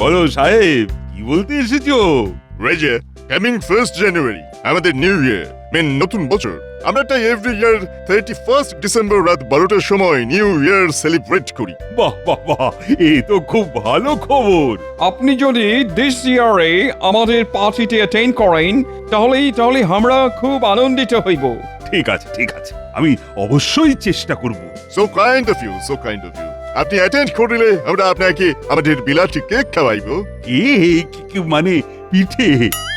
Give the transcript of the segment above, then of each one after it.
বলো সাহেব, কি বলতে এসেছো? রেজে, কামিং 1st জানুয়ারি আমাদের নিউ ইয়ার, নতুন বছর। আমরা তাই এভরি ইয়ার 31st ডিসেম্বর রাত 12টার সময় নিউ ইয়ার সেলিব্রেট করি। বাহ বাহ বাহ, এই তো খুব ভালো খবর। আপনি যদি দিস ইয়ারে আমাদের পার্টিতে অ্যাটেন্ড করেন তাহলে আমরা খুব আনন্দিত হইব। ঠিক আছে ঠিক আছে, আমি অবশ্যই চেষ্টা করব। So kind of you, so kind of you. আপনি অ্যাটেন্ড করলে আমরা আপনাকে আমাদের বিলাতি কেক খাওয়াইবো। মানে পিঠে?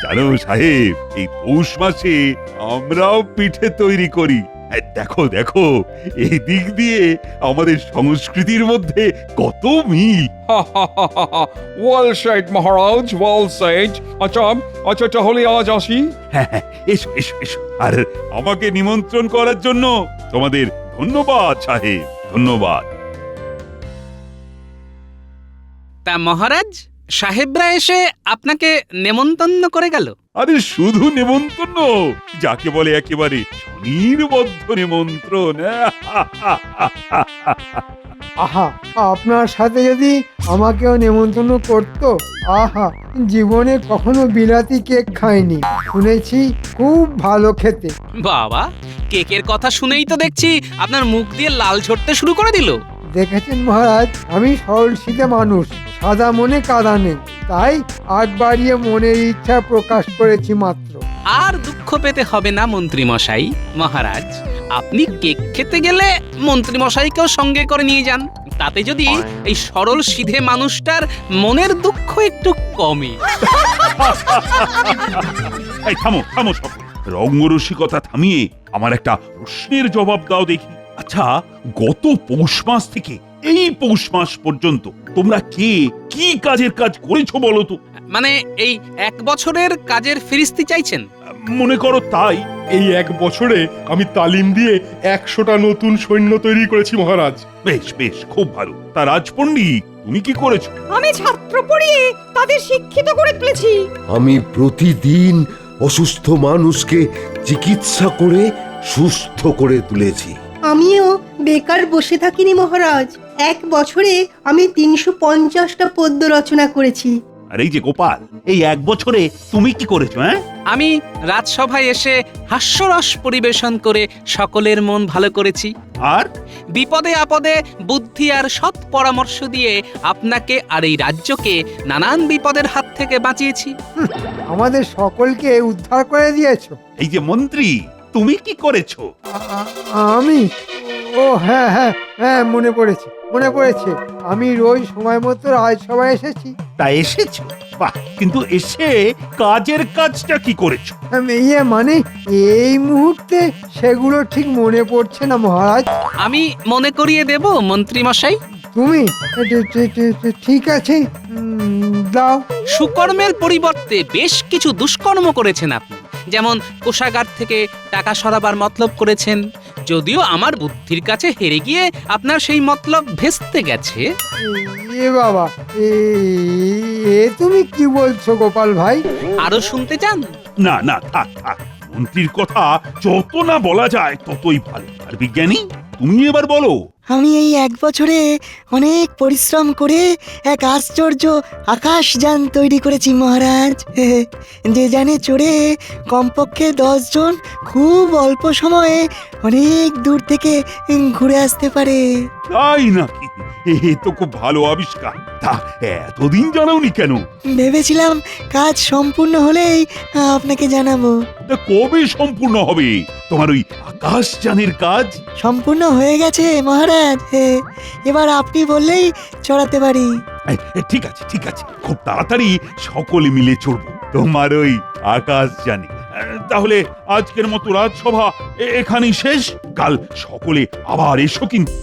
জানো সাহেব, এই পৌষ মাসে আমরাও পিঠে তৈরি করি। দেখো দেখো, এই দিক দিয়ে আমাদের সংস্কৃতির মধ্যে কত মিল। ওয়েল সেড মহারাজ, ওয়েল সেড। আচ্ছা তাহলে আজ আসি। হ্যাঁ হ্যাঁ, এসো এসো এসো। আর আমাকে নিমন্ত্রণ করার জন্য তোমাদের ধন্যবাদ সাহেব, ধন্যবাদ। তা মহারাজ, সাহেবরা এসে আপনাকে নেমন্তন্ন করে গেল? আরে শুধু নেমন্তন্ন, যাকে বলে একেবারে স্বনির্বদ্ধ নিমন্ত্রণ। আহা, আপনার সাথে যদি আমাকেও নেমন্তন্ন করতো। আহা, জীবনে কখনো বিলাতি কেক খাইনি, শুনেছি খুব ভালো খেতে। বাবা, কেকের কথা শুনেই তো দেখছি আপনার মুখ দিয়ে লাল ঝরতে শুরু করে দিল। দেখেছেন মহারাজ, আমি সরল সিধে মানুষ, সাদা মনে কাদা নেই, তাই আগ বাড়িয়ে মনের ইচ্ছা প্রকাশ করেছি মাত্র। আর দুঃখ পেতে হবে না মন্ত্রী মশাই। মহারাজ, আপনি কেক খেতে গেলে মন্ত্রী মশাইকেও সঙ্গে করে নিয়ে যান, তাতে যদি এই সরল সিধে মানুষটার মনের দুঃখ একটু কমে। এই থামো থামো সব, রঙ্গরসিকতা থামিয়ে আমার একটা প্রশ্নের জবাব দাও দেখি। আচ্ছা, গত পৌষ মাস থেকে এই পৌষ মাস পর্যন্ত তোমরা কে কি কাজের কাজ করেছো বলো তো? মানে এই 1 বছরের কাজের ফিরিস্তি চাইছেন? মনে করো তাই। এই 1 বছরে আমি তালিম দিয়ে 100টা নতুন সৈন্য তৈরি করেছি মহারাজ। বেশ বেশ, খুব ভালো। তা রাজপণ্ডিত, তুমি কি করেছো? আমি ছাত্র পড়িয়ে তাদের শিক্ষিত করে তুলেছি। আমি প্রতিদিন অসুস্থ মানুষকে চিকিৎসা করে সুস্থ করে তুলেছি। আমিও বেকার বসে থাকিনি মহারাজ। 1 বছরে আমি 350টা পদ্য রচনা করেছি। আর এই যে গোপাল, এই 1 বছরে তুমি কি করেছো? হ্যাঁ, আমি রাজসভায় এসে হাস্যরস পরিবেশন করে সকলের মন ভালো করেছি। আর বিপদে আপদে বুদ্ধি আর সৎ পরামর্শ দিয়ে আপনাকে আর এই রাজ্যকে নানান বিপদের হাত থেকে বাঁচিয়েছি। আমাদের সকলকে উদ্ধার করে দিয়েছো। এই যে মন্ত্রী, তুমি কি করেছো? আমি, ও হ্যাঁ হ্যাঁ হ্যাঁ, মনে পড়েছে। আমি রোজ সময় মতো রাজসভায় এসেছি। তা এসেছো? বাহ, কিন্তু এসে কাজের কাজটা কি করেছো? মানে এই মুহূর্তে সেগুলো ঠিক মনে পড়ছে না মহারাজ। আমি মনে করিয়ে দেব মন্ত্রী মশাই। তুমি ঠিক আছে, দাও। সুকর্মের পরিবর্তে বেশ কিছু দুষ্কর্ম করেছেন আপনি। যেমন কোষাগার থেকে টাকা সরাবার মতলব করেছেন, যদিও আমার বুদ্ধির কাছে হেরে গিয়ে আপনার সেই মতলব ভেস্তে গেছে। এ বাবা, এ তুমি কি বলছো গোপাল ভাই? আরো শুনতে চান? না না, থাক থাক, মন্ত্রীর কথা যত না বলা যায় ততই ভালো। আর বিজ্ঞানী, তুমি এবার বলো। আমি এই 1 বছরে অনেক পরিশ্রম করে এক আশ্চর্য আকাশযান তৈরি করেছি মহারাজ। যে যানে চড়ে কমপক্ষে 10 জন খুব অল্প সময়ে অনেক দূর থেকে ঘুরে আসতে পারে। তাই নাকি? এ তো খুব ভালো আবিষ্কার। তা এতদিন জানাওনি কেন? ভেবেছিলাম কাজ সম্পূর্ণ হলেই আপনাকে জানাবো। তা কবে সম্পূর্ণ হবে তোমার ওই আকাশযানের কাজ? সম্পূর্ণ হয়ে গেছে মহারাজ। এবার আপনি বললেই চড়াতে পারি। ঠিক আছে ঠিক আছে, খুব তাড়াতাড়ি সকলে মিলে চড়বো তোমার ওই আকাশযানে। তাহলে আজকের মতো রাজসভা এখানেই শেষ। কাল সকলে আবার এসো কিন্তু।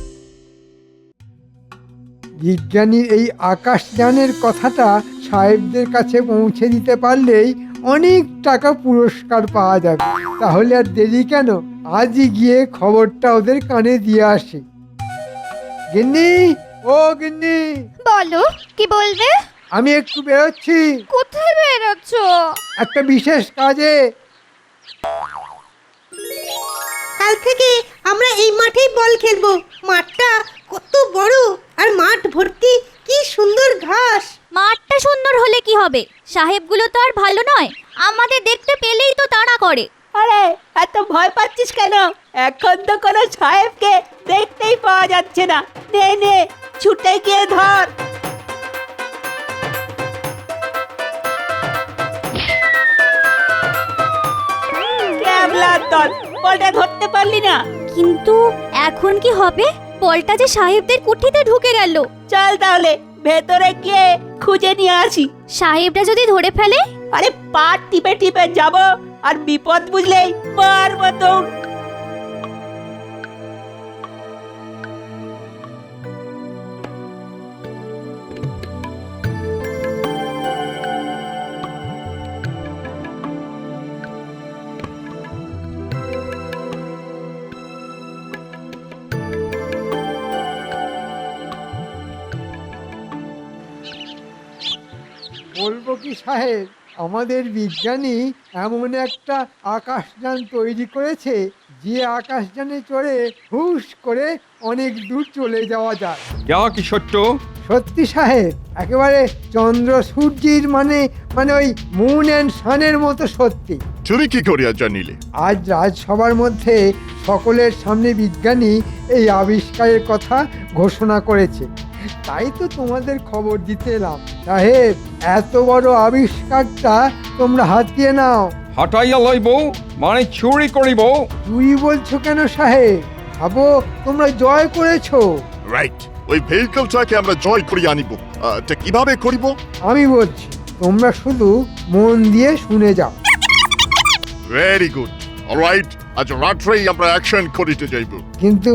বিজ্ঞানীর এই আকাশযানের কথাটা সাহেবদের কাছে পৌঁছে দিতে পারলেই অনেক টাকা পুরস্কার পাওয়া যাবে। তাহলে আর দেরি কেন, আজই গিয়ে খবরটা ওদের কানে দিয়ে আসি। গিন্নি, ও গিন্নি, বলো, কি বলবে? আমি একটু বেরোচ্ছি। কোথায় বেরোচ্ছ? একটা বিশেষ কাজে। কাল থেকে আমরা এই মাঠেই বল খেলবো। মাঠটা কত বড়, আর মাঠ ভর্তি কি সুন্দর ঘাস। মাঠটা সুন্দর হলে কি হবে, সাহেবগুলো তো আর ভালো নয়, আমাদের দেখতে পেলেই তো তাড়া করে। আরে এত ভয় পাচ্ছিস কেন? এখন তো কোনো সাহেবকে দেখতেই পাওয়া যাচ্ছে না। নে নে, ছুটে গিয়ে ধর। ক্যাবলার দল, বলটা ধরতে পারলি না? কিন্তু এখন কি হবে? বলটা যে সাহেবদের কুঠিতে ঢুকে গেল। চল তাহলে ভেতরে গিয়ে খুঁজে নিয়ে আসি। সাহেবরা যদি ধরে ফেলে? আরে পা টিপে টিপে যাব, আর বিপদ বুঝলেই মারব দৌড়। বলবো কি সাহেব, আমাদের বিজ্ঞানী এমন একটা আকাশযান তৈরি করেছে যে আকাশযানে চড়ে হুশ করে অনেক দূর চলে যাওয়া যায়। যা কি সত্য? সত্যি সাহেব, একেবারে চন্দ্র সূর্যের মানে ওই মুন অ্যান্ড সানের মতো সত্যি। তুমি কি করিয়া জানিলে? আজ রাজসভার মধ্যে সকলের সামনে বিজ্ঞানী এই আবিষ্কারের কথা ঘোষণা করেছে, তাই তো তোমাদের খবর দিতে এলাম। সাহেব, এত বড় আবিষ্কারটা তোমরা হাতিয়ে নাও। হাঁটাইয়া লইব মানে চুরি করিব? চুরি বলছো কেন সাহেব? ভাবো তোমরা জয় করেছো। রাইট, ওই ভেহিকলটাকে আমরা জয় করিয়া আনিব। তা কিভাবে করিব? আমি বলছি, তোমরা শুধু মন দিয়ে শুনে যাও। Very good. অলরাইট, আজ রাত্রেই আমরা অ্যাকশন করিতে যাইব। কিন্তু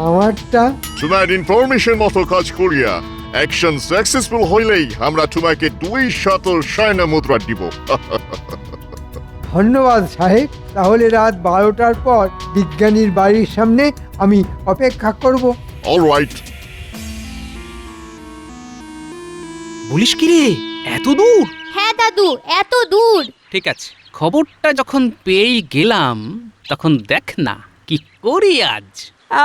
আমারটা? তোমার ইনফরমেশন মতো কাজ করিয়া অ্যাকশন সাকসেসফুল হইলেই আমরা তোমাকে 200 সৈন্য মুদ্রা দিব। ধন্যবাদ সাহেব। তাহলে রাত 12টার পর বিজ্ঞানীর বাড়ির সামনে আমি অপেক্ষা করব। অলরাইট। বলিস কি রে, এত দূর? হ্যাঁ দাদু, এত দূর। ঠিক আছে, খবরটা যখন পেয়েই গেলাম তখন দেখ না কি করি আজ।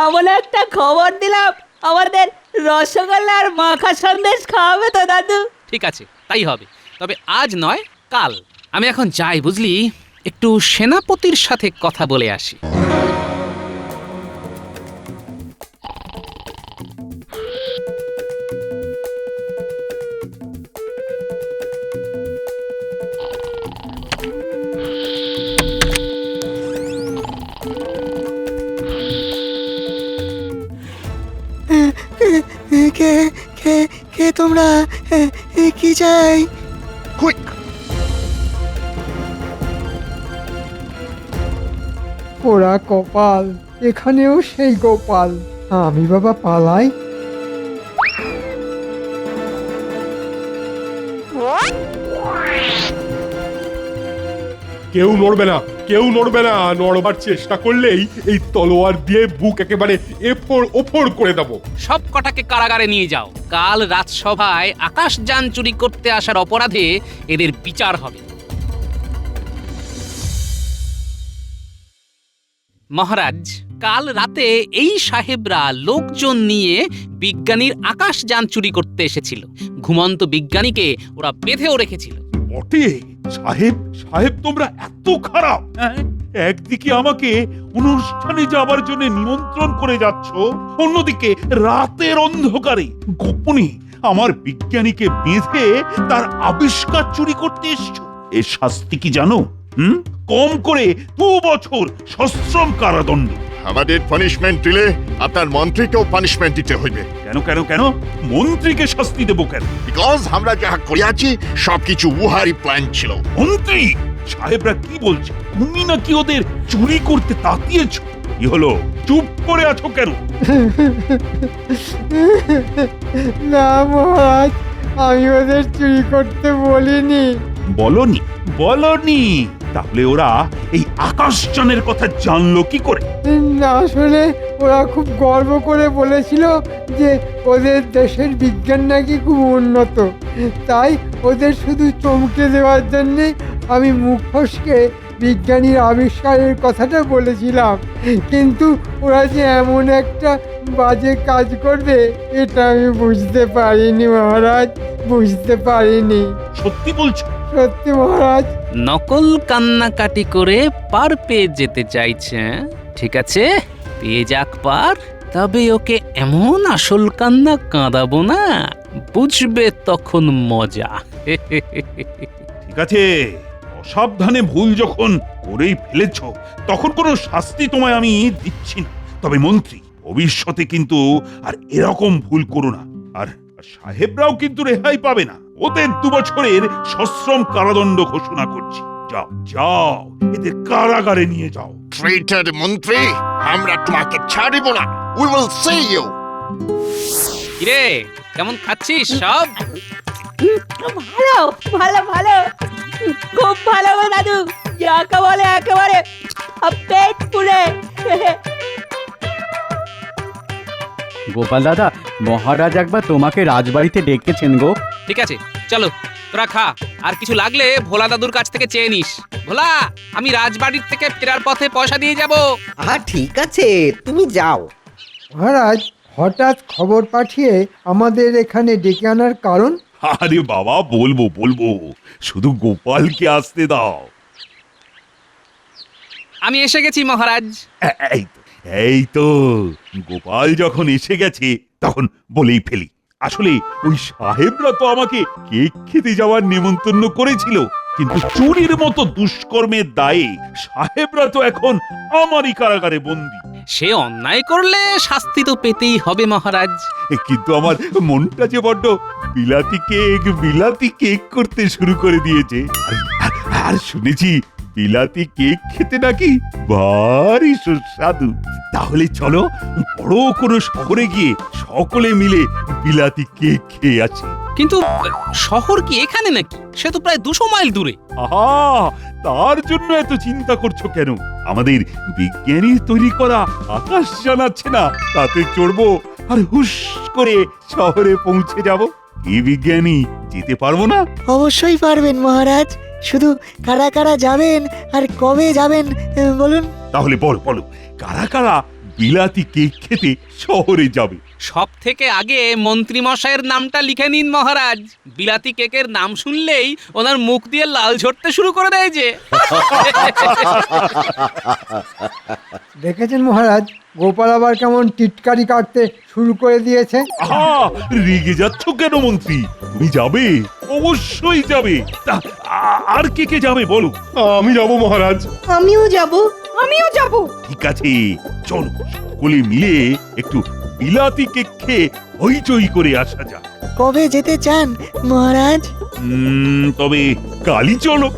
এমন একটা খবর দিলাম, আমাদের রসগোল্লা আর মাখা সন্দেশ খাওয়াবে তো দাদু? ঠিক আছে, তাই হবে। তবে আজ নয়, কাল। আমি এখন যাই, বুঝলি, একটু সেনাপতির সাথে কথা বলে আসি। কে কে কে তোমরা? কি চাই? কুইক! পোড়া কপাল, এখানেও সেই গোপাল। আমি বাবা পালাই। কেউ নড়বে না, কেউ নড়বে না। নড়বার চেষ্টা করলেই এই তলোয়ার দিয়ে বুক একেবারে এফোড় ওফোড় করে দেবো। সব কটাকে কারাগারে নিয়ে যাও। কাল রাজসভায় আকাশযান চুরি করতে আসার অপরাধে এদের বিচার হবে। মহারাজ, কাল রাতে এই সাহেবরা লোকজন নিয়ে বিজ্ঞানীর আকাশযান চুরি করতে এসেছিল। ঘুমন্ত বিজ্ঞানীকে ওরা বেঁধেও রেখেছিল। বটে সাহেব, সাহেব তোমরা এত খারাপ? হ্যাঁ? একদিকে আমাকে অনুষ্ঠানে যাবার জন্য নিমন্ত্রণ করে যাচ্ছ, অন্যদিকে রাতের অন্ধকারে গোপনে আমার বিজ্ঞানীকে বেঁধে তার আবিষ্কার চুরি করতে এসছো। এর শাস্তি কি জানো? কম করে 2 বছর সশ্রম কারাদণ্ড। আমাদের পানিশমেন্ট দিলে আপনার মন্ত্রীকেও পানিশমেন্ট দিতে হইবে। কেন কেন কেন? মন্ত্রীকে শাস্তি দেবো কেন? বিকজ আমরা যা করিয়াছি সবকিছু উহারই প্ল্যান ছিল। মন্ত্রী সাহেবরা কি বলছে? তুমি নাকি ওদের চুরি করতে তাতিয়েছ? কি হলো, চুপ করে আছো কেন? না মহারাজ, আমি ওদের চুরি করতে বলিনি। বলনি? বলনি? তাহলে ওরা এই আকাশযানের কথা জানলো কি করে? না, আসলে ওরা খুব গর্ব করে বলেছিল যে ওদের দেশের বিজ্ঞান নাকি খুব উন্নত, তাই ওদের শুধু চমকে দেওয়ার জন্যে আমি মুখ ফসকে বিজ্ঞানীর আবিষ্কারের কথাটা বলেছিলাম, কিন্তু ওরা যে এমন একটা বাজে কাজ করবে এটা আমি বুঝতে পারিনি মহারাজ, বুঝতে পারিনি। সত্যি বলছো? সত্যি মহারাজ। নকল কান্নাকাটি করে পার পেয়ে যেতে চাইছে, ঠিক আছে পেয়ে যাক পার, তবে ওকে এমন আসল কান্না কাঁদাবো না, বুঝবে তখন মজা। ঠিক আছে, অসাবধানে ভুল যখন করেই ফেলেছ তখন কোনো শাস্তি তোমায় আমি দিচ্ছি না। তবে মন্ত্রী, ভবিষ্যতে কিন্তু আর এরকম ভুল করো না। আর সাহেবরাও কিন্তু রেহাই পাবে না, ওদের 2 বছরের সশ্রম কারাদণ্ড ঘোষণা করছি। যাও যাও, এদের কারাগারে নিয়ে যাও। ট্রেটার মন্ত্রী, আমরা তোমাকে ছাড়িব না। We will see you. কিরে কেমন খাচ্ছিস সব? ভালো ভালো ভালো, খুব ভালো গো দাদু, যাকে বলে একেবারে পেট পুরে। গোপাল দাদা, মহারাজ একবার তোমাকে রাজবাড়িতে ডেকেছেন গো। ঠিক আছে চলো তোরা খা, আর কিছু লাগলে ভোলা দাদুর কাছ থেকে চেয়ে নিস। ভোলা, আমি রাজবাড়ির থেকে ফেরার পথে পয়সা দিয়ে যাব। ঠিক আছে, তুমি যাও। মহারাজ, হঠাৎ খবর পাঠিয়ে আমাদের এখানে ডেকে আনার কারণ? আরে বাবা, বলবো বলবো, শুধু গোপালকে আসতে দাও। আমি এসে গেছি মহারাজ। এই তো, এই তো, গোপাল যখন এসে গেছে তখন বলেই ফেলি। আসলে ওই সাহেবরা তো আমাকে কেক খেতে যাওয়ার নেমন্তন্ন করেছিল, কিন্তু চুরির মতো দুষ্কর্মের দায়ে সাহেবরা তো এখন আমারই কারাগারে বন্দী। সে অন্যায় করলে শাস্তি তো পেতেই হবে মহারাজ। কিন্তু আমার মনটা যে বড্ড বিলাতি কেক করতে শুরু করে দিয়েছে। আর শুনেছি বিলাতি কেক খেতে নাকি ভারী সুস্বাদু। তাহলে চলো বড় কোনো শহরে গিয়ে সকলে মিলে বিলাতি কেক খেয়ে আসি। কিন্তু শহর কি এখানে নাকি? সে তো প্রায় 200 মাইল দূরে। আহা, তার জন্য এত চিন্তা করছো কেন? আমাদের বিজ্ঞানীর তৈরি করা আকাশ জানাচ্ছে না, তাতে চড়বো আর হুশ করে শহরে পৌঁছে যাব। কি বিজ্ঞানী, যেতে পারবো না? অবশ্যই পারবেন মহারাজ, শুধু কারা কারা যাবেন আর কবে যাবেন বলুন। তাহলে বলো কারা কারা বিলাতি কেক খেতে শহরে যাবে? সব থেকে আগে মন্ত্রী মশাইয়ের নামটা লিখে নিন মহারাজ। বিলাতি কেকের নাম শুনলেই ওনার মুখ দিয়ে লাল ঝরতে শুরু করে দেয় যে। দেখেছেন মহারাজ, গোপাল আবার কেমন টিটকারি কাটতে শুরু করে দিয়েছে। আহা, রেগে যাচ্ছ কেন মন্ত্রী? তুমি যাবে, অবশ্যই যাবে। তা আর কে কে যাবে বলো? আমি যাব মহারাজ। আমিও যাব। আমিও যাব। ঠিক আছে, চলো সকলে মিলে একটু বিলাতি কেক খেয়ে হইচই করে আসা যাক। কবে যেতে চান মহারাজ? তবে কালই চলো।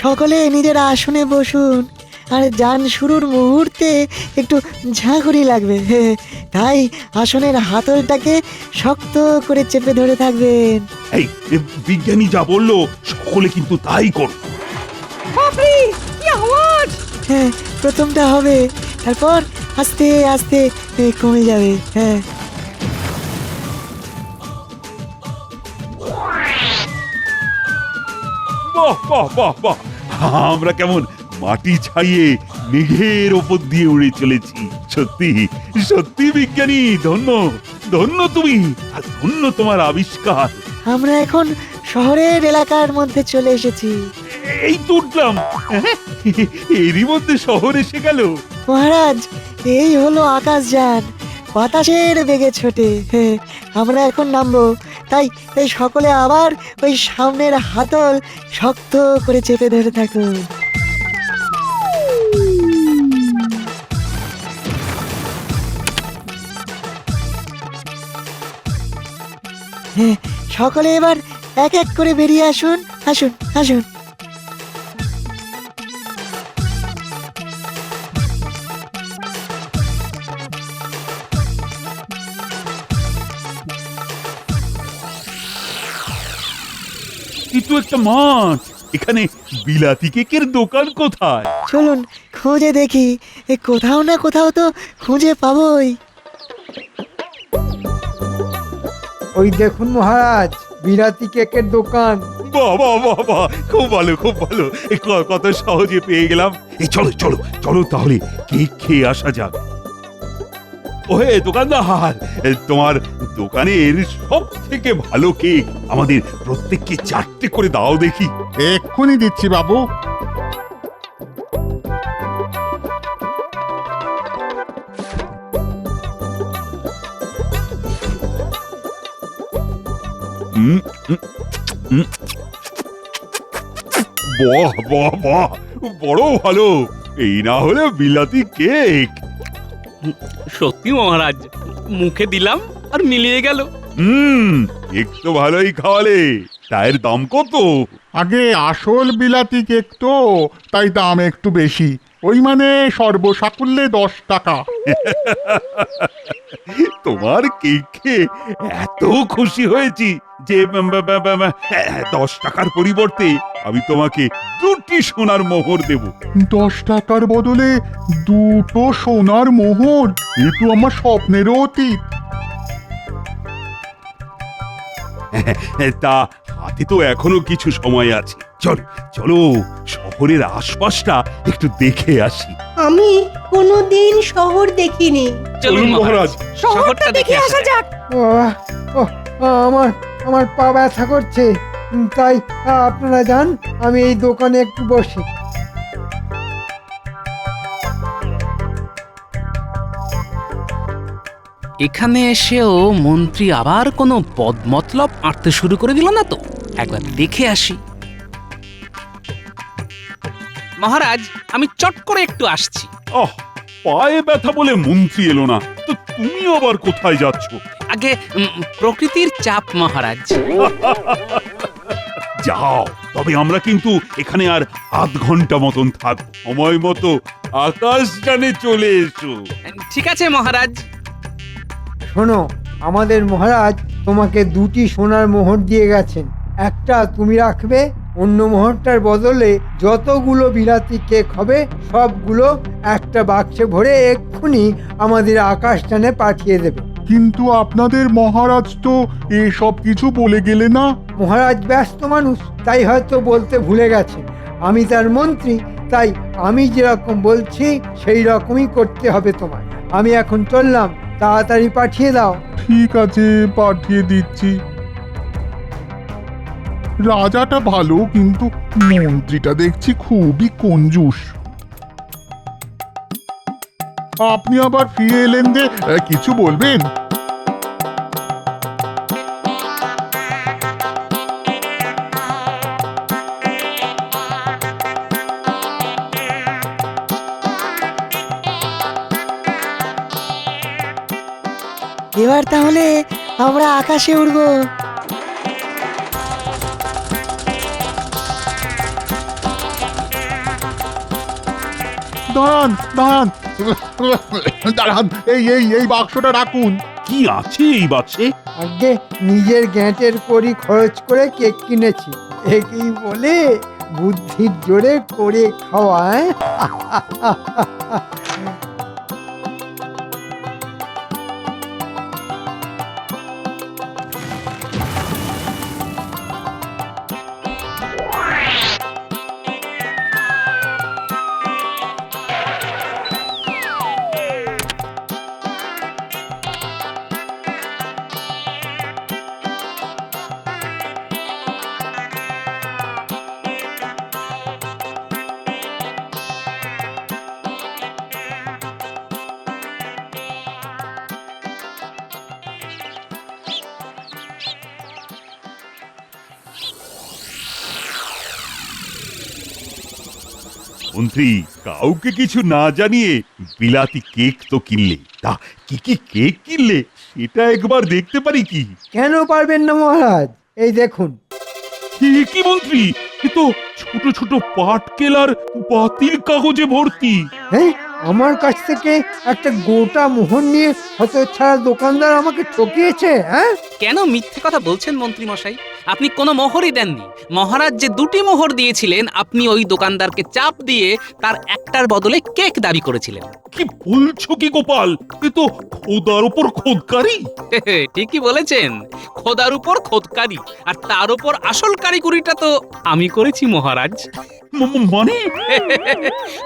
সকলে নিজের আসনে বসুন, আর যান শুরুর মুহূর্তে একটু ঝাঁকুনি লাগবে, তাই আসনের হাতলটাকে শক্ত করে চেপে ধরে থাকবেন। এই বিজ্ঞানী যা বললো সকলে কিন্তু তাই করো। বাপরে, কি আওয়াজ! হ্যাঁ, প্রথমটা হবে, তারপর আস্তে আস্তে কমে যাবে। হ্যাঁ, বাহ বাহ বাহ বাহ, আমরা কেমন মাটি ছাইয়ে মেঘের ওপর দিয়ে উড়ে চলেছি। সত্যি সত্যি বিজ্ঞানী, ধন্য ধন্য তুমি, আর ধন্য তোমার আবিষ্কার। আমরা এখন শহরের এলাকার মধ্যে চলে এসেছি। এই তো উঠলাম, এরই মধ্যে শহর এসে গেল। মহারাজ, এই হলো আকাশযান, বাতাসের বেগে ছোটে। আমরা এখন নামবো, তাই তাই সকলে আবার ওই সামনের হাতল শক্ত করে চেপে ধরে থাকুন। হ্যাঁ, সকলে এবার এক এক করে বেরিয়ে আসুন, আসুন আসুন। কিন্তু একটা মাঠ, এখানে বিলাতি কেকের দোকান কোথায়? চলুন খুঁজে দেখি, কোথাও না কোথাও তো খুঁজে পাবোই। ওই দেখুন মহারাজ, বিলাতি কেকের দোকান। বাহ বাহ বাহ বাহ, খুব ভালো খুব ভালো। কত সহজে পেয়ে গেলাম। এই চলো চলো চলো তাহলে কেক খেয়ে আসা যাক। ওহে দোকানদার, তোমার দোকানের সব থেকে ভালো কেক আমাদের প্রত্যেককে 4টে করে দাও দেখি। এক্ষুনি দিচ্ছি বাবু। হুম, হুম, হুম। বাহ বাহ বাহ, বড় ভালো। এই না হলে বিলাতি কেক। সত্যি মহারাজ, মুখে দিলাম আর মিলিয়ে গেল। কেক তো ভালোই খাওয়ালে। তার দাম কত? আগে আসল বিলাতি কেক তো, তাই দাম একটু বেশি। ওই মানে সর্বসাকুল্যে 10 টাকা। তোমার কেক খেয়ে এত খুশি হয়েছি যে 10 টাকার পরিবর্তে আমি তোমাকে 2টি সোনার মোহর দেব। 10 টাকার বদলে 2টো সোনার মোহর? এ তো আমার স্বপ্নেরও অতীত। তা হাতে তো এখনো কিছু সময় আছে। চলো চলো, শহরের আশপাশটা একটু দেখে আসি। আমি কোনোদিন শহর দেখিনি। চলুন মহারাজ, শহরটা দেখে আসা যাক। আমার আমার পা ব্যথা করছে, তাই আপনারা যান, আমি এই দোকানে একটু বসি। এখানে এসেও মন্ত্রী আবার কোনো বদমতলব আঁটতে শুরু করে দিল না তো? একবার দেখে আসি। মহারাজ, আমি চট করে একটু আসছি। পায়ে ব্যথা বলে মন্ত্রী এলো না তো তুমি আবার কোথায় যাচ্ছ? আগে প্রকৃতির চাপ মহারাজ। যাও, তবে আমরা কিন্তু এখানে আর আধ ঘন্টা মতন থাকবো। সময় মতো আকাশযানে চলে এসো। ঠিক আছে মহারাজ। শোনো, আমাদের মহারাজ তোমাকে 2টি সোনার মোহর দিয়ে গেছেন। একটা তুমি রাখবে, অন্য মোহরটার বদলে যতগুলো বিলাতি কেক হবে সবগুলো একটা বাক্সে ভরে এক্ষুনি আমাদের আকাশযানে পাঠিয়ে দেবে। কিন্তু আপনাদের মহারাজ তো এসব কিছু বলে গেলে না। মহারাজ ব্যস্ত মানুষ, তাই হয়তো বলতে ভুলে গেছেন। আমি তার মন্ত্রী, তাই আমি যেরকম বলছি সেই রকমই করতে হবে তোমায়। আমি এখন চললাম, তাড়াতাড়ি পাঠিয়ে দাও। ঠিক আছে, পাঠিয়ে দিচ্ছি। রাজাটা ভালো, কিন্তু মন্ত্রীটা দেখছি খুবই কঞ্জুস। আপনি আবার ফিরে এলেন যে, কিছু বলবেন? এবার তাহলে আমরা আকাশে উড়বো। দাঁড়ান দাঁড়ান দাঁড়ান, এই এই এই বাক্সটা রাখুন। কি আছে এই বাক্সে? আগে নিজের গ্যাঁটের করি খরচ করে কেক কিনেছি, একেই বলে বুদ্ধির জোরে করে খাওয়ায়। মন্ত্রী, কাউকে কিছু না জানিয়ে বিলাতি কেক তো কিনলে, তা কি কি কেক কিনলে সেটা একবার দেখতে পারি কি? কেন পারবেন না মহারাজ? এই দেখুন। কি মন্ত্রী, এ তো ছোট ছোট পাটকেল আর বাতিল কাগজে ভর্তি। হ্যাঁ, আমার কাছ থেকে একটা গোটা মোহর নিয়ে হতচ্ছাড়া দোকানদার আমাকে ঠকিয়েছে। হ্যাঁ, কেন মিথ্যে কথা বলছেন মন্ত্রী মশাই? আপনি কোনো মোহরই দেননি। মহারাজ যে 2টি মোহর দিয়েছিলেন, আপনি ওই দোকানদারকে চাপ দিয়ে তার একটার বদলে কেক দাবি করেছিলেন। কি বলছো কি গোপাল, এ তো খোদার উপর খোদকারি। ঠিকই বলেছেন, খোদার উপর খোদকারি, আর তার উপর আসল কারিগরিটা তো আমি করেছি মহারাজ। মানে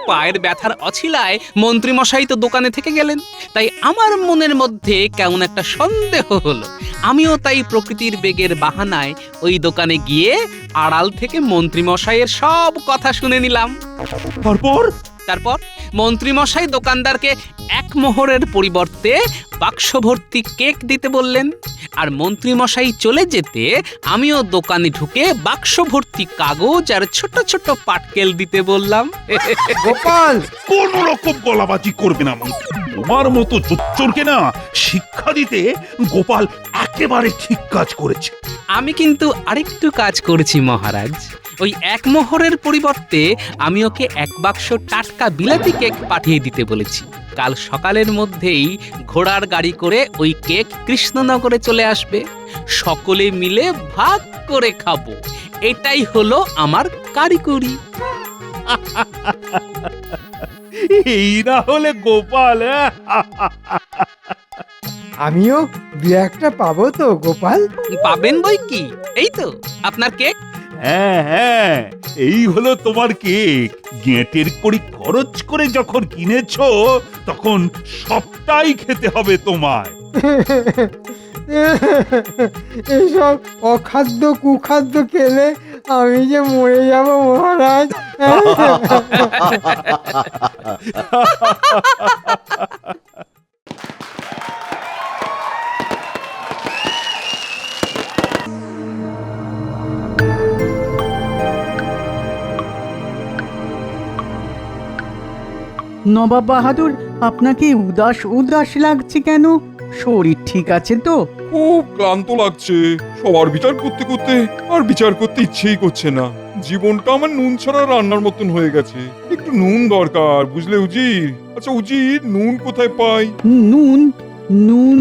পায়ের ব্যথার অছিলায় মন্ত্রী মশাই তো দোকানে থেকে গেলেন, তাই আমার মনের মধ্যে কেমন একটা সন্দেহ হলো। আমিও তাই প্রকৃতির বেগের বাহানায় ওই দোকানে গিয়ে আড়াল থেকে মন্ত্রী মশাইয়ের সব কথা শুনে নিলাম। তারপর মন্ত্রী মশাই দোকানদারকে 1 মোহরের পরিবর্তে বাক্স ভর্তি কেক দিতে বললেন, আর মন্ত্রী মশাই চলে যেতে আমিও দোকানে ঢুকে বাক্স ভর্তি কাগজ আর ছোট ছোট পাটকেল দিতে বললাম। গোপাল, কোন রকম গলাবাজি করবে না মন্ত্রী। তোমার মতো জোচ্চোরকে না শিক্ষা দিতে গোপাল একেবারে ঠিক কাজ করেছে। আমি কিন্তু আরেকটু কাজ করেছি মহারাজ। ওই 1 মোহরের পরিবর্তে আমি ওকে 1 বাক্স টাটকা বিলাতি কেক পাঠিয়ে দিতে বলেছি। কাল সকালের মধ্যেই ঘোড়ার গাড়ি করে ওই কেক কৃষ্ণনগরে চলে আসবে। সকলে মিলে ভাগ করে খাবো। এটাই হলো আমার কারিগরি। এই না হলে গোপাল। আমিও 2-1টা পাবো তো গোপাল? পাবেন বই কি, এই তো আপনার কেক। হ্যাঁ হ্যাঁ, এই হলো তোমার কেক। গেঁটের কড়ি খরচ করে যখন কিনেছো, তখন সবটাই খেতে হবে তোমায়। এসব অখাদ্য কুখাদ্য খেলে আমি যে মরে যাব মহারাজ। নবাব বাহাদুর, আপনাকে উদাস উদাস লাগছে কেন? শরীর ঠিক আছে তো? খুব ক্লান্ত লাগছে। সবার বিচার করতে করতে আর বিচার করতে ইচ্ছেই করছে না। জীবনটা আমার নুন ছাড়া রান্নার মতন হয়ে গেছে। একটু নুন দরকার, বুঝলে উজির? আচ্ছা উজির, নুন কোথায় পাই? নুন নুন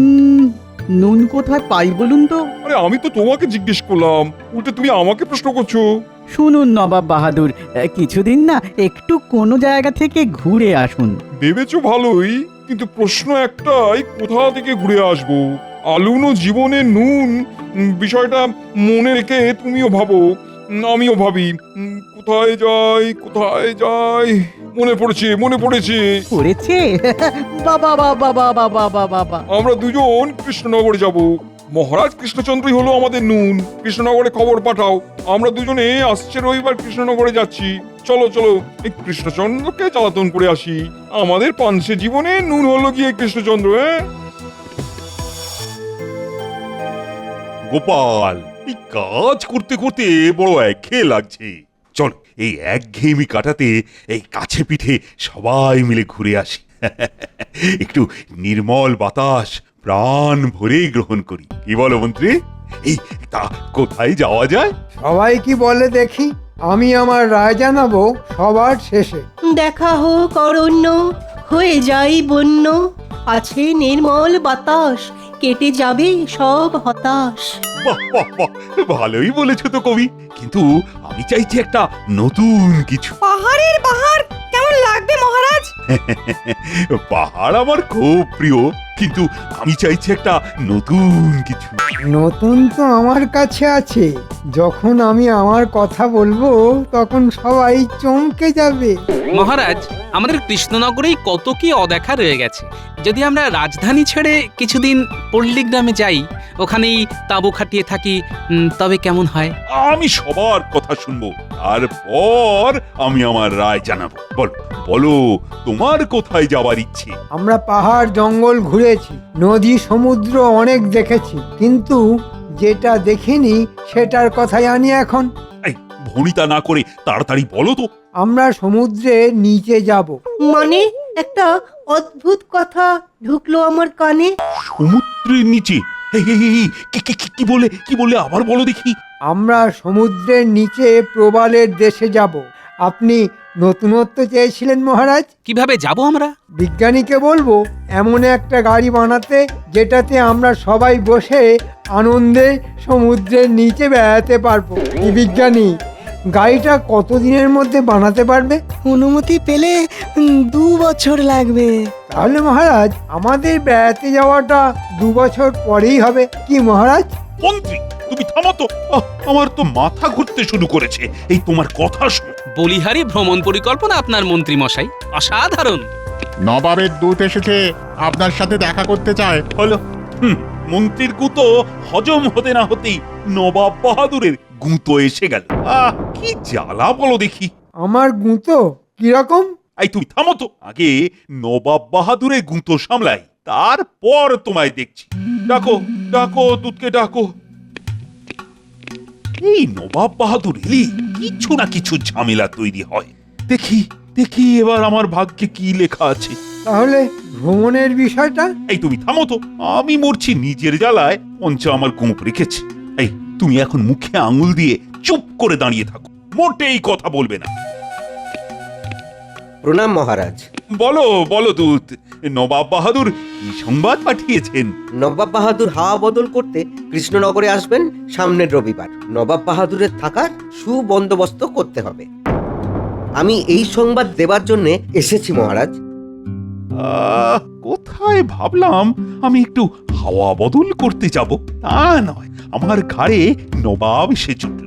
নুন কোথায় পাই বলুন তো? আরে আমি তো তোমাকে জিজ্ঞেস করলাম, উল্টে তুমি আমাকে প্রশ্ন করছো। শুনুন নবাব বাহাদুর, কিছুদিন না একটু কোনো জায়গা থেকে ঘুরে আসুন। ভেবেছো ভালোই, কিন্তু প্রশ্ন একটাই, কোথা থেকে ঘুরে আসবো? আলুনো জীবনে নুন, বিষয়টা মনে রেখে তুমিও ভাবো, আমিও ভাবি। কোথায় যাই কোথায় যাই, মনে পড়েছে পড়েছে? বাবা বাবা বাবা বাবা বাবা, আমরা দুজন কৃষ্ণনগরে যাব। মহারাজ কৃষ্ণচন্দ্রই হলো আমাদের নুন। কৃষ্ণনগরে খবর পাঠাও, আমরা দুজনে আসছে রবিবার কৃষ্ণনগরে যাচ্ছি। চলো চলো, এই কৃষ্ণচন্দ্রকে জ্বালাতন করে আসি। আমাদের পাঞ্চে জীবনে নুন হলো গিয়ে কৃষ্ণচন্দ্র। গোপাল, এই কাজ করতে করতে বড় একঘেয়ে লাগছে। চল, এই একঘেয়েমি কাটাতে এই কাছে পিঠে সবাই মিলে ঘুরে আসি। একটু নির্মল বাতাস প্রাণ ভরে গ্রহণ করি। কি বলো মন্ত্রী? এই তা কোথায় যাওয়া যায়? সবাই কি বলে দেখি, আমি আমার রায় জানাবো সবার শেষে। দেখা হোক অরণ্য, হয়ে যাই বন্য, আছে নির্মল বাতাস, কেটে যাবে সব হতাশ। বাহ বাহ বাহ, ভালোই বলেছো তো কবি, কিন্তু আমি চাইছি একটা নতুন কিছু। পাহাড়ের বাহার কেমন লাগবে মহারাজ? পাহাড় আমার খুব প্রিয়, কিন্তু আমি চাইছি একটা নতুন কিছু। নতুন তো আমার কাছে আছে। যখন আমি আমার কথা বলবো তখন সবাই চমকে যাবে। মহারাজ, আমাদের কৃষ্ণনগরেই কত কি অদেখা রয়ে গেছে। যদি আমরা রাজধানী ছেড়ে কিছুদিন পল্লীগ্রামে যাই, ওখানেই তাঁবু খাটিয়ে থাকি, তবে কেমন হয়? আমি সবার কথা শুনবো, তারপর আমি আমার রায় জানাবো। বলো তোমার কোথায় যাবার ইচ্ছে? আমরা পাহাড় জঙ্গল ঘুরেছি, নদী সমুদ্র অনেক দেখেছি, কিন্তু যেটা দেখিনি সেটার কথাই আনি এখন। এই ভনিতা না করে তাড়াতাড়ি বলো তো। আমরা সমুদ্রের নিচে যাব। মানে একটা অদ্ভুত কথা ঢুকলো আমার কানে। সমুদ্রের নিচে? কি বলে আবার বলো দেখি। আমরা সমুদ্রের নিচে প্রবালের দেশে যাব। আপনি নতুনত্ব চেয়েছিলেন মহারাজ, কিভাবে যাব আমরা? বিজ্ঞানীকে বলবো এমন একটা গাড়ি বানাতে যেটাতে আমরা সবাই বসে আনন্দে সমুদ্রের নিচে বেড়াতে পারবো। কি বিজ্ঞানী, গাড়িটা কতদিনের মধ্যে বানাতে পারবে? অনুমতি পেলে 2 বছর লাগবে। তাহলে মহারাজ আমাদের বেড়াতে যাওয়াটা 2 বছর পরেই হবে, কি মহারাজ? মন্ত্রী তুমি থামো তো, আমার তো মাথা ঘুরতে শুরু করেছে এই তোমার কথা শুনে। বলিহারি ভ্রমণ পরিকল্পনা আপনার মন্ত্রী মশাই, অসাধারণ। নবাবের দূত এসেছে, আপনার সাথে দেখা করতে চায়। হলো মন্ত্রীর গুঁতো হজম হতে না হতেই নবাব বাহাদুরের গুঁতো এসে গেল। কি জ্বালা বলো দেখি। আমার গুঁতো কিরকম? এই তুমি থামো তো, আগে নবাব বাহাদুরের গুঁতো সামলাই, তারপর তোমায় দেখছি। ডাকো ডাকো দুধকে ডাকো। এই নবাব বাহাদুর এলি কিছু না কিছু ঝামেলা তৈরি হয়। দেখি দেখি এবার আমার ভাগ্যে কি লেখা আছে। তাহলে ভ্রমণের বিষয়টা? এই তুমি থামো তো, আমি মরছি নিজের জ্বালায়, পঞ্চা আমার গোঁপ রেখেছে। এই তুমি এখন মুখে আঙুল দিয়ে চুপ করে দাঁড়িয়ে থাকো, মোটেই কথা বলবে না। প্রণাম মহারাজ। বলো বলো দূত, নবাব বাহাদুর কি সংবাদ পাঠিয়েছেন? নবাব বাহাদুর হাওয়া বদল করতে কৃষ্ণনগরে আসবেন সামনের রবিবার। নবাব বাহাদুরের থাকার সুবন্দোবস্ত করতে হবে। আমি এই সংবাদ দেবার জন্য এসেছি মহারাজ। কোথায় ভাবলাম আমি একটু হাওয়া বদল করতে যাব, তা নয়, আমার ঘাড়ে নবাব এসে জুটল।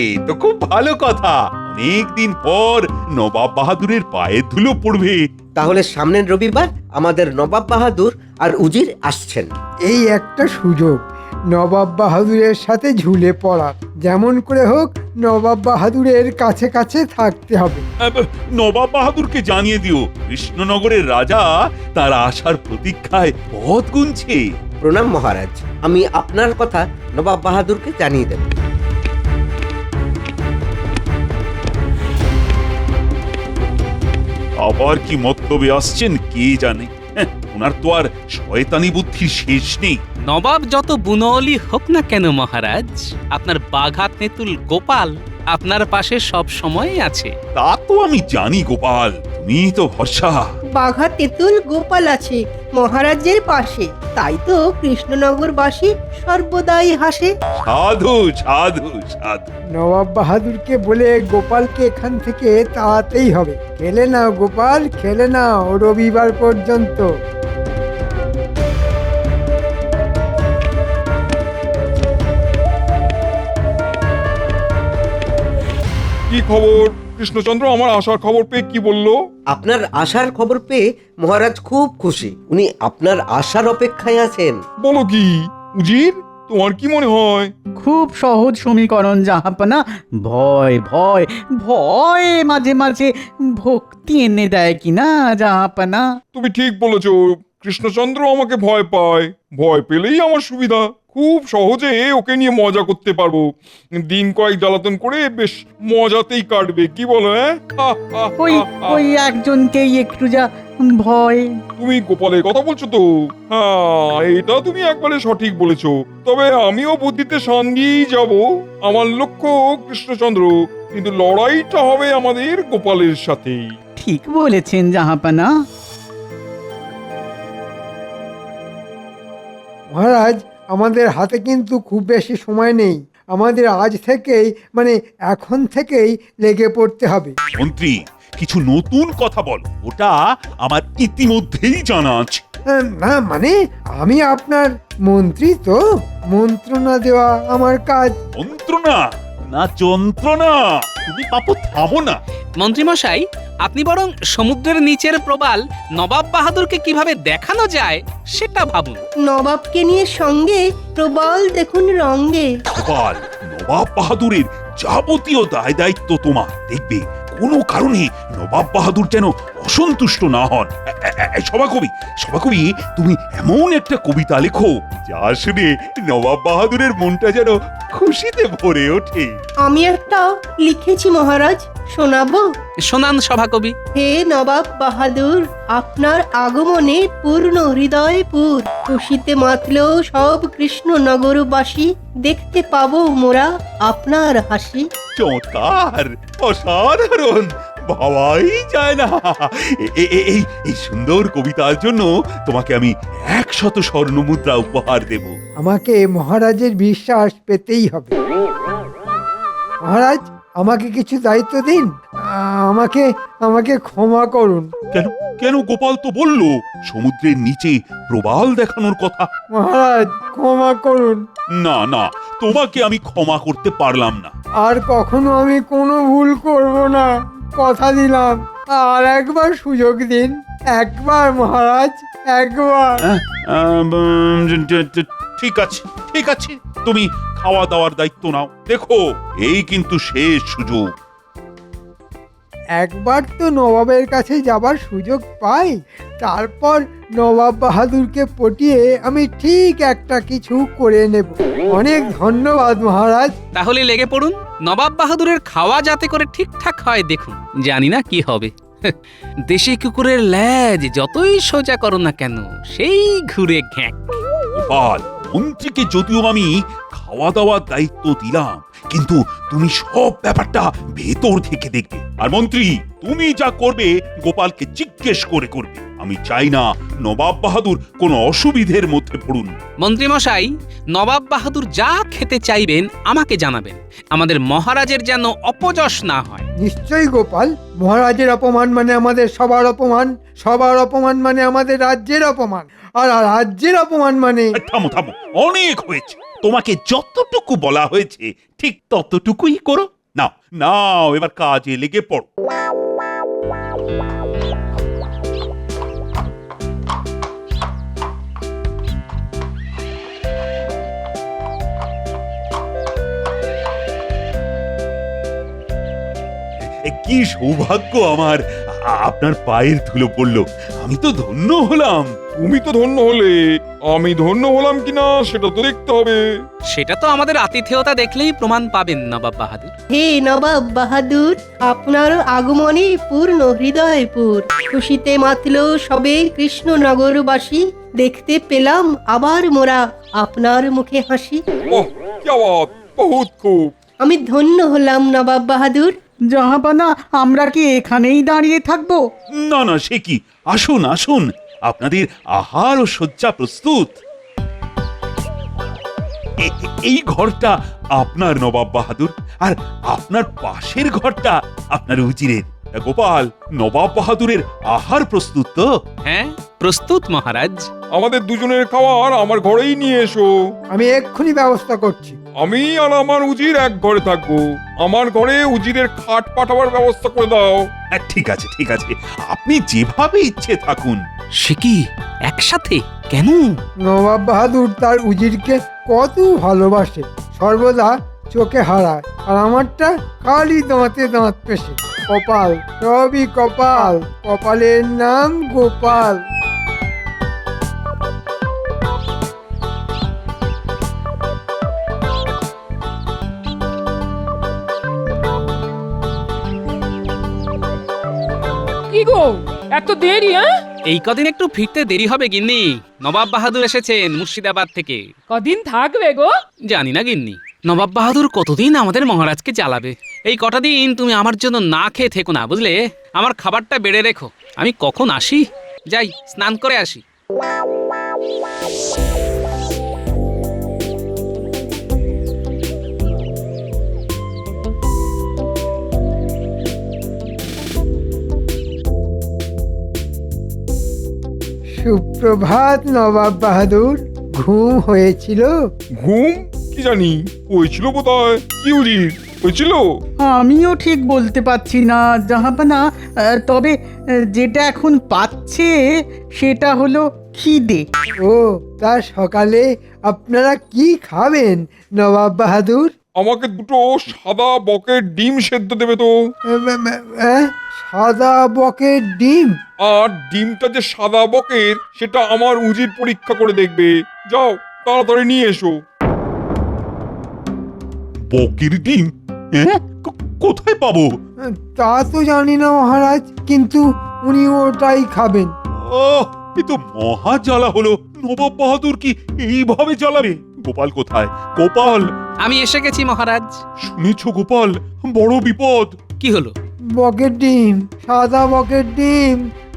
এই তো খুব ভালো কথা, অনেকদিন পর নবাব বাহাদুরের পায়ে ধুলো পড়বে। তাহলে সামনের রবিবার আমাদের নবাব বাহাদুর আর উজির আসছেন। এই একটা সুযোগ নবাব বাহাদুরের সাথে ঝুলে পড়া, যেমন করে হোক নবাব বাহাদুরের কাছে কাছে থাকতে হবে। নবাব বাহাদুরকে জানিয়ে দিও কৃষ্ণনগরের রাজা তার আসার প্রতীক্ষায় পথ গুনছে। প্রণাম মহারাজ, আমি আপনার কথা নবাব বাহাদুরকে জানিয়ে দেব। আবার কি মতলবে আসছেন কে জানে। ওনার তো আর শয়তানি বুদ্ধির শেষ নেই। নবাব যত বুনলি হোক না কেন মহারাজ, আপনার বাঘা তেঁতুল গোপাল আপনার পাশে সব সময় আছে। তা তো আমি জানি গোপাল, তুমি তো ভরসা। বাঘা তেঁতুল গোপাল আছে মহারাজের পাশে, তাই তো কৃষ্ণনগরবাসী সর্বদাই হাসে। সাধু সাধু সাধু। নবাব বাহাদুরকে বলে গোপালকে এখান থেকে তাড়াতেই হবে। খেলে নাও গোপাল, খেলে নাও রবিবার পর্যন্ত। কি খবর কৃষ্ণচন্দ্র? আমার আসার খবর পেয়ে কি বললো? আপনার আসার খবর পেয়ে মহারাজ খুব খুশি। উনি আপনার আসার অপেক্ষায় আছেন। বলো কি উজির, তোমার কি মনে হয়? খুব সহজ সমীকরণ জাহাপনা। ভয় ভয় ভয় মাঝে মাঝে ভক্তি এনে দেয় কিনা জাহাপনা। তুমি ঠিক বলেছো, কৃষ্ণচন্দ্র আমাকে ভয় পায়। ভয় পেলেই আমার সুবিধা, খুব সহজে ওকে নিয়ে মজা করতে পারবো। দিন কয়েক জ্বালাতন করে বেশ মজাতেই কাটবে, কি বলো? ওই ওই একজনকেই একটু যা ভয়। তুমি গোপালের কথা বলছো তো? হ্যাঁ, এটা তুমি একবারে সঠিক বলেছো। তবে আমিও বুদ্ধিতে সঙ্গেই যাব। আমার লক্ষ্য কৃষ্ণচন্দ্র, কিন্তু লড়াইটা হবে আমাদের গোপালের সাথেই। ঠিক বলেছেন জাহাপনা। মহারাজ, আমাদের হাতে কিন্তু খুব বেশি সময় নেই। আমাদের আজ থেকেই, মানে এখন থেকেই লেগে পড়তে হবে। মন্ত্রী কিছু নতুন কথা বল, ওটা আমার ইতিমধ্যেই জানা আছে। না মানে আমি আপনার মন্ত্রী, তো মন্ত্রণা দেওয়া আমার কাজ। মন্ত্রণা না যন্ত্রণা? তুমি পাপো থামো না। মন্ত্রীমশাই, আপনি বরং সমুদ্রের নিচের প্রবাল নবাব বাহাদুরকে কিভাবে দেখানো যায় সেটা ভাবুন। নবাবকে নিয়ে সঙ্গে প্রবল দেখুন রঙ্গে। গোপাল, নবাব বাহাদুরের যাবতীয় দায় দায়িত্ব তোমার। দেখবে কোনো কারণে নবাব বাহাদুর যেন অসন্তুষ্ট না হন। সভাকবি, সভাকবি, তুমি এমন একটা কবিতা লেখো যা শুনে নবাব বাহাদুরের মনটা যেন খুশিতে ভরে ওঠে। আমি একটা লিখেছি মহারাজ, শোনাবো? শোনান সভাকবি। হে নবাব বাহাদুর, আপনার আগমনে পূর্ণ হৃদয়পুর, খুশিতে মাতল সব কৃষ্ণনগরবাসী, দেখতে পাবো মোরা আপনার হাসি। চমৎকার, অসাধারণ, ভাবাই যায় না। এই সুন্দর কবিতার জন্য তোমাকে আমি 100 স্বর্ণ মুদ্রা উপহার দেব। আমাকে মহারাজের বিশ্বাস পেতেই হবে। মহারাজ, আমাকে কিছু দায়িত্ব দিন। আমাকে আমাকে ক্ষমা করুন। কেন কেন? গোপাল তো বলল সমুদ্রের নিচে প্রবাল দেখানোর কথা। মহারাজ, ক্ষমা করুন। না না, তোমাকে আমি ক্ষমা করতে পারলাম না। আর কখনো আমি কোনো ভুল করব না, কথা দিলাম। আর একবার সুযোগ দিন, একবার মহারাজ, একবার। ঠিক আছে ঠিক আছে, তুমি খাওয়া দাওয়ার দায়িত্ব নাও। দেখো, এই কিন্তু শেষ সুযোগ। একবার তো নবাবের কাছে যাবার সুযোগ পাই, তারপর নবাব বাহাদুরকে পটিয়ে আমি ঠিক একটা কিছু করে নেব। অনেক ধন্যবাদ মহারাজ। তাহলে লেগে পড়ুন, নবাব বাহাদুরের খাওয়া যাতে করে ঠিকঠাক হয় দেখুন। জানি না কি হবে। দেশি কুকুরের ল্যাজ যতই সোজা করো না কেন, সেই ঘুরে ঘ্যাঁক। গোপাল, মন্ত্রীকে যদিও আমি খাওয়া দাওয়ার দায়িত্ব দিলাম, কিন্তু তুমি সব ব্যাপারটা ভেতর থেকে দেখবে। আর মন্ত্রী, তুমি যা করবে গোপালকে জিজ্ঞেস করে করবে। আমি চাই না নবাব বাহাদুর কোনো অসুবিধের মধ্যে পড়ুন। মন্ত্রী মশাই, নবাব বাহাদুর যা খেতে চাইবেন আমাকে জানাবেন। আমাদের মহারাজের যেন অপযশ না হয়। নিশ্চয়ই গোপাল, মহারাজের অপমান মানে আমাদের সবার অপমান, সবার অপমান মানে আমাদের রাজ্যের অপমান, আর রাজ্যের অপমান মানে। থামো থামো, অনেক হয়েছে। তোমাকে যতটুকু বলা হয়েছে ঠিক ততটুকুই করো। নাও নাও, এবার কাজে লেগে পড়ো। কি সৌভাগ্য আমার, আপনার পায়ের ধুলো পড়লো। আমি তো ধন্য হলাম। তুমি তো ধন্য হলে, আমি ধন্য হলাম কিনা সেটা তো দেখতে হবে। সেটা তো আমাদের আতিথেয়তা দেখলেই প্রমাণ পাবেন নবাব বাহাদুর। হে নবাব বাহাদুর, আপনার আগমনে পূর্ণ হৃদয়পুর। খুশিতে মাতল সবে কৃষ্ণনগরবাসী, দেখতে পেলাম আবার মোরা আপনার মুখে হাসি। ওহ, কি আওয়াজ, বহুত খুব। আমি ধন্য হলাম নবাব বাহাদুর। জাহাপানা, আমরা কি এখানেই দাঁড়িয়ে থাকবো? না না, সে কি, আসুন আসুন, আপনাদের আহার ও শয্যা প্রস্তুত। এই ঘরটা আপনার নবাব বাহাদুর, আর আপনার পাশের ঘরটা আপনার উজিরের। গোপাল, নবাব বাহাদুরের আহার প্রস্তুত তো? হ্যাঁ, প্রস্তুত মহারাজ। আমাদের দুজনের খাবার আমার ঘরেই নিয়ে এসো। আমি এক্ষুনি ব্যবস্থা করছি। আমি আর আমার উজির এক ঘরে থাকবো। আমার ঘরে উজিরের খাট পাঠাবার ব্যবস্থা করে দাও। ঠিক আছে ঠিক আছে, আপনি যেভাবে ইচ্ছে থাকুন। সে কি, একসাথে কেন? নবাব বাহাদুর তার উজিরকে কত ভালোবাসে, সর্বদা চোখে হারায়, আর আমারটা খালি দাঁতে দাঁত পেশে। কপাল, সবই কপাল, কপালের নাম গোপাল। কি গো, এত দেরি? এই কদিন একটু ফিরতে দেরি হবে গিন্নি। নবাব বাহাদুর এসেছেন মুর্শিদাবাদ থেকে। কদিন থাকবে গো? জানি না গিন্নি, নবাব বাহাদুর কতদিন আমাদের মহারাজকে জ্বালাবে। এই কটা দিন তুমি আমার জন্য না খেয়ে থেকো না, বুঝলে? আমার খাবারটা বেড়ে রেখো। আমি কখন আসি, যাই স্নান করে আসি। সুপ্রভাত নবাব বাহাদুর, ঘুম হয়েছিল? ঘুম কি জানি, হয়েছিল বোধহয়। কি উজির, হয়েছিল? আমিও ঠিক বলতে পারছি না জাহাপানা, তবে যেটা এখন পাচ্ছে সেটা হলো খিদে। ও, তা সকালে আপনারা কি খাবেন নবাব বাহাদুর? আমাকে দুটো সাদা বকের ডিম সেদ্ধ দেবে তো। সাদা বকের ডিম? আর ডিমটা যে সাদা বকের সেটা আমার উজির পরীক্ষা করে দেখবে। যাও তাড়াতাড়ি নিয়ে এসো। বকের ডিম? হ্যাঁ, কোথায় পাবো? তা তো জানি না মহারাজ, কিন্তু উনি ওটাই খাবেন। এ তো মহা জ্বালা হলো। নবাব বাহাদুর কি এইভাবে জ্বালাবে? গোপাল কোথায়? গোপাল! আমি এসে গেছি মহারাজ। শুনেছো গোপাল, বড় বিপদ। কি হলো? বকের ডিম, সাদা বকের ডিম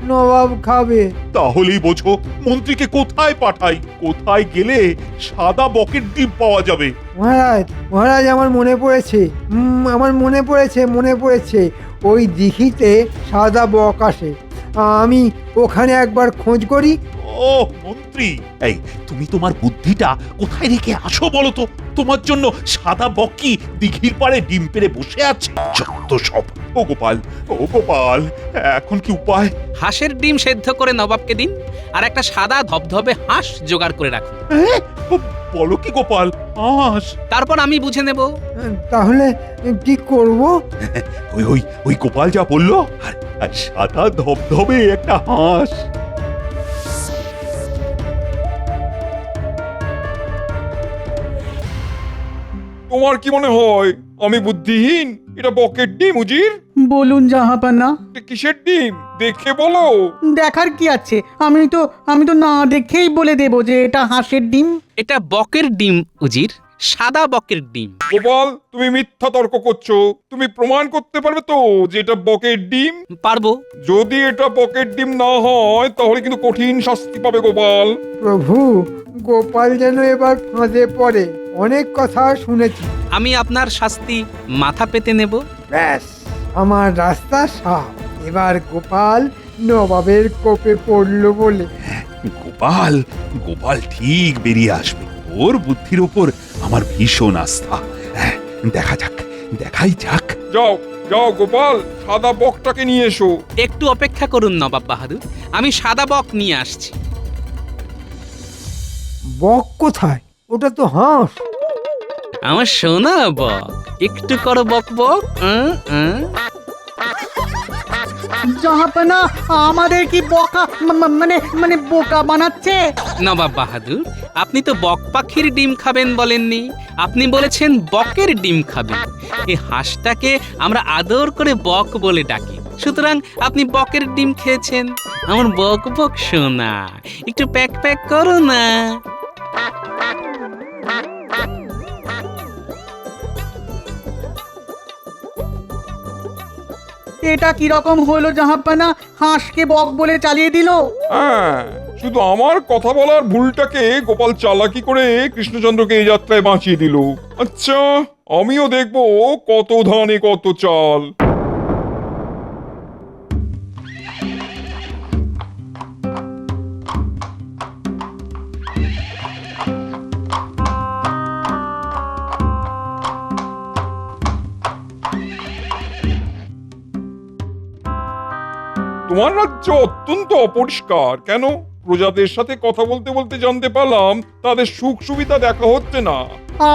নবাব খাবে। তাহলেই বোঝো মন্ত্রীকে কোথায় পাঠাই, কোথায় গেলে সাদা বকের ডিম পাওয়া যাবে। মহারাজ, মহারাজ, আমার মনে পড়েছে, আমার মনে পড়েছে ওই দিঘিতে সাদা বক আসে। আমি ওখানে একবার খোঁজ করি। ও মন্ত্রী, এই তুমি তোমার বুদ্ধিটা কোথায় রেখে আসো বলো তো? তোমার জন্য সাদা বকই দিঘির পাড়ে ডিম পেড়ে বসে আছে। যত সব। ও গোপাল, ও গোপাল, এখন কি উপায়? হাঁসের ডিম সেদ্ধ করে নবাবকে দিন, আর একটা সাদা ধবধবে হাঁস জোগাড় করে রাখুন। বলো কি গোপাল, হাঁস? তারপর আমি বুঝে নেব। তাহলে কি করব? ওই ওই ওই গোপাল যা বললো, আর সাদা ধবধবে একটা হাঁস। তোমার কি মনে হয় আমি বুদ্ধিহীন? এটা বকের ডিম উজির। বলুন জাহাপানা। এটা কিসের ডিম দেখে বলো। দেখার কি আছে? আমি তো না দেখেই বলে দেব যে এটা হাঁসের ডিম। এটা বকের ডিম উজির, সাদা বকের ডিম। গোপাল, তুমি মিথ্যা তর্ক করছো। তুমি প্রমাণ করতে পারবে তো যে এটা বকের ডিম? পারবো। যদি এটা বকের ডিম না হয় তাহলে কিন্তু কঠিন শাস্তি পাবে গোপাল। প্রভু, গোপাল যেন এবার ফাঁদে পড়ে। অনেক কথা শুনেছি। আমি আপনার শাস্তি মাথা পেতে নেব। ব্যাস, আমার রাস্তা সাফ। এবার গোপাল নবাবের কোপে পড়লো বলে। গোপাল, গোপাল ঠিক বেরিয়ে আসবে। ওর বুদ্ধির উপর আমার ভীষণ আস্থা। দেখাই যাক। যাও যাও গোপাল, সাদা বকটাকে নিয়ে এসো। একটু অপেক্ষা করুন নবাব বাহাদুর, আমি সাদা বক নিয়ে আসছি। বক কোথায়? ওটা তো হাঁস। আমার সোনা বক, একটু করো বক বক। জাহাপানা আমাদের কি বোকা মানে বোকা বানাচ্ছে? নবাব বাহাদুর, আপনি তো বক পাখির ডিম খাবেন বলেননি, আপনি বলেছেন বকের ডিম খাবেন। এই হাঁসটাকে আমরা আদর করে বক বলে ডাকি, সুতরাং আপনি বকের ডিম খেয়েছেন। আমার বক বক সোনা, একটু প্যাক প্যাক করো না। এটা কি রকম হলো জাহাপানা? হাঁসকে বক বলে চালিয়ে দিল। হ্যাঁ, শুধু আমার কথা বলার ভুলটাকে গোপাল চালাকি করে কৃষ্ণচন্দ্রকে এই যাত্রায় বাঁচিয়ে দিল। আচ্ছা, আমিও দেখবো কত ধানে কত চাল। তোমার রাজ্য অত্যন্ত অপরিষ্কার। কেন? প্রজাদের সাথে কথা বলতে বলতে জানতে পারলাম তাদের সুখ সুবিধা দেখা হচ্ছে না।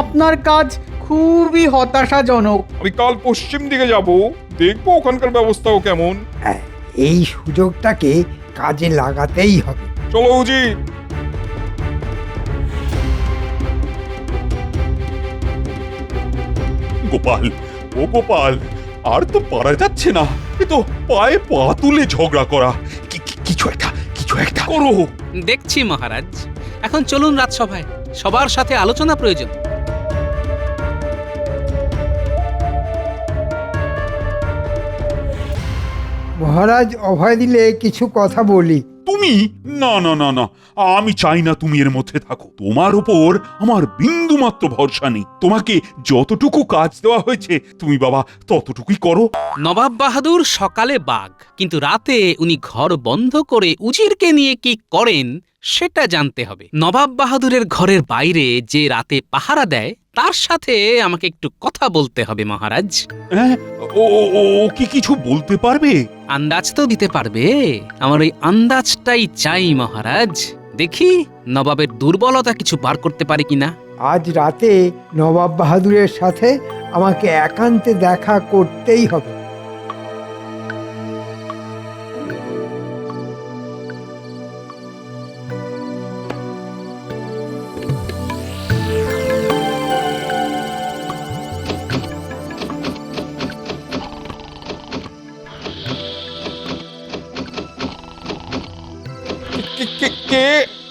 আপনার কাজ খুবই হতাশাজনক। আমি কাল পশ্চিম দিকে যাব, দেখবো ওখানকার ব্যবস্থাও কেমন। এই সুযোগটাকে কাজে লাগাতেই হবে। চলো উজি। গোপাল, ও গোপাল, আর তো পারা যাচ্ছে না। এ তো পায়ে পা তুলে ঝগড়া করা। কিছু একটা করো। দেখছি মহারাজ। এখন চলুন রাজসভায়, সবার সাথে আলোচনা প্রয়োজন। মহারাজ অভয় দিলে কিছু কথা বলি। তুমি? না না না না, আমি চাই না তুমি এর মধ্যে থাকো। তোমার উপর আমার বিন্দু মাত্র ভরসা নেই। তোমাকে যতটুকু কাজ দেওয়া হয়েছে তুমি বাবা ততটুকুই করো। নবাব বাহাদুর সকালে বাঘ, কিন্তু রাতে উনি ঘর বন্ধ করে উজিরকে নিয়ে কি করেন সেটা জানতে হবে। নবাব বাহাদুরের ঘরের বাইরে যে রাতে পাহারা দেয় তার সাথে আমাকে একটু কথা বলতে হবে মহারাজ। ও কি কিছু বলতে পারবে? আন্দাজ তো দিতে পারবে। আমার ওই আন্দাজটাই চাই মহারাজ। দেখি নবাবের দুর্বলতা কিছু বার করতে পারে কিনা। আজ রাতে নবাব বাহাদুরের সাথে আমাকে একান্তে দেখা করতেই হবে।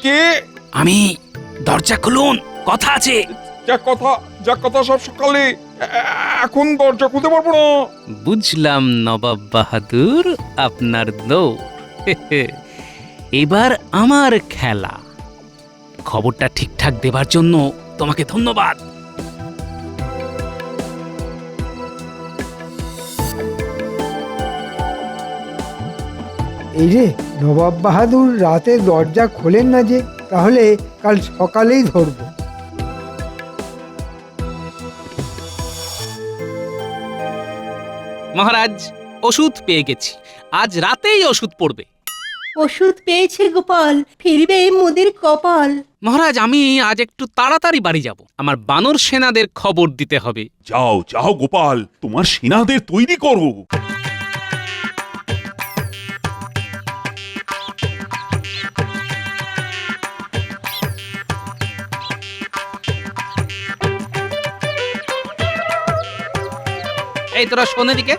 কে? আমি। দরজা খুলুন, কথা আছে। যা কথা সব সকালে এখন দরজা খুলতে পারবো না। বুঝলাম নবাব বাহাদুর, আপনার দৌড়। এবার আমার খেলা। খবরটা ঠিকঠাক দেবার জন্য তোমাকে ধন্যবাদ। এই রে, নবাব বাহাদুর রাতে দরজা খোলেন না যে, তাহলে কাল সকালেই ধরবো। মহারাজ, ওষুধ পেয়ে গেছি, আজ রাতেই ওষুধ পড়বে। ওষুধ পেয়েছে গোপাল, ফিরবে মোদের কপাল। মহারাজ, আমি আজ একটু তাড়াতাড়ি বাড়ি যাব, আমার বানর সেনাদের খবর দিতে হবে। যাও যাও গোপাল, তোমার সেনাদের তৈরি করো। এই তোরা শোন এদিকে।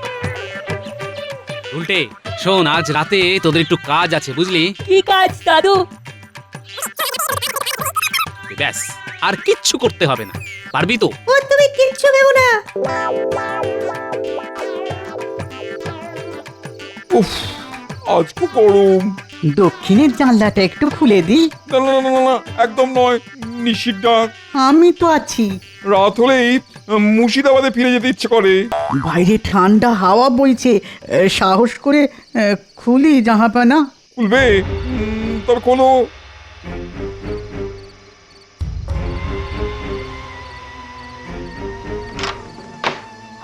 উল্টে শোন, আজ রাতে তোদের একটু কাজ আছে, বুঝলি? কি কাজ দাদু? ব্যাস, আর কিচ্ছু করতে হবে না, পারবি তো? ও তুমি কিচ্ছু ভেবো না। উফ, আজ খুব গরম। দক্ষিণের জানলাটা একটু খুলে দিই। না না না না না, একদম নয়, নিশির ডাক। আমি তো আছি। রাত হলেই মুর্শিদাবাদে ফিরে যেতে ইচ্ছে করে। বাইরে ঠান্ডা হাওয়া বইছে, সাহস করে খুলি জাহাপানা। খুলবে? তবে কোনো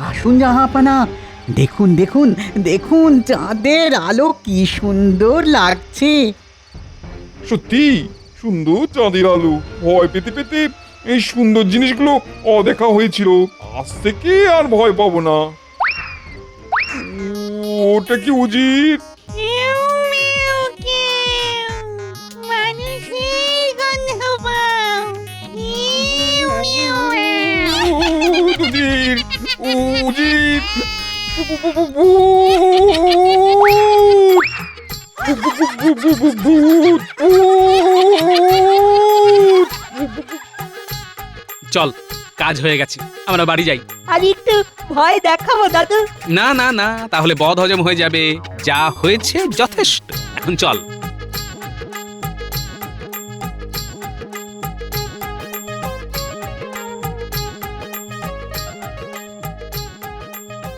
আসুন জাহাপানা, দেখুন দেখুন দেখুন, চাঁদের আলো কি সুন্দর লাগছে। সত্যি সুন্দর চাঁদের আলো। ভয় পেতে পেতে এই সুন্দর জিনিসগুলো অদেখা হয়েছিল, আজ থেকে আর ভয় পাবো না। ওটা কি উজির? উজির, উজির, চল, কাজ হয়ে গেছে, আমরা বাড়ি যাই। আর একটু ভয় দেখাবো দাদু? না না না, তাহলে বদ হজম হয়ে যাবে। যা হয়েছে যথেষ্ট, এখন চল।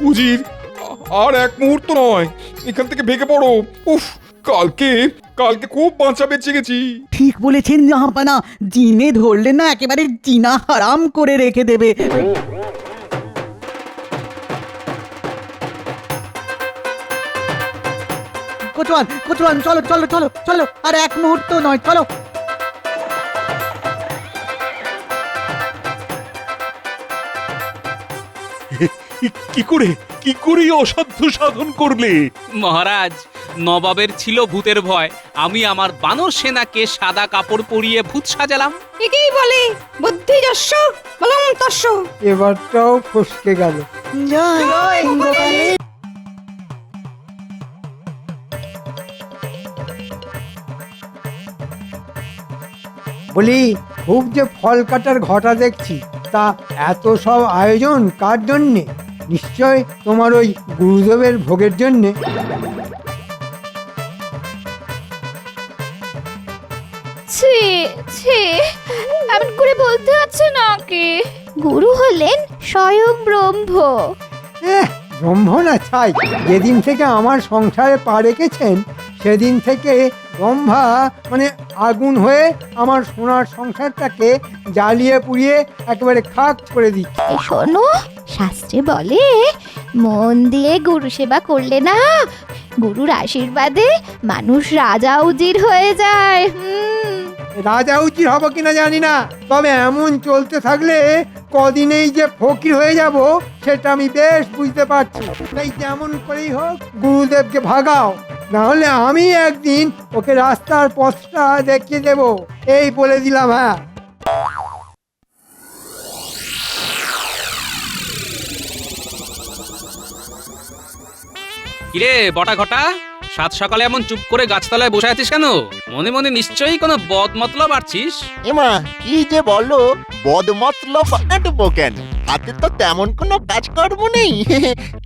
উজির, আর এক মুহূর্ত নয়, এখান থেকে ভেগে পড়ো। উফ, কালকে কালকে খুব বাঁচা বেঁচে গেছি। ঠিক বলেছেন জাহাপানা, জিনে ধরলে না একেবারে জিনা হারাম করে রেখে দেবে। কোচওয়ান কোচওয়ান, চলো চলো চলো চলো, আর এক মুহূর্ত নয়, চলো। কি করে অসাধ্য সাধন করলে? মহারাজ, নবাবের ছিল ভূতের ভয়, আমি আমার বানর সেনাকে সাদা কাপড় পরিয়ে ভূত সাজালাম। একেই বলে বুদ্ধি যস্য বলং তস্য। এবারটাও ফসকে গেল। জয় গোপালের। বলি, খুব যে ফল কাটার ঘটা দেখছি, তা এত সব আয়োজন কার জন্যে? নিশ্চয় তোমার ওই গুরুদেবের ভোগের জন্যে। ছি ছি, এমন করে বলতে আছে নাকি? গুরু হলেন স্বয়ং ব্রহ্ম। ব্রহ্ম না ছাই, যেদিন থেকে আমার সংসারে পা রেখেছেন সেদিন থেকে ব্রহ্মা মানে আগুন হয়ে আমার সোনার সংসারটাকে জ্বালিয়ে পুড়িয়ে একেবারে খাক করে দিচ্ছে। এই শোনো, শাস্ত্রে বলে মন দিয়ে গুরু সেবা করলে না, গুরুর আশীর্বাদে মানুষ রাজা উজির হয়ে যায়। রাজা উচিত হবো কিনা জানি না, তবে এমন চলতে থাকলে কদিনেই যে ফকির হয়ে যাব সেটা আমি বেশ বুঝতে পারছি। তাই যেমন করেই হোক গুরুদেবকে ভাগাও, না হলে আমি একদিন ওকে রাস্তার পথটা দেখিয়ে দেব, এই বলে দিলাম। হ্যাঁ, কিরে বটা ঘটা, সাত সকালে এমন চুপ করে গাছতলায় বসে আছিস কেন? মনে মনে নিশ্চয়ই কোনো বদ মতলব আছিস। এমা কি যে বলো, বদমতলব আঁটবো কেন? হাতে তো তেমন কোনো কাজকর্ম নেই,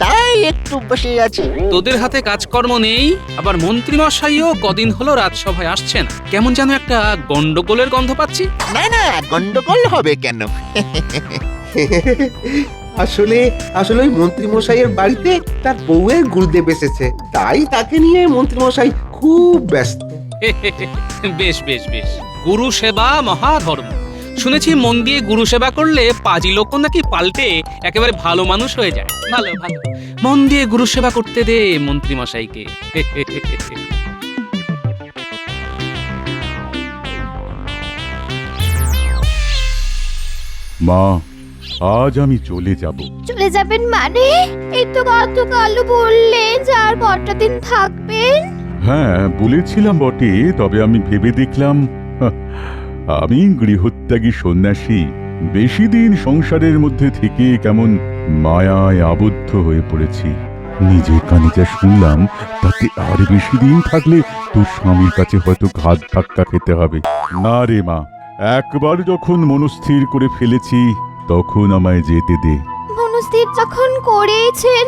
তাই একটু বসে আছি। তোদের হাতে কাজকর্ম নেই, আবার মন্ত্রীমশাইও কদিন হলো রাজসভায় আসছেন, কেমন যেন একটা গন্ডগোলের গন্ধ পাচ্ছি। না না, গন্ডগোল হবে কেন? আসলে আসলে ওই মন্ত্রীমশাইয়ের বাড়িতে তার বউয়ের গুরুদেব এসেছে, তাই তাকে নিয়ে মন্ত্রীমশাই খুব ব্যস্ত। বেশ বেশ বেশ, গুরু সেবা মহাধর্ম। শুনেছি মন দিয়ে গুরু সেবা করলে পাজি লোক নাকি পাল্টে একেবারে ভালো মানুষ হয়ে যায়। ভালো ভালো, মন দিয়ে গুরু সেবা করতে দে মন্ত্রীমশাইকে। মা, আজ আমি চলে যাব। চলে যাবেন মানে? এই তো গতকাল বললেন যে আর কটা দিন থাকবেন। হ্যাঁ বলেছিলাম বটে, তবে আমি ভেবে দেখলাম আমি গৃহত্যাগী সন্ন্যাসী, বেশি দিন সংসারের মধ্যে থেকে কেমন মায়ায় আবদ্ধ হয়ে পড়েছি। নিজের কানে যা শুনলাম তাতে আর বেশি দিন থাকলে তোর স্বামীর কাছে হয়তো ঘাত ধাক্কা খেতে হবে। না রে মা, একবার যখন মনস্থির করে ফেলেছি তখন আমায় যেতে দে। মনস্থির যখন করেছেন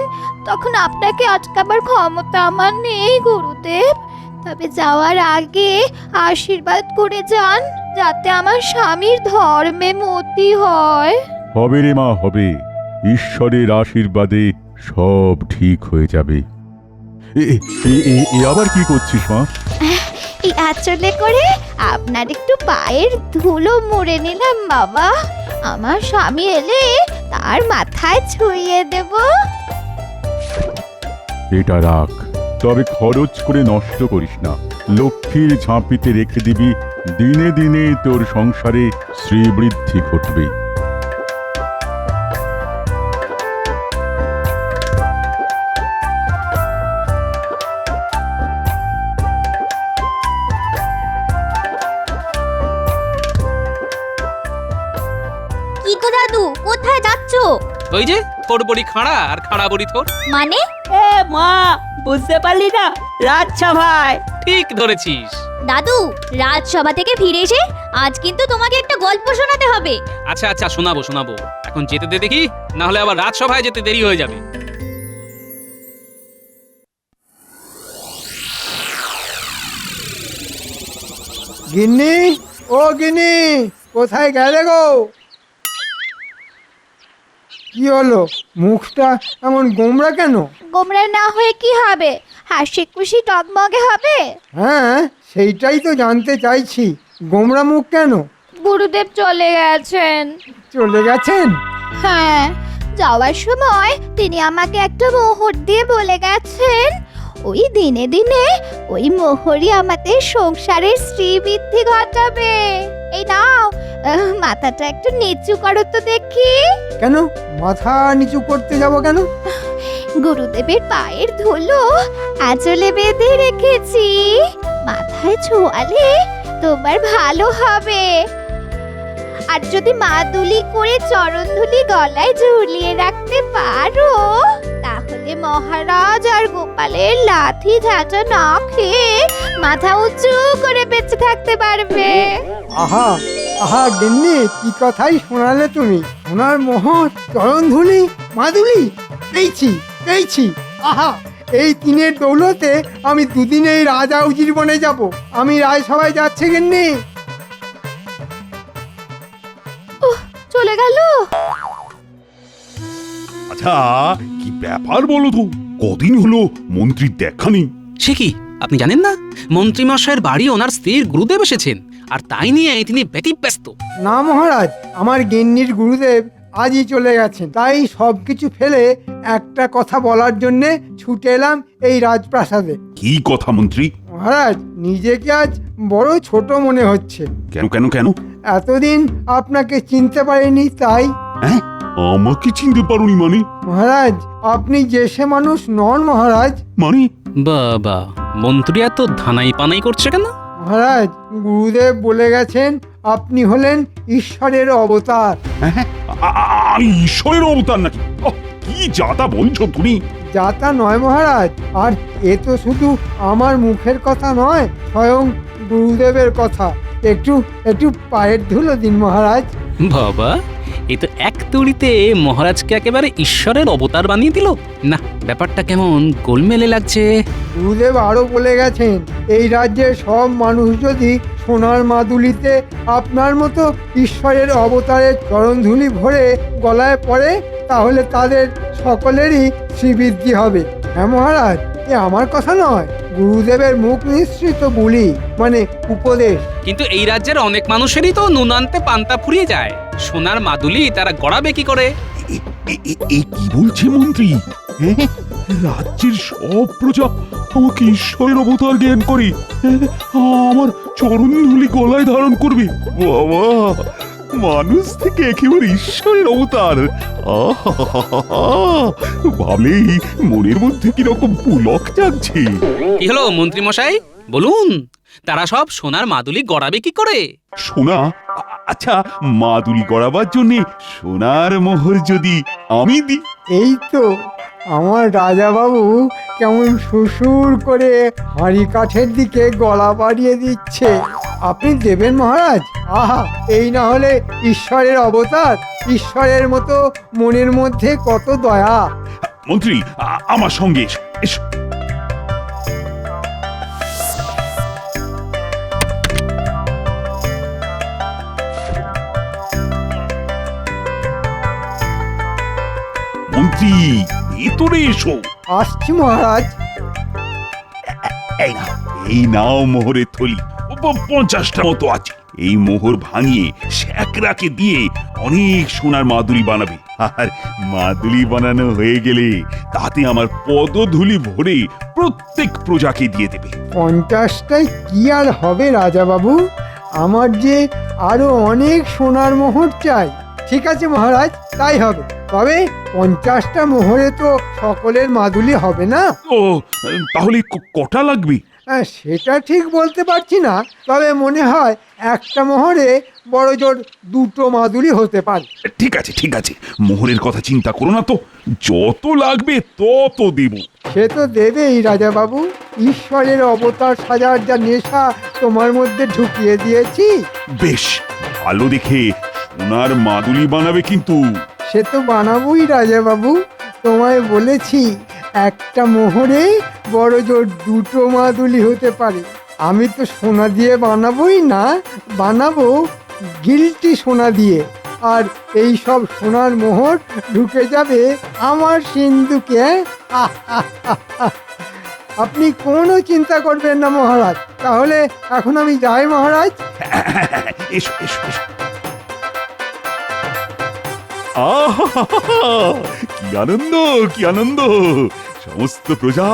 তখন আপনাকে আটকাবার ক্ষমতা আমার নেই গুরুদেব। তবে যাওয়ার আগে আশীর্বাদ করে যান যাতে আমার স্বামীর ধর্মে মতি হয়। হবে রে মা, হবে। ঈশ্বরের আশীর্বাদে সব ঠিক হয়ে যাবে। আবার কি করছিস মা? এই আঁচলে করে আপনার একটু পায়ের ধুলো মুড়ে নিলাম বাবা। আমার স্বামী এলে তার মাথায় ছুঁয়ে দেব। এটা রাখ, তবে খরচ করে নষ্ট করিস না। লক্ষ্মীর ঝাঁপিতে রেখে দিবি, দিনে দিনে তোর সংসারে শ্রীবৃদ্ধি ঘটবে। কি গো দাদু, কোথায় যাচ্ছো? ওই যে তোর বড়ি খাড়া আর খাড়া বড়ি তোর। মানে? এ মা, বুঝতে পারলি না? রাজসভায়। ঠিক ধরেছিস দাদু, রাজসভা থেকে ফিরে এসে আজ কিন্তু তোমাকে একটা গল্প শোনাতে হবে। আচ্ছা আচ্ছা, শোনাবো শোনাবো, এখন যেতে দে দেখি, না হলে আবার রাজসভায় যেতে দেরি হয়ে যাবে। গিন্নি, ও গিন্নি, কোথায় গেলে গো? কি হলো, মুখটা এমন গোমড়া কেন? গোমরা না হয়ে কি হবে, হাসি খুশি টকমগে হবে। হ্যাঁ, সেইটাই তো জানতে চাইছি, গোমড়া মুখ কেন? গুরুদেব চলে গেছেন। চলে গেছেন? হ্যাঁ, যাওয়ার সময় তিনি আমাকে একটা মোহর দিয়ে বলে গেছেন, ওই দিনে দিনে ওই মোহরই আমাদের সংসারের শ্রীবৃদ্ধি ঘটাবে। এই নাও, মাথাটা একটু নিচু করো তো দেখি। কেন মাথা নিচু করতে যাব কেন? গুরুদেবের পায়ের ধুলো আঁচলে বেঁধে রেখেছি, মাথায় ছোঁয়ালে তোমার ভালো হবে। আর যদি মাদুলি করে চরণধুলি গলায় ঝুলিয়ে রাখতে পারো তাহলে মহারাজ আর গোপালের লাথি ঝাঁটা না খেয়ে মাথা উঁচু করে বেঁচে থাকতে পারবে। আহা আহা গিন্নি, কি কথাই শোনালে তুমি! সোনার মোহর, চরণধুলি, মাদুলি, পেয়েছি পেয়েছি। আহা, এই তিনের দৌলতে আমি দুদিনেই রাজা উজির বনে যাব। আমি রাজসভায় যাচ্ছি গিন্নি। চলে গেল। আচ্ছা, কি ব্যাপার বলো তো, কদিন হলো মন্ত্রীর দেখা নেই। সে কি, আপনি জানেন না মন্ত্রীমশাইয়ের বাড়ি ওনার স্ত্রীর গুরুদেব এসেছেন, আর তাই নিয়ে তিনি ব্যতিব্যস্ত। না মহারাজ, আমার গিন্নির গুরুদেব আজই চলে গেছেন, তাই সবকিছু ফেলে একটা কথা বলার জন্য ছুটে এলাম এই রাজপ্রাসাদে। কি কথা মন্ত্রী? মহারাজ, নিজেকে আজ বড় ছোট মনে হচ্ছে। কেন কেন কেন? এতদিন আপনাকে চিনতে পারিনি তাই। হ্যাঁ, আমাকে চিনতে পারোনি মানে? মহারাজ, আপনি যে সে মানুষ নন মহারাজ। মানে? বাবা, মন্ত্রী এত ধানাই পানাই করছে কেন? মহারাজ, গুরুদেব বলে গেছেন আপনি হলেন ঈশ্বরের অবতার। ঈশ্বরের অবতার নাকি? কি যাতা বলছো তুমি? যাতা নয় মহারাজ, আর এ তো শুধু আমার মুখের কথা নয়, স্বয়ং গুরুদেবের কথা। একটু একটু পায়ের ধুলো দিন মহারাজ। বাবা এ তো এক তুড়িতে মহারাজকে একেবারে ঈশ্বরের অবতার বানিয়ে দিল। না, ব্যাপারটা কেমন গোলমেলে লাগছে। গুরুদেব আরো বলে গেছেন, এই রাজ্যের সব মানুষ যদি সোনার মাদুলিতে আপনার মতো ঈশ্বরের অবতারের চরণধুলি ভরে গলায় পড়ে, তাহলে তাদের সকলেরই শ্রীবৃদ্ধি হবে। হ্যাঁ মহারাজ, এ আমার কথা নয়, গুরুদেবের মুখ নিঃসৃত বলি, মানে উপদেশ। কিন্তু এই রাজ্যের অনেক মানুষেরই তো নুন আনতে পান্তা ফুরিয়ে যায়, সোনার মাদুলি তারা গড়াবে কি করে? এই কি বলছে মন্ত্রী? হ্যাঁ, রাজ্যের সব প্রজা আমাকে ঈশ্বরের অবতার জ্ঞান করে আমার চরণ ধুলি গলায় ধারণ করবে। বাবা, মানুষ থেকে একেবারে ঈশ্বরের অবতার! ভাবলেই মনের মধ্যে কিরকম পুলক জাগছে। কি হলো মন্ত্রী মশাই, বলুন, তারা সব সোনার মাদুলি গড়াবে কি করে? সোনা? আচ্ছা, মাদুলি গড়াবার জন্য সোনার মোহর যদি আমি দিই? এই তো আমার রাজা বাবু কেমন সুসুর করে হাঁড়ি কাঠের দিকে গলা বাড়িয়ে দিচ্ছে। আপনি দেবেন মহারাজ? আহা, এই না হলে ঈশ্বরের অবতার! ঈশ্বরের মতো মনের মধ্যে কত দয়া! মন্ত্রী, আমার সঙ্গে এসো, এসো। মন্ত্রী, ভেতরে এসো। আসছি মহারাজ। এই নাও মোহরের থলি, 50টা মতো আছে। এই মোহর ভাঙিয়ে শ্যাকরাকে দিয়ে অনেক সোনার মাদুলি বানাবে, আর মাদুলি বানানো হয়ে গেলে তাতে আমার পদধূলি ভরে প্রত্যেক প্রজাকে দিয়ে দেবে। 50টাই কি আর হবে রাজা বাবু, আমার যে আরো অনেক সোনার মোহর চাই। ঠিক আছে মহারাজ, তাই হবে। তবে 50টা মোহরে তো সকলের মাদুলি হবে না। ও, তাহলে কটা লাগবে? সেটা ঠিক বলতে পারছি না, তবে মনে হয় একটা মোহরে বড় জোর 2টো মাদুলি হতে পারে। ঠিক আছে, ঠিক আছে, মোহরের কথা চিন্তা করো না তো, যত লাগবে তত দেব। সে তো দেবেই রাজা বাবু, ঈশ্বরের অবতার সাজার যা নেশা তোমার মধ্যে ঢুকিয়ে দিয়েছি। বেশ, ভালো দেখে সোনার মাদুলি বানাবে কিন্তু। সে তো বানাবোই রাজা বাবু, তোমায় বলেছি একটা মোহরে বড় জোর 2টো মাদুলি হতে পারে। আমি তো সোনা দিয়ে বানাবোই না, বানাবো গিলটি সোনা দিয়ে, আর এই সব সোনার মোহর ঢুকে যাবে আমার সিন্ধুকে। আপনি কোনো চিন্তা করবেন না মহারাজ। তাহলে এখন আমি যাই মহারাজ। এসো, এসো, এসো। কি আনন্দ, কি আনন্দ! সমস্ত প্রজা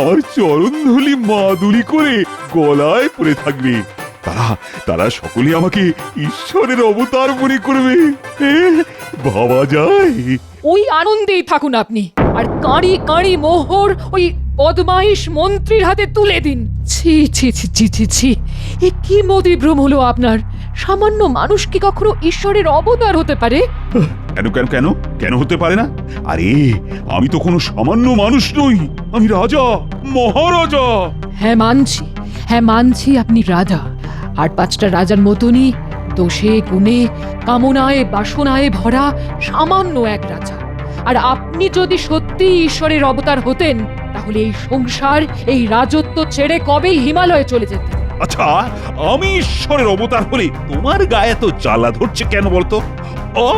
আমার চরণ ধুলি মাদুলি করে গলায় পড়ে থাকবে। তারা সকলে আমাকে ঈশ্বরের অবতার মনে করবে। ভাবা যায়? ওই আনন্দেই থাকুন আপনি, আর কাঁড়ি কাঁড়ি মোহর ওই বদমাইশ মন্ত্রীর হাতে তুলে দিন। ছি ছি ছি ছি ছি ছি, এ কি মতিভ্রম হলো আপনার? সামান্য মানুষ কি কখনো ঈশ্বরের অবতার হতে পারে? কেন কেন কেন কেন হতে পারে না? আরে, আমি তো কোনো সামান্য মানুষ নই, আমি রাজা, মহারাজা। হ্যাঁ মানছি আপনি রাজা, আর 5টা রাজার মতনই দোষে গুণে কামনায় বাসনায় ভরা সামান্য এক রাজা। আর আপনি যদি সত্যি ঈশ্বরের অবতার হতেন, তাহলে এই সংসার, এই রাজত্ব ছেড়ে কবেই হিমালয়ে চলে যেতেন। আচ্ছা, আমি ঈশ্বরের অবতার হলে তোমার গায়ে তো জ্বালা ধরছে কেন বলতো? ও,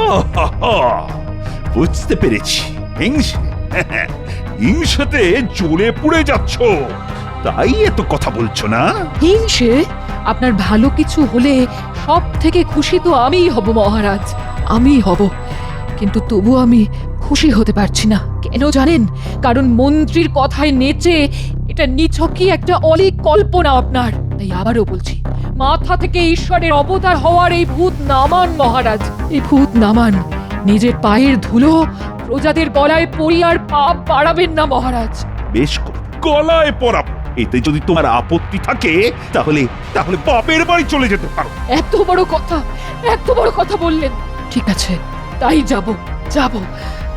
বুঝতে পেরেছি, হিংসাতে জ্বলে পুড়ে যাচ্ছ, তাই এত কথা বলছো না? হিংসে? আপনার ভালো কিছু হলে সব থেকে খুশি তো আমিই হব মহারাজ, আমিই হব। কিন্তু তবু আমি খুশি হতে পারছি না। কেন জানেন? কারণ মন্ত্রীর কথায় নেচে এটা নিছকই একটা অলীক কল্পনা আপনার। তাই আবারও বলছি, মাথা থেকে ঈশ্বরের অবতার হওয়ার এই ভূত নামান মহারাজ, এই ভূত নামান। নিজের পায়ের ধুলো প্রজাদের গলায় পরিয়ার পাপ বাড়াবেন না মহারাজ। বেশ, গলায় পরাবো। এতে যদি তোমার আপত্তি থাকে, তাহলে বাপের বাড়ি চলে যেতে পারো। এত বড় কথা বললেন। ঠিক আছে, তাই যাব।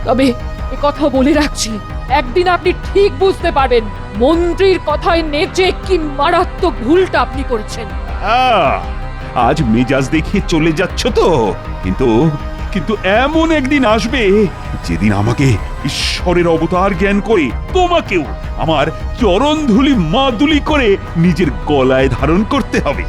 তবে এ কথা বলে রাখছি, একদিন আপনি ঠিক বুঝতে পারবেন মন্ত্রীর কথায় নেচে কি মারাত্মক ভুলটা আপনি করেছেন। আজ মেজাজ দেখিয়ে চলে যাচ্ছ তো, কিন্তু কিন্তু এমন একদিন আসবে যেদিন আমাকে ঈশ্বরের অবতার জ্ঞান করে তোমাকেও আমার চরণধুলি মাদুলি করে নিজের গলায় ধারণ করতে হবে।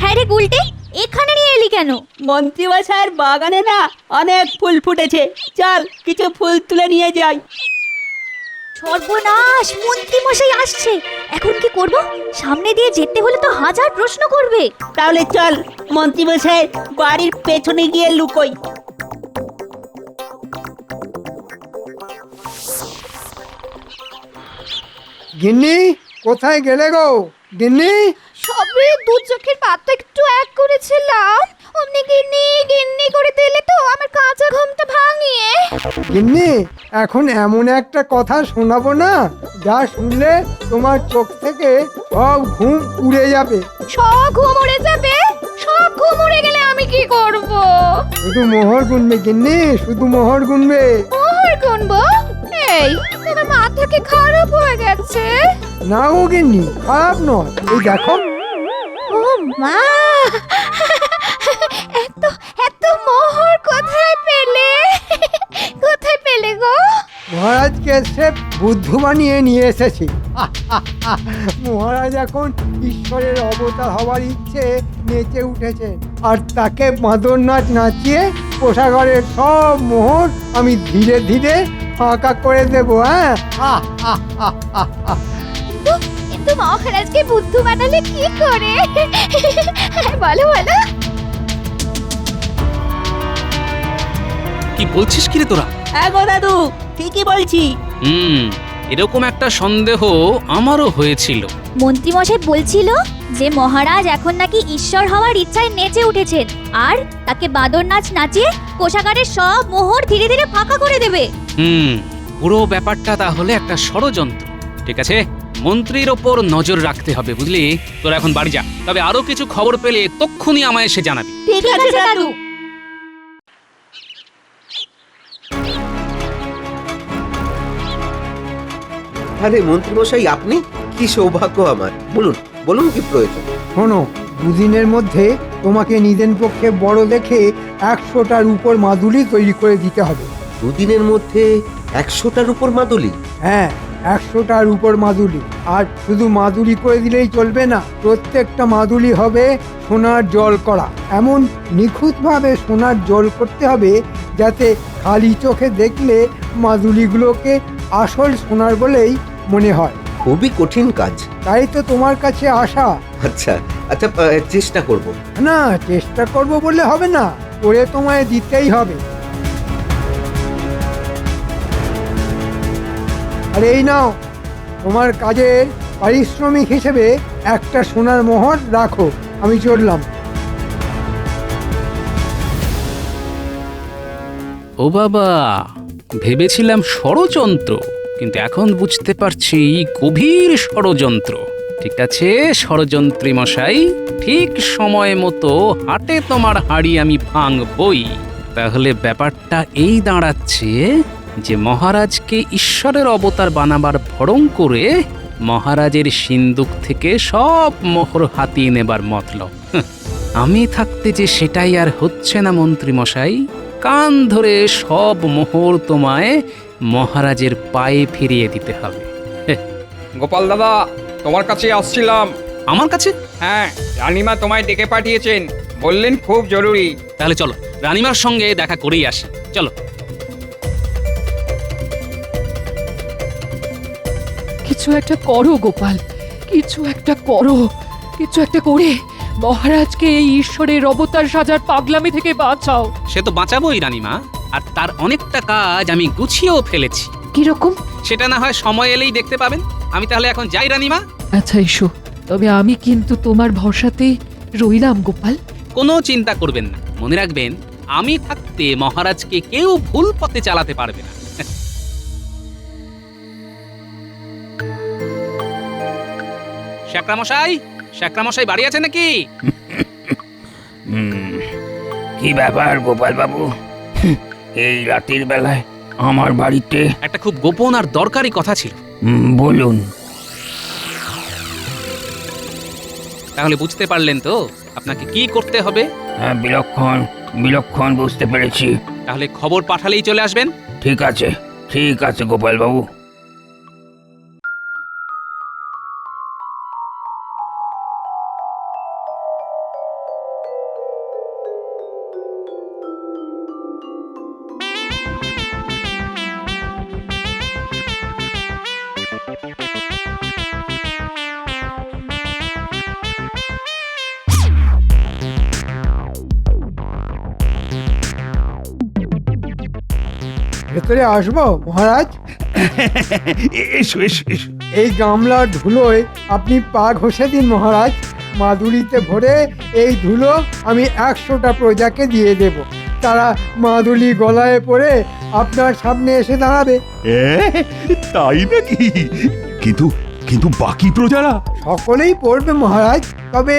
হ্যাঁ রে গুলটে, এখানে নিয়ে এলি কেন? মন্ত্রীমশাইয়ের বাগানে না অনেক ফুল ফুটেছে, চল কিছু ফুল তুলে নিয়ে যাই। সর্বনাশ, মন্ত্রী মশাই আসছে, এখন কি করব? সামনে দিয়ে যেতে হলে তো হাজার প্রশ্ন করবে। তাহলে চল মন্ত্রীমশাইয়ের বাড়ির পেছনে গিয়ে লুকোই। গিন্নি, কোথায় গেলে গো গিন্নি? সবে দু চোখের পাতা একটু এক করেছিলাম, অমনি গিন্নি গিন্নি করে দিলে তো আমার কাঁচা ঘুমটা ভাঙিয়ে। গিন্নি, এখন এমন একটা কথা শোনাবো না, যা শুনলে তোমার চোখ থেকে সব ঘুম উড়ে যাবে। সব ঘুম উড়ে যাবে? সব ঘুম উড়ে গেলে আমি কি করব? শুধু মোহর গুনবে গিন্নি, শুধু মোহর গুনবে। মোহর গুনবো? এই, তোমার মাথা কি খারাপ হয়ে গেছে? না গো গিন্নি, খারাপ নয়, এই দেখো। ও মা, এত এত মোহর কোথায় পেলে? কোথায় পেলে গো? মহারাজকে সে বুদ্ধ বানিয়ে নিয়ে এসেছি। মহারাজ এখন ঈশ্বরের অবতার হওয়ার ইচ্ছে নেচে উঠেছেন, আর তাকে মাদর নাচ নাচিয়ে কোষাগারের সব মোহর আমি ধীরে ধীরে ফাঁকা করে দেবো। হ্যাঁ, কিন্তু মহারাজকে বুদ্ধ বানালে কি করে? বলো বলো। কি বলছিস কি রে তোরা? গো দাদু, ঠিকই বলছি। এরকম একটা সন্দেহ আমারও হয়েছিল। মন্ত্রী মশাই বলছিল যে মহারাজ এখন নাকি ঈশ্বর হওয়ার ইচ্ছায় নেচে উঠেছেন, আর তাকে বাদর নাচ নাচিয়ে কোষাগারের সব মোহর ধীরে ধীরে ফাঁকা করে দেবে। পুরো ব্যাপারটা তাহলে একটা ষড়যন্ত্র। ঠিক আছে, মন্ত্রীর ওপর নজর রাখতে হবে, বুঝলি? তোরা এখন বাড়ি যা, তবে আরো কিছু খবর পেলে তক্ষুনি আমায় এসে জানাবি। ঠিক আছে দাদু। আরে মন্ত্রীমশাই, আপনি? কি সৌভাগ্য আমার! বলুন বলুন, কি প্রয়োজন? শোনো, দুদিনের মধ্যে তোমাকে নিদেন পক্ষে বড় দেখে 100টার উপর মাদুলি তৈরি করে দিতে হবে। দুদিনের মধ্যে 100টার উপর মাদুলি? হ্যাঁ, 100টার উপর মাদুলি। আর শুধু মাদুলি করে দিলেই চলবে না, প্রত্যেকটা মাদুলি হবে সোনার জল করা। এমন নিখুঁতভাবে সোনার জল করতে হবে যাতে খালি চোখে দেখলে মাদুলিগুলোকে আসল সোনার বলেই মনে হয়। খুবই কঠিন কাজ। তাই তো তোমার কাছে আসা। আচ্ছা আচ্ছা, চেষ্টা করব। না, চেষ্টা করব বললে হবে না, করে তোমায় দিতেই হবে। আর এই নাও, তোমার কাজের পারিশ্রমিক হিসেবে একটা সোনার মোহর রাখো। আমি চললাম। ও বাবা, ভেবেছিলাম ষড়যন্ত্র, কিন্তু এখন বুঝতে পারছি গভীর ষড়যন্ত্র। ঠিক আছে ষড়যন্ত্রী মশাই, ঠিক সময় মতো হাটে তোমার হাড়ি আমি ভাঙবই। তাহলে ব্যাপারটা এই দাঁড়াচ্ছে যে মহারাজকে ঈশ্বরের অবতার বানাবার ভড়ং করে মহারাজের সিন্দুক থেকে সব মোহর হাতিয়ে নেবার মতলব। আমি থাকতে যে সেটাই আর হচ্ছে না মন্ত্রী মশাই। কান ধরে সব মোহর তোমায় মহারাজের পায়ে ফিরিয়ে দিতে হবে। গোপাল দাদা, তোমার কাছে আসছিলাম। আমার কাছে? হ্যাঁ, রানীমা তোমায় ডেকে পাঠিয়েছেন, বললেন খুব জরুরি। তাহলে চলো, রানীমার সঙ্গে দেখা করেই আসি। চলো। কিছু একটা করো গোপাল, কিছু একটা করো, কিছু একটা করে মহারাজকে এই ঈশ্বরের অবতার সাজার পাগলামি থেকে বাঁচাও। সে তো বাঁচাবোই রানীমা, আর তার অনেকটা কাজ আমি গুছিয়েও ফেলেছি। কিরকম? সেটা না হয় সময় এলেই দেখতে পাবেন। আমি তাহলে এখন যাই রানীমা। আচ্ছা এসো, তবে আমি কিন্তু তোমার ভরসাতেই রইলাম গোপাল। কোনো চিন্তা করবেন না, মনে রাখবেন আমি থাকতে মহারাজকে কেউ ভুল পথে চালাতে পারবে না। শ্যাকরা মশাই, শ্যাকরামশাই বাড়ি আছে নাকি? কি ব্যাপার গোপাল বাবু, এই রাতের বেলায় আমার বাড়িতে? একটা খুব গোপন আর দরকারি কথা ছিল। বলুন। তাহলে বুঝতে পারলেন তো আপনাকে কি করতে হবে? হ্যাঁ, বিলক্ষণ বিলক্ষণ বুঝতে পেরেছি। তাহলে খবর পাঠালেই চলে আসবেন। ঠিক আছে, ঠিক আছে গোপাল বাবু। ভেতরে আসবো মহারাজ? এসো এসো এসো। এই গামলার ধুলোয় আপনি পা ঘষে দিন মহারাজ। মাদুলিতে ভরে এই ধুলো আমি 100টা প্রজাকে দিয়ে দেব। তারা মাদুলি গলায় পরে আপনার সামনে এসে দাঁড়াবে। তাই নাকি? কিন্তু কিন্তু বাকি প্রজারা? সকলেই পড়বে মহারাজ, তবে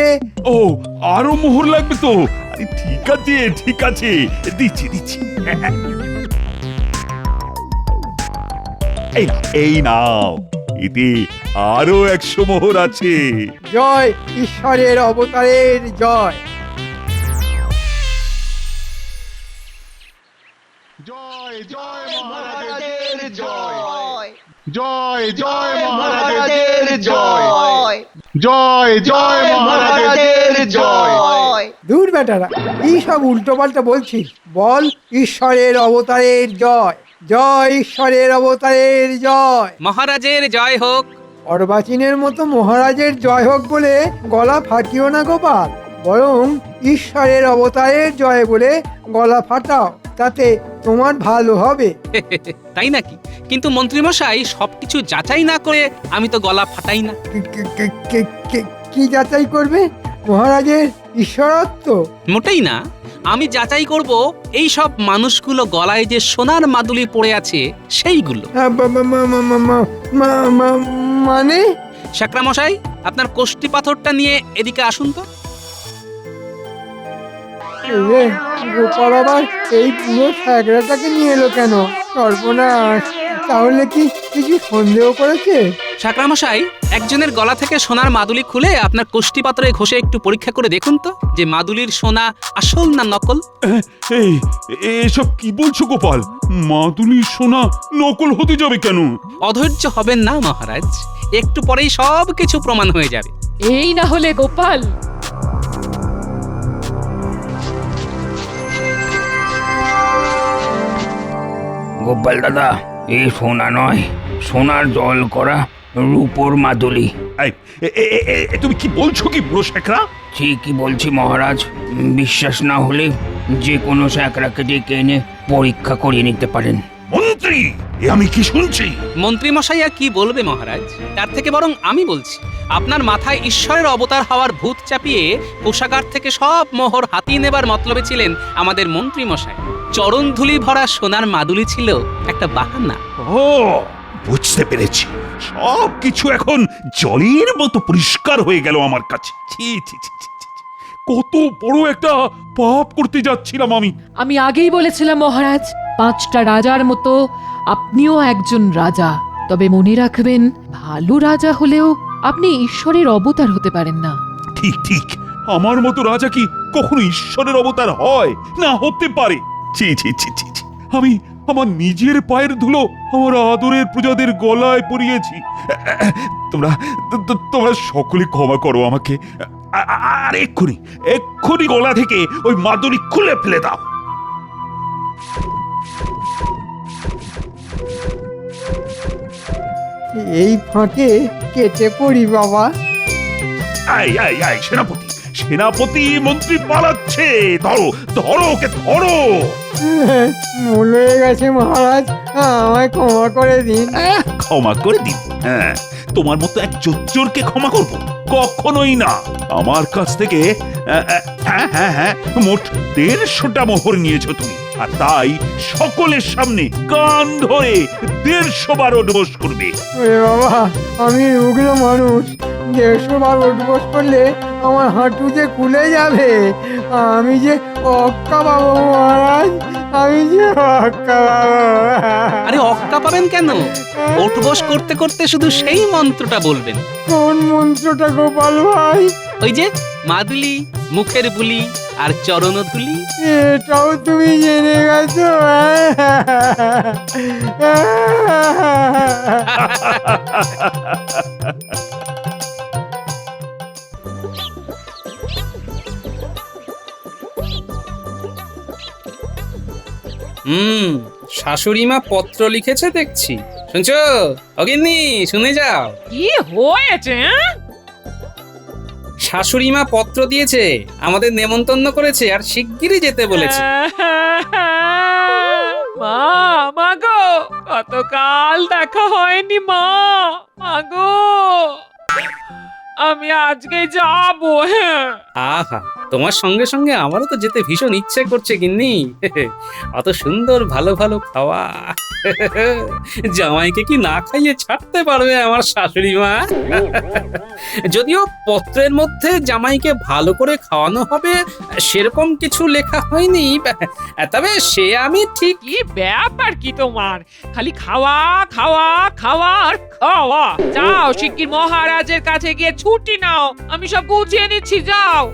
ও আরো মোহর লাগবে তো। আরে ঠিক আছে ঠিক আছে, দিচ্ছি দিচ্ছি। এই নাও, এতে আরো 100 মোহর আছে। জয় ঈশ্বরের অবতারের জয়। জয় জয় মহারাজের জয়, জয় জয় মহারাজের জয়, জয় জয় মহারাজের জয়। দূর বেটারা, কি সব উল্টো পাল্টা বলছিস? বল ঈশ্বরের অবতারের জয়, জয় ঈশ্বরের অবতারের জয়। মহারাজের জয় হোক। অর্বাচীনের মতো মহারাজের জয় হোক বলে গলা ফাটিও না গোপাল, বরং ঈশ্বরের অবতারের জয় বলে গলা ফাটাও, তাতে তোমার ভালো হবে। তাই নাকি? কিন্তু মন্ত্রীমশাই, সবকিছু যাচাই না করে আমি তো গলা ফাটাই না। কি যাচাই করবে? মহারাজের ঈশ্বরত্ব? মোটেই না। আমি যাচাই করব এই সব মানুষগুলো গলায় যে সোনার মাদুলি পড়ে আছে সেইগুলো। মানে? শ্যাকরামশাই, আপনার কোষ্ঠী পাথরটা নিয়ে এদিকে আসুন তো। গোপাল আবার এই পুরো স্যাগরাটাকে নিয়ে এলো কেন? সর্বনাশ! তাহলে কি কিছু সন্দেহ করেছে? শ্যাকরামশাই, একজনের গলা থেকে সোনার মাদুলি খুলে আপনার কোষ্ঠী পাথরে ঘষে একটু পরীক্ষা করে দেখুন তো, যে মাদুলির সোনা আসল না নকল। এই এসব কি বলছো গোপাল? মাদুলির সোনা নকল হতে যাবে কেন? অধৈর্য হবেন না মহারাজ, একটু পরেই সব কিছু প্রমাণ হয়ে যাবে। এই না হলে গোপাল। গোপাল দাদা, এ সোনা নয়, সোনার জল করা রূপোর মাদুলি। তুমি কি বলছো কি বুড়ো শ্যাকরা? ঠিকই বলছি মহারাজ। বিশ্বাস না হলে যে কোনো শ্যাকরাকে ডেকে এনে পরীক্ষা করিয়ে নিতে পারেন। মন্ত্রী, এ আমি কি শুনছি? মন্ত্রী মশাই আর কি বলবে মহারাজ, তার থেকে বরং আমি বলছি। আপনার মাথায় ঈশ্বরের অবতার হওয়ার ভূত চাপিয়ে কোষাগার থেকে সব মোহর হাতিয়ে নেবার মতলবে ছিলেন আমাদের মন্ত্রী মশাই। চরণ ধুলি ভরা সোনার মাদুলি ছিল একটা বাহানা। ও, বুঝতে পেরেছি। সব কিছু এখন জলের মতো পরিষ্কার হয়ে গেল আমার কাছে। ছি ছি ছি ছি ছি। কত বড় একটা পাপ করতে যাচ্ছিলাম আমি। আমি আগেই বলেছিলাম মহারাজ, 5টা রাজার মতো আপনিও একজন রাজা। তবে মনে রাখবেন, ভালো রাজা হলেও আপনি ঈশ্বরের অবতার হতে পারেন না। ঠিক ঠিক, আমার মতো রাজা কি কখনো ঈশ্বরের অবতার হয়? না হতে পারে। ছি ছি ছি ছি ছি। আমি আমার নিজের পায়ের ধুলো আমার আদরের প্রজাদের গলায় পরিয়েছি। তোমরা তোমরা সকলে ক্ষমা করো আমাকে। আর এক্ষুনি গলা থেকে ওই মাদুলি খুলে ফেলে দাও। এই ফাঁকে কেটে পড়ি বাবা। সেনাপতি, সেনাপতি, মন্ত্রী পালাচ্ছে। ধরো ধরো ওকে, ধরো। ভুল হয়ে গেছে মহারাজ, আমায় ক্ষমা করে দিন। ক্ষমা করে দিন? হ্যাঁ, তোমার মতো এক চোরকে ক্ষমা করব? কখনোই না। আমার কাছ থেকে মোট 150টা মোহর নিয়েছো তুমি, আর তাই সকলের সামনে কান ধরে 150 বার নমস্কার করবে। বাবা, আমি রুগ্ন মানুষ, দেড়শোবার উঠবোস করলে আমার হাঁটু যে খুলে যাবে। আমি যে অক্কা পাবো মহারাজ, আমি যে অক্কা পাবো। আরে অক্কা পাবেন কেন? ওঠবস করতে করতে শুধু সেই মন্ত্রটা বলবেন। কোন মন্ত্রটা গোপাল ভাই? ওই যে মাদুলি, মুখের বুলি আর চরণধুলি। এটাও তুমি জেনে গেছো? শাশুড়ি মা পত্র লিখেছে দেখছি, শুনছো? অগিন্নি, শুনে যাও। কি হয়েছে? শাশুড়ি মা পত্র দিয়েছে, আমাদের নেমন্তন্ন করেছে আর শিগগিরই যেতে বলেছে। মা, মাগো, কতকাল দেখা হয়নি মা। মাগো, আমি আজকে যাবো। হ্যাঁ, আহা, তোমার সঙ্গে সঙ্গে আমারও তো যেতে ভীষণ ইচ্ছে করছে গিন্নি। অত সুন্দর ভালো ভালো খাওয়া, জামাইকে কি না খাইয়ে ছাড়তে পারবে আমার শাশুড়ি মা? যদিও পত্রের মধ্যে জামাইকে ভালো করে খাওয়ানো হবে সেরকম কিছু লেখা হয়নি, তবে সে আমি ঠিক। কি ব্যাপার কি তোমার? খালি খাওয়া খাওয়া খাওয়া আর খাওয়া। যাও শিগগির মহারাজের কাছে গিয়ে ছুটি নাও, আমি সব গুছিয়ে নিচ্ছি। যাও।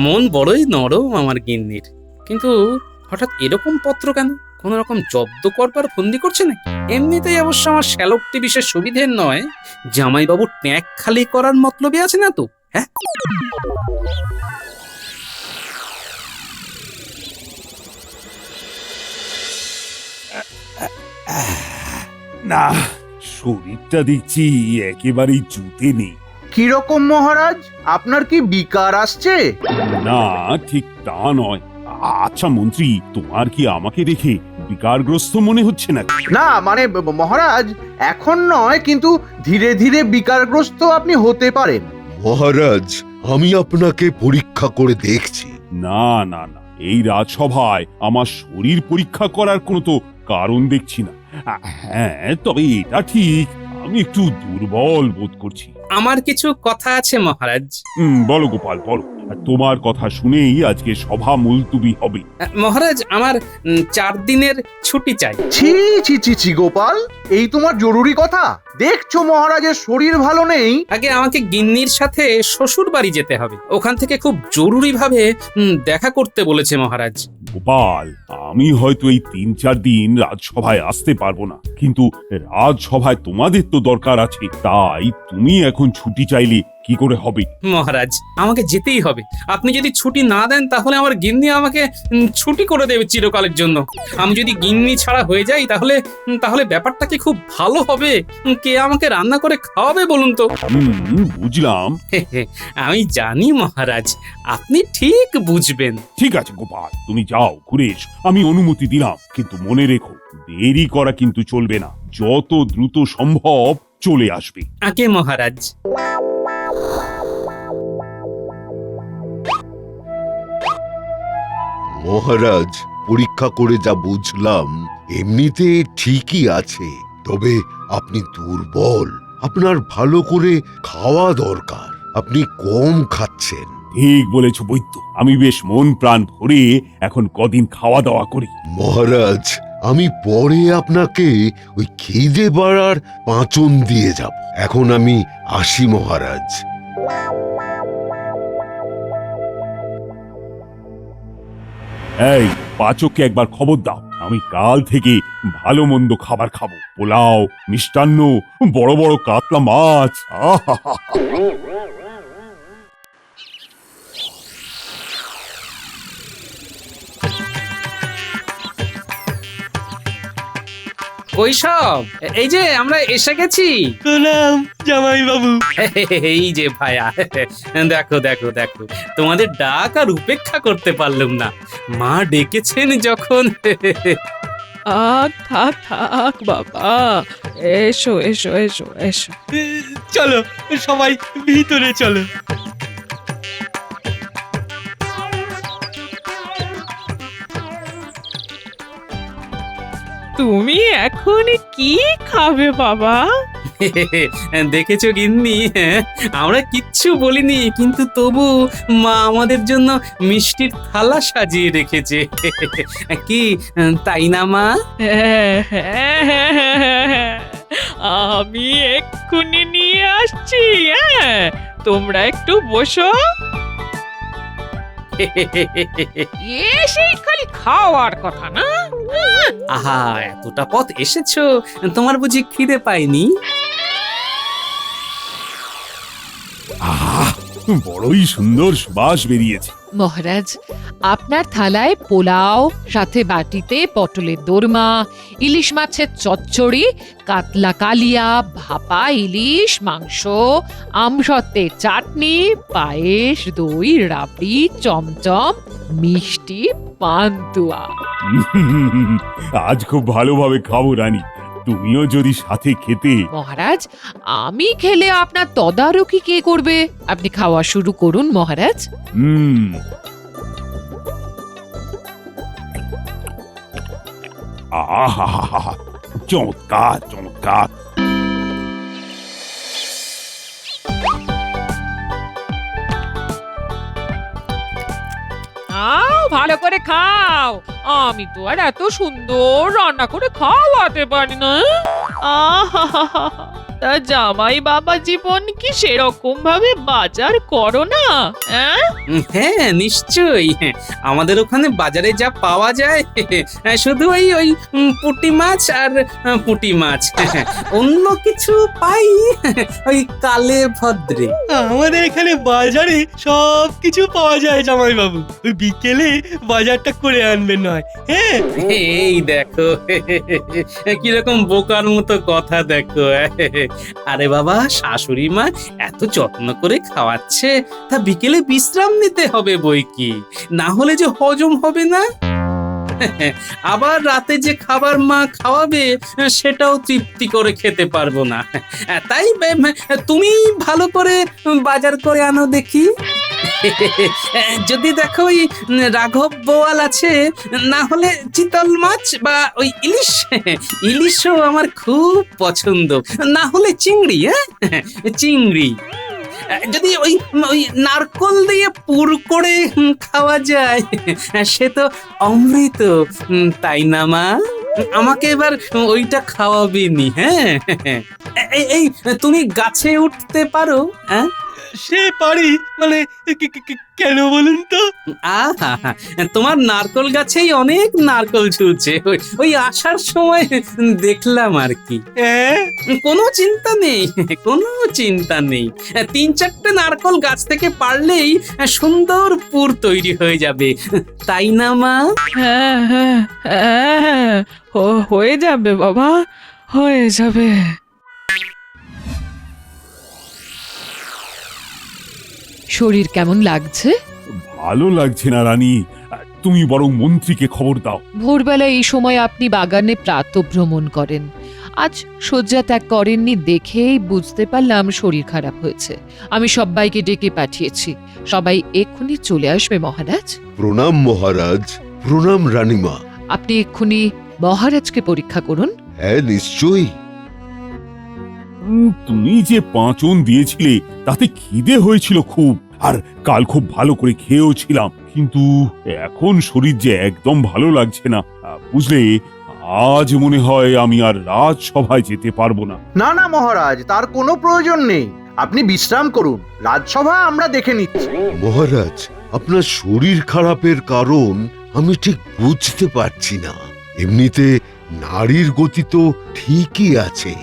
মন বড়ই নরম আমার গিন্নির, কিন্তু হঠাৎ এরকম পত্র কেন? কোন রকম জব্দ করবার ফন্দি করছে নাকি? এমনিতেই অবশ্য আমার শ্যালকটি বিশেষ সুবিধের নয়, জামাইবাবু ট্যাঁক খালি করার মতলবে আছে না তো? হ্যাঁ, না, শরীরটা দেখছি একেবারেই জুতে নেই। কিরকম মহারাজ, আপনার কি বিকার আসছে? না, ঠিক তা নয়। আচ্ছা মন্ত্রী, তোমার কি আমাকে দেখে বিকারগ্রস্ত মনে হচ্ছে না? না মানে মহারাজ, এখন নয়, কিন্তু ধীরে ধীরে বিকারগ্রস্ত আপনি হতে পারেন। মহারাজ, আমি আপনাকে পরীক্ষা করে দেখছি। না না না, এই রাজসভায় আমার শরীর পরীক্ষা করার কোনো তো কারণ দেখছি না। হ্যাঁ, তবে এটা ঠিক, আমি একটু দুর্বল বোধ করছি। আমার কিছু কথা আছে মহারাজ। বলো গোপাল, বলো। তোমার কথা শুনেই আজকে সভা মুলতুবি হবে। মহারাজ, আমার 4 দিনের ছুটি চাই। ছি ছি ছি ছি গোপাল, এই তোমার জরুরি কথা? দেখছো মহারাজের শরীর ভালো নেই। আগে আমাকে গিন্নির সাথে শ্বশুর বাড়ি যেতে হবে, ওখান থেকে খুব জরুরি ভাবে দেখা করতে বলেছে মহারাজ। গোপাল, আমি হয়তো এই 3-4 দিন রাজসভায় আসতে পারবো না, কিন্তু রাজসভায় তোমাদের তো দরকার আছে, তাই তুমি এখন ছুটি চাইলে কি করে হবে? মহারাজ, আমাকে যেতেই হবে। আপনি যদি ছুটি না দেন তাহলে আমার গিন্নি আমাকে ছুটি করে দেবে চিরকালের জন্য। আমি যদি গিন্নি ছাড়া হয়ে যাই তাহলে তাহলে ব্যাপারটা কি খুব ভালো হবে? কে আমাকে রান্না করে খাওয়াবে বলুন তো? বুঝলাম। আমি জানি মহারাজ, আপনি ঠিক বুঝবেন। ঠিক আছে গোপাল, তুমি যাও, ঘুরে এসো, আমি অনুমতি দিলাম। কিন্তু মনে রেখো, দেরি করা কিন্তু চলবে না, যত দ্রুত সম্ভব চলে আসবে। আগে মহারাজ। মহারাজ, পরীক্ষা করে যা বুঝলাম এমনিতে ঠিকই আছে, তবে আপনি দুর্বল, আপনার ভালো করে খাওয়া দরকার, আপনি কম খাচ্ছেন। ঠিক বলেছ বৈদ্য, আমি বেশ মন প্রাণ ভরে এখন কদিন খাওয়া দাওয়া করি। মহারাজ, আমি পরে আপনাকে ওই খিদে বাড়ার পাঁচন দিয়ে যাব। এখন আমি আসি মহারাজ। এই পাচককে একবার খবর দাও, আমি কাল থেকে ভালো মন্দ খাবার খাবো, পোলাও, মিষ্টান্ন, বড় বড় কাতলা মাছ। কৈশব, এই যে আমরা এসে গেছি। প্রণাম জামাই বাবু। এই যে ভাইয়া, দেখো দেখো দেখো, তোমাদের ডাক আর উপেক্ষা করতে পারলাম না, মা ডেকেছেন যখন। থাক থাক বাবা, এসো এসো এসো এসো। চলো সবাই ভিতরে চলো। তুমি এখন কি খাবে বাবা? দেখেছো গিন্নি, আমরা কিচ্ছু বলিনি, কিন্তু তবু মা আমাদের জন্য মিষ্টির থালা সাজিয়ে রেখেছে। কি তাই না মা? আমি এক্ষুনি নিয়ে আসছি। হ্যাঁ, তোমরা একটু বসো। এসেই খালি খাওয়ার কথা না? আহা, এতটা পথ এসেছো, তোমার বুঝি খিদে পায়নি? আহ, বড়ই সুন্দর সুবাস বেরিয়েছে। মহারাজ, আপনার থালায় পোলাও, সাথে বাটিতে পটলের দোরমা, ইলিশ মাছের চচ্চড়ি, কাতলা কালিয়া, ভাপা ইলিশ মাংস, আমসত্ত্বের চাটনি, পায়েস, দই, রাবড়ি, চমচম, মিষ্টি, পান্তুয়া। আজ খুব ভালোভাবে খাবো রানী, তুমিও যদি সাথে খেতে। মহারাজ, আমি খেলে আপনার তদারকি কে করবে? আপনি খাওয়া শুরু করুন মহারাজ। আহা, চমৎকার চমৎকার। ভালো করে খাও, আমি তো আর এত সুন্দর রান্না করে খাওয়াতে পারি না। তা জামাই বাবা জীবন কি সেরকম ভাবে বাজার করো না? হ্যাঁ নিশ্চয়ই, আমাদের ওখানে বাজারে যা পাওয়া যায় শুধু ওই পুঁটি মাছ আর পুঁটি মাছ, অন্য কিছু পাই ওই কালে ভদ্রে। আমাদের এখানে বাজারে সব কিছু পাওয়া যায় জামাই বাবু, ওই বিকেলে বাজারটা করে আনবেন নয়? হ্যাঁ, এই দেখো কিরকম বোকার মতো কথা দেখো। আরে বাবা, শাশুড়ি মা এত যত্ন করে খাওয়াচ্ছে, তা বিকেলে বিশ্রাম নিতে হবে বই কি, না হলে যে হজম হবে না। আবার রাতে যে খাবার মা খাওয়াবে সেটাও তৃপ্তি করে খেতে পারবো না। তাই তুমি ভালো করে বাজার করে আনো দেখি। যদি দেখো ওই রাঘব বোয়াল আছে, না হলে চিতল মাছ বা ওই ইলিশও আমার খুব পছন্দ, না হলে চিংড়ি। চিংড়ি যদি ওই নারকল দিয়ে পুর করে খাওয়া যায় সে তো অমৃত, তাই না মা? আমাকে এবার ওইটা খাওয়াবেনি। হ্যাঁ, এই তুমি গাছে উঠতে পারো? হ্যাঁ, সে পারি, মানে কেন বলুন তো? আহা, তোমার নারকল গাছেই অনেক নারকল ঝুলছে, ওই আসার সময় দেখলাম আর কি। কোনো চিন্তা নেই, কোনো চিন্তা নেই, 3-4টে নারকল গাছ থেকে পারলেই সুন্দর পুর তৈরি হয়ে যাবে, তাই না মা? হ্যাঁ হ্যাঁ হ্যাঁ, হয়ে যাবে বাবা, হয়ে যাবে। শরীর কেমন লাগছে? ভালো লাগছে না রানী, তুমি বরং মন্ত্রীকে খবর দাও। ভোরবেলা এই সময় আপনি বাগানে প্রাতঃভ্রমণ করেন, আজ শয্যা ত্যাগ করেননি দেখেই বুঝতে পারলাম শরীর খারাপ হয়েছে। আমি সবাইকে ডেকে পাঠিয়েছি, সবাই এক্ষুনি চলে আসবে মহারাজ। প্রণাম মহারাজ, প্রণাম রানীমা। আপনি এক্ষুনি মহারাজকে পরীক্ষা করুন। হ্যাঁ নিশ্চয়ই। তুমি যে পাঁচন দিয়েছিলে তাতে খিদে হয়েছিল খুব, আর কাল খুব ভালো করে খেয়েও ছিলাম, কিন্তু এখন শরীর যে একদম ভালো লাগছে না, বুঝলে? আজ মনে হয় আমি আর রাজসভায় যেতে পারবো না। না না মহারাজ, তার কোনো প্রয়োজন নেই, আপনি বিশ্রাম করুন, রাজসভা আমরা দেখে নিচ্ছি। মহারাজ, আপনার শরীর খারাপের কারণ আমি ঠিক বুঝতে পারছি না। এমনিতে নারীর গতি তো ঠিকই আছে,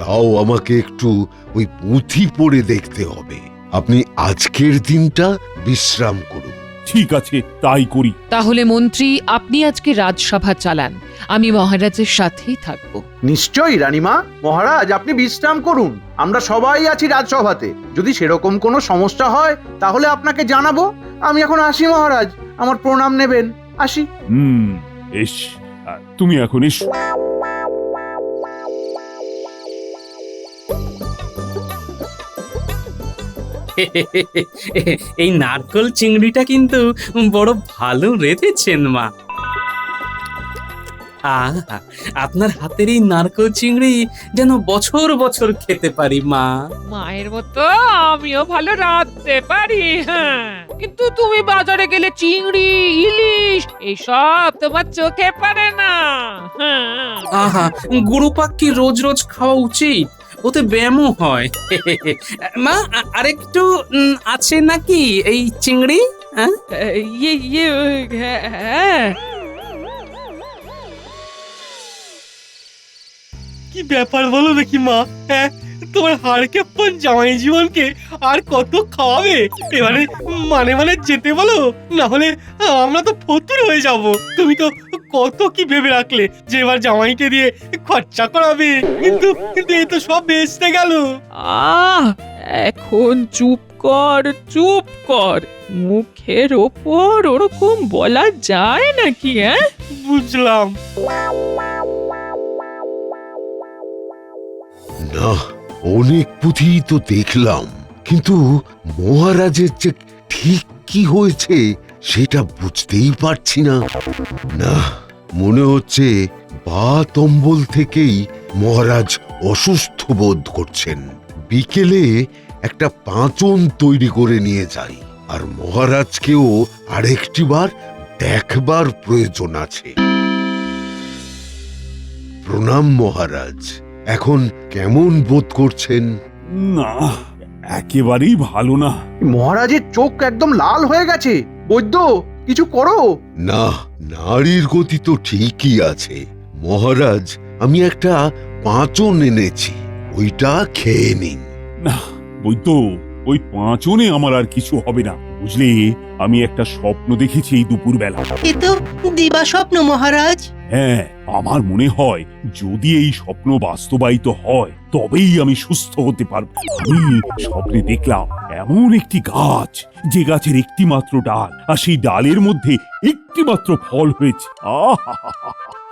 তাও আমাকে একটু ওই পুঁথি পড়ে দেখতে হবে। আপনি আজকের দিনটা বিশ্রাম করুন। ঠিক আছে, তাই করি। তাহলে মন্ত্রী, আপনি আজকে রাজসভা চালান, আমি মহারাজের সাথেই থাকব। নিশ্চয়ই রানীমা। মহারাজ আপনি বিশ্রাম করুন, আমরা সবাই আছি রাজসভাতে, যদি সেরকম কোনো সমস্যা হয় তাহলে আপনাকে জানাবো। আমি এখন আসি মহারাজ, আমার প্রণাম নেবেন, আসি। এস, তুমি এখন এসো। এই নারকল চিংড়িটা কিন্তু বড় ভালো রেঁধেছেন মা। আহা, আপনার হাতের এই নারকেল চিংড়ি যেন বছর বছর খেতে পারি মা। মায়ের মতো আমিও ভালো রাঁধতে পারি, হ্যাঁ, কিন্তু তুমি বাজারে গেলে চিংড়ি, ইলিশ এইসব তোমার চোখে পড়ে না। হ্যাঁ, আহা, গুরু পাক কি রোজ রোজ খাওয়া উচিত? ওতে ব্যায়ামও হয়। মা, আরেকটু আছে নাকি এই চিংড়ি? হ্যাঁ, হ্যাঁ। কি ব্যাপার বলো দেখি মা, হ্যাঁ, তোমার হাড়কে পন জামাই জীবনকে আর কত খাওয়াবে? এবারে মানে মানে যেতে বলো, না হলে আমরা তো ফতুর হয়ে যাব। তুমি তো কত কি ভেবে রাখলে যে এবার জামাইকে দিয়ে খরচা করাবে, কিন্তু কিন্তু এই তো সব বেচতে গেল। এখন চুপ কর, চুপ কর। মুখের ওপর ওরকম বলা যায় নাকি? হ্যাঁ, বুঝলাম। না, অনেক পুঁথি তো দেখলাম, কিন্তু মহারাজের যে ঠিক কি হয়েছে সেটা বুঝতেই পারছি না। না, মনে হচ্ছে বাত অম্বল থেকেই মহারাজ অসুস্থ বোধ করছেন। বিকেলে একটা পাঁচন তৈরি করে নিয়ে যাই, আর মহারাজকেও আরেকটিবার দেখবার প্রয়োজন আছে। প্রণাম মহারাজ, এখন কেমন বোধ করছেন? না, একেবারেই ভালো না। মহারাজের চোখ একদম লাল হয়ে গেছে। বৈদ্য, কিছু করো। না, নাড়ির গতি তো ঠিকই আছে মহারাজ। আমি একটা পাঁচন এনেছি, ওইটা খেয়ে নিন। না বৈদ্য, ওই পাঁচনে আমার আর কিছু হবে না, বুঝলে? আমি একটা স্বপ্ন দেখেছি এই দুপুরবেলা। এ তো দিবা স্বপ্ন মহারাজ। হ্যাঁ, আমার মনে হয় যদি এই স্বপ্ন বাস্তবায়িত হয় তবেই আমি সুস্থ হতে পারবো। আমি স্বপ্নে দেখলাম এমন একটি গাছ, যে গাছের একটি মাত্র ডাল, আর সেই ডালের মধ্যে একটি মাত্র ফল হয়েছে। আহা,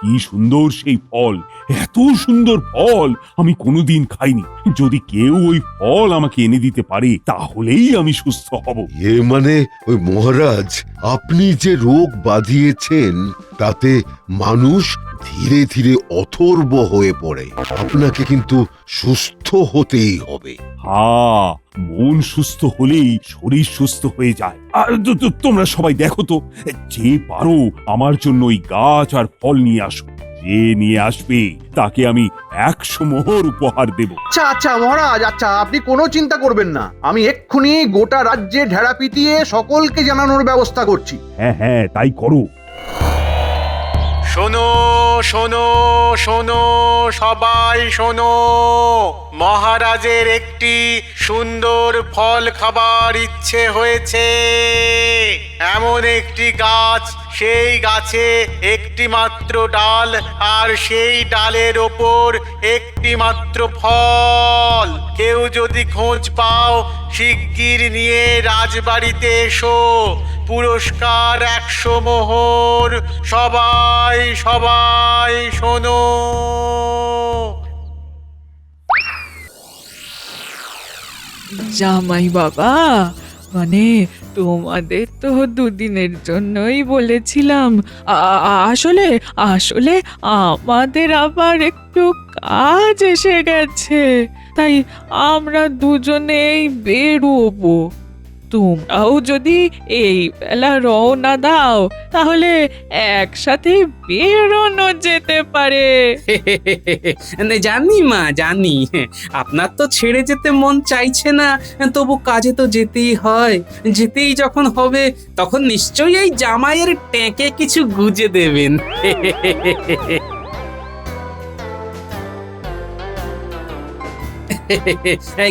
কি সুন্দর সেই ফল! এত সুন্দর ফল আমি কোনোদিন খাইনি। যদি কেউ ওই ফল আমাকে এনে দিতে পারে তাহলেই আমি সুস্থ হব। মানে ওই মহারাজ, আপনি যে রোগ বাঁধিয়েছেন তাতে মানুষ ধীরে ধীরে অথর্ব হয়ে পড়ে। আপনাকে কিন্তু সুস্থ হতেই হবে। হ্যাঁ, মন সুস্থ হলেই শরীর সুস্থ হয়ে যায়। আর তোমরা সবাই দেখো তো, যে পারো আমার জন্য ওই গাছ আর ফল নিয়ে আসো। যে নিয়ে আসবে তাকে আমি 100 মোহর উপহার দেব। আচ্ছা আচ্ছা মহারাজ, আচ্ছা, আপনি কোনো চিন্তা করবেন না। আমি এক্ষুনি গোটা রাজ্যে ঢেড়া পিটিয়ে সকলকে জানানোর ব্যবস্থা করছি। হ্যাঁ হ্যাঁ, তাই করো। শোনো শোনো শোনো, সবাই শোনো। মহারাজের একটি সুন্দর ফল খাবার ইচ্ছে হয়েছে। এমন একটি গাছ, সেই গাছে একটি মাত্র ডাল, আর সেই ডালের ওপর একটি মাত্র ফল। কেউ যদি খোঁজ পাও শিগগির নিয়ে রাজবাড়িতে এসো। পুরস্কার 100 মোহর। সবাই সবাই শোনো। জামাই বাবা, মানে তোমাদের তো দুদিনের জন্যই বলেছিলাম। আসলে আসলে আমাদের আবার একটু কাজ এসে গেছে, তাই আমরা দুজনেই বেরোবো। তোমরাও যদি এই বেলা রওনা দাও তাহলে একসাথে বেরোনো যেতে পারে। জানি মা, জানি আপনার তো ছেড়ে যেতে মন চাইছে না, তবু কাজে তো যেতেই হয়। যেতেই যখন হবে তখন নিশ্চয়ই এই জামাইয়ের ট্যাঁকে কিছু গুজে দেবেন।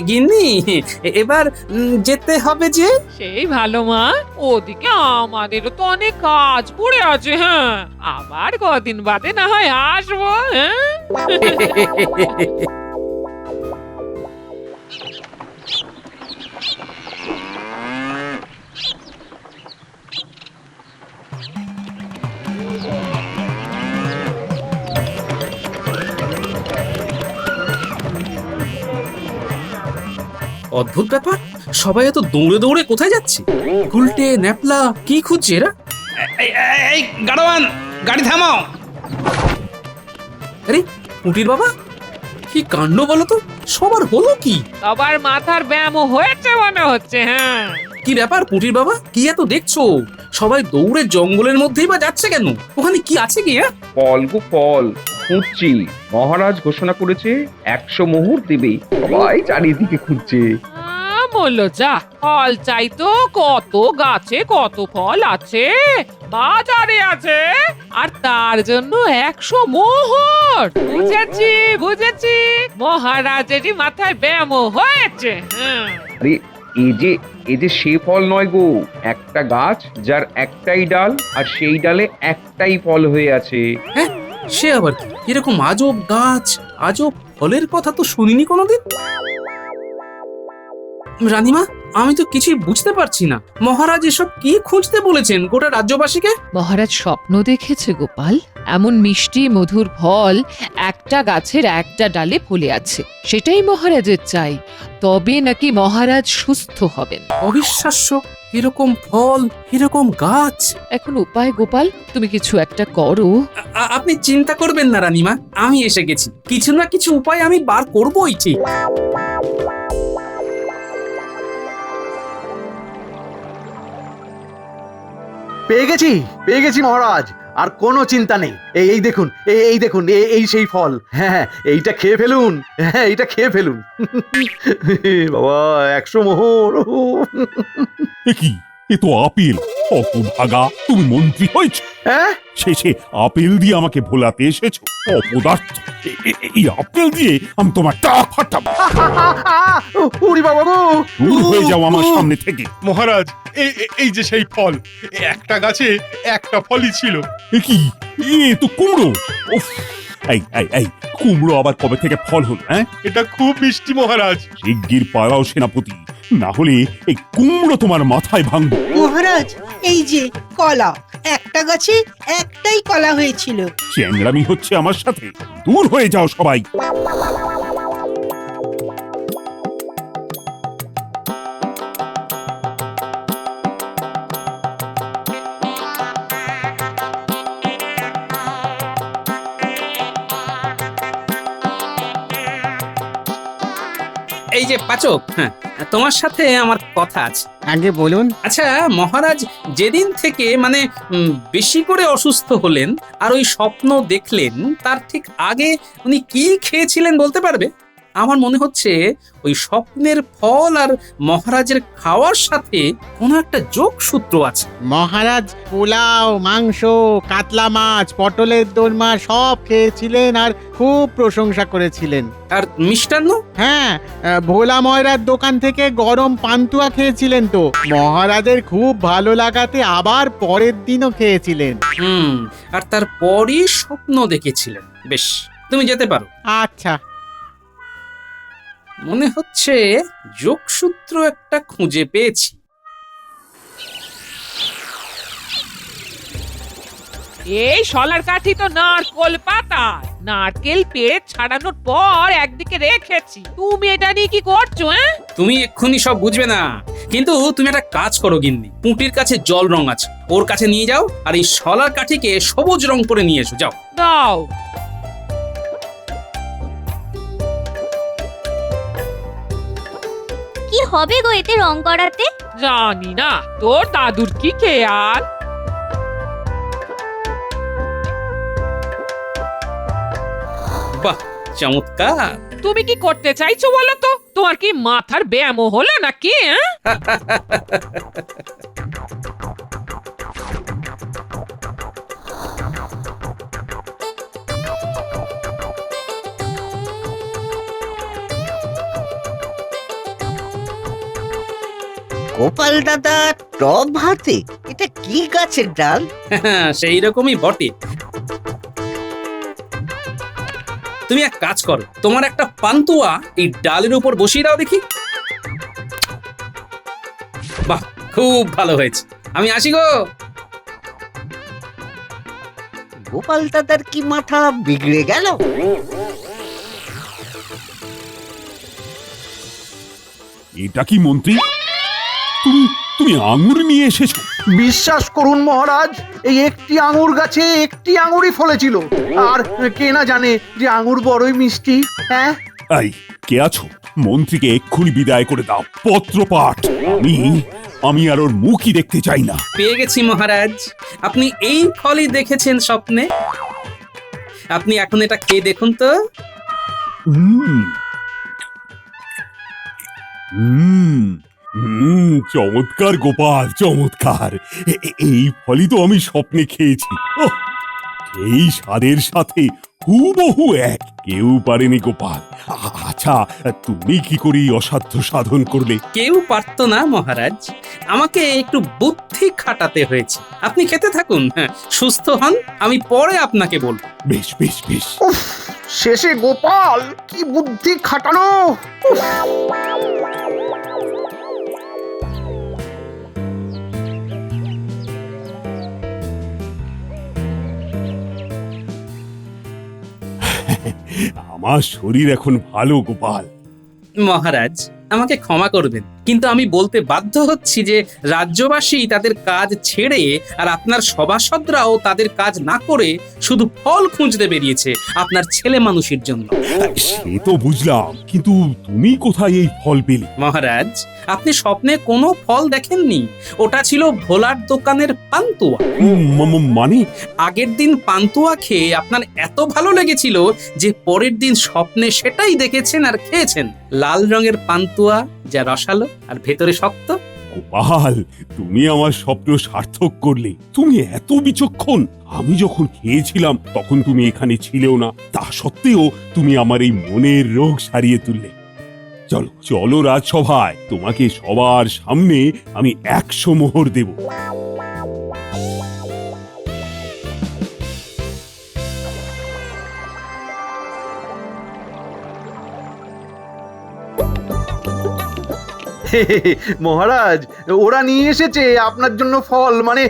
গিন্নি, এবার যেতে হবে যে। সেই ভালো মা, ওদিকে আমাদেরও তো অনেক কাজ পড়ে আছে। হ্যাঁ, আবার কদিন বাদে না হয় আসবো। হ্যাঁ, অদ্ভুত ব্যাপার, সবাই এত দৌড়ে দৌড়ে কোথায় যাচ্ছে? গুলটে, ন্যাপলা কি খুঁজছে এরা? এই গাড়োয়ান, গাড়ি থামাও। আরে পুটির বাবা, কি কাণ্ড বলো তো, সবার হলো কি? সবার মাথার ব্যায়াম হয়েছে মনে হচ্ছে। হ্যাঁ, কি ব্যাপার পুটির বাবা, কি এত দেখছো? সবাই দৌড়ে জঙ্গলের মধ্যেই বা যাচ্ছে কেন? ওখানে কি আছে কি? ফল গো ফল খুঁজছি। মহারাজ ঘোষণা করেছে 100 মোহর দেবে। সবাই চারিদিকে খুঁজছে। বললো যা, ফল চাই তো, কত গাছে কত ফল আছে, বাজারে আছে, আর তার জন্য 100 মোহর। বুঝেছি বুঝেছি, মহারাজেরই মাথায় ব্যায়াম হয়েছে। হ্যাঁ, আরে এই যে সে ফল নয় গো, একটা গাছ যার একটাই ডাল, আর সেই ডালে একটাই ফল হয়ে আছে। হ্যাঁ, সে আবার কি? এরকম আজব গাছ, আজব ফলের কথা তো শুনিনি কোনোদিন। রানীমা, আমি তো কিছুই বুঝতে পারছি না, মহারাজ এসব কি খুঁজতে বলেছেন গোটা রাজ্যবাসীকে? মহারাজ স্বপ্ন দেখেছে গোপাল, এমন মিষ্টি মধুর ফল একটা গাছের একটা ডালে ফলে আছে, সেটাই মহারাজের চাই, তবে নাকি মহারাজ সুস্থ হবেন। অবিশ্বাস্য, এরকম ফল, এরকম গাছ। এখন উপায় গোপাল, তুমি কিছু একটা করো। আপনি চিন্তা করবেন না রানীমা, আমি এসে গেছি, কিছু না কিছু উপায় আমি বার করবোই ঠিক। পেয়ে গেছি মহারাজ, আর কোনো চিন্তা নেই। এই দেখুন, এই দেখুন, এই সেই ফল। হ্যাঁ, এইটা খেয়ে ফেলুন। হ্যাঁ, এইটা খেয়ে ফেলুন। বাবা, 100 মোহর। কি, এ তো আপেল। অপভাগা, তুমি মন্ত্রী হয়েছ, শেষে আপেল দিয়ে আমাকে ভোলাতে এসেছো। অপদার্থ, এই আপেল দিয়ে আমি তোমার টাক ফাটাবো। ওরে বাবা গো, দূর হয়ে যাও আমার সামনে থেকে। মহারাজ, এই যে সেই ফল, একটা গাছে একটা ফলই ছিল। এ কি, এ তো কুমড়ো। উফ, এই কুমড়ো আবার কবে থেকে ফল হলো? হ্যাঁ, এটা খুব মিষ্টি মহারাজ। শিগগির পালাও সেনাপতি, না হলে এই কুমড়ো তোমার মাথায় ভাঙবো। মহারাজ, এই যে কলা, একটা গাছে একটাই কলা হয়েছিল। চ্যাংড়ামি হচ্ছে আমার সাথে, দূর হয়ে যাও সবাই। এই যে পাচক, হ্যাঁ, তোমার সাথে আমার কথা আছে। আগে বলুন। আচ্ছা মহারাজ, যেদিন থেকে মানে বেশি করে অসুস্থ হলেন আর ওই স্বপ্ন দেখলেন, তার ঠিক আগে উনি কি খেয়েছিলেন বলতে পারবে? আমার মনে হচ্ছে ওই স্বপ্নের ফল আর মহারাজের খাওয়ার সাথে কোনো একটা যোগসূত্র আছে। মহারাজ পোলাও, মাংস, কাতলা মাছ, পটলের দোরমা সব খেয়েছিলেন আর খুব প্রশংসা করেছিলেন। আর মিষ্টান্ন? হ্যাঁ, ভোলা ময়রার দোকান থেকে গরম পান্তুয়া খেয়েছিলেন তো। মহারাজের খুব ভালো লাগাতে আবার পরের দিনও খেয়েছিলেন। আর তারপরই স্বপ্ন দেখেছিলেন। বেশ, তুমি যেতে পারো। আচ্ছা, মনে হচ্ছে যোগসূত্র একটা খুঁজে পেয়েছি। এই শলার কাঠি তো নারকোল পাতা, নারকেল পেড়ে ছাড়ানোর পর একদিকে রেখেছি। তুমি এটা নিয়ে কি করছো? তুমি এক্ষুনি সব বুঝবে না, কিন্তু তুমি একটা কাজ করো গিন্নি, পুঁটির কাছে জল রং আছে, ওর কাছে নিয়ে যাও আর এই শলার কাঠিকে সবুজ রং করে নিয়ে এসো। যাও দাও। কি হবে গো এতে রং করাতে? জানি না, তোর দাদুর কি খেয়াল। বাহ, চমৎকার। তুমি কি করতে চাইছো বলো তো? তোমার কি মাথার ব্যায়াম হলো নাকি? গোপাল দাদা টব হাতে, এটা কি গাছের ডাল? সেই রকমই বটে। তুমি এক কাজ করো, তোমার একটা পান্তুয়া এই ডালের উপর বসিয়ে দাও দেখি। বাহ, খুব ভালো হয়েছে, আমি আসি গো। গোপাল দাদার কি মাথা বিগড়ে গেল? এটা কি মন্ত্রী? তুমি তুমি আঙুর নিয়ে এসেছো? বিশ্বাস করুন মহারাজ, এই একটি আঙুর গাছে একটি আঙুরই ফলেছিল। আর কে না জানে যে আঙুর বড়ই মিষ্টি। হ্যাঁ, এই কে আছো? মন্ত্রীকে এক্ষুনি বিদায় করে দাও। পত্র পাঠ। আমি আর ওর মুখই দেখতে চাই না। পেয়ে গেছি মহারাজ। আপনি এই ফলই দেখেছেন স্বপ্নে। আপনি এখন এটা খেয়ে দেখুন তো। চমৎকার গোপাল, চমৎকার। এই ফলই তো আমি স্বপ্নে খেয়েছি। ওহ, এই স্বাদের সাথে হুবহু এক। কেউ পারেনি গোপাল। আচ্ছা, তুমি কি করে অসাধ্য সাধন করলে? কেউ পারত না মহারাজ, আমাকে একটু বুদ্ধি খাটাতে হয়েছে। আপনি খেতে থাকুন, সুস্থ হন, আমি পরে আপনাকে বলবো। বেশ বেশ বেশ। শেষে গোপাল কি বুদ্ধি খাটানো! আমার শরীর এখন ভালো গোপাল। মহারাজ, আমাকে ক্ষমা করবেন, কিন্তু আমি বলতে বাধ্য হচ্ছি যে রাজ্যবাসী তাদের কাজ ছেড়ে আর আপনার সভাসদরাও তাদের কাজ না করে শুধু ফল খুঁজতে বেরিয়েছে আপনার ছেলে মানুষের জন্য। সে তো বুঝলাম, কিন্তু তুমি কোথায় এই ফল পেলে? মহারাজ, আপনি স্বপ্নে কোনো ফল দেখেননি। ওটা ছিল ভোলার দোকানের পান্তুয়া। মানে? আগের দিন পান্তুয়া খেয়ে আপনার এত ভালো লেগেছিল যে পরের দিন স্বপ্নে সেটাই দেখেছেন আর খেয়েছেন। লাল রঙের পান্তুয়া, যা রসালো আর ভেতরে শক্ত। গোপাল, তুমি আমার স্বপ্ন সার্থক করলে। তুমি এত বিচক্ষণ। আমি যখন খেয়েছিলাম তখন তুমি এখানে ছিলেও না, তা সত্ত্বেও তুমি আমার এই মনের রোগ সারিয়ে তুললে। চলো চলো রাজসভায়, তোমাকে সবার সামনে আমি 100 মোহর দেব। মহারাজ, ওরা নিয়ে এসেছে আপনার জন্য ফল। মানে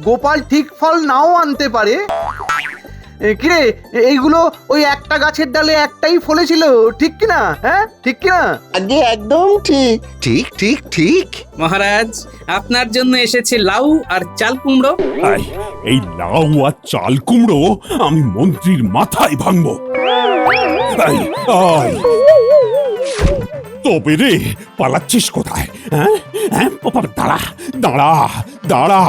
গোপাল ঠিক ফল নাও আনতে পারে। কিরে, এইগুলো ওই একটা গাছের ডালে একটাই ফলেছিল, ঠিক কিনা? হ্যাঁ, ঠিক কিনা? আগে একদম ঠিক। ঠিক ঠিক ঠিক। মহারাজ, আপনার জন্য এসেছে লাউ আর চাল কুমড়ো। এই লাউ আর চাল কুমড়ো আমি মন্ত্রীর মাথায় ভাঙবো। তবে রে, পালাচ্ছিস কোথায়? দাঁড়া দাঁড়া দাঁড়া।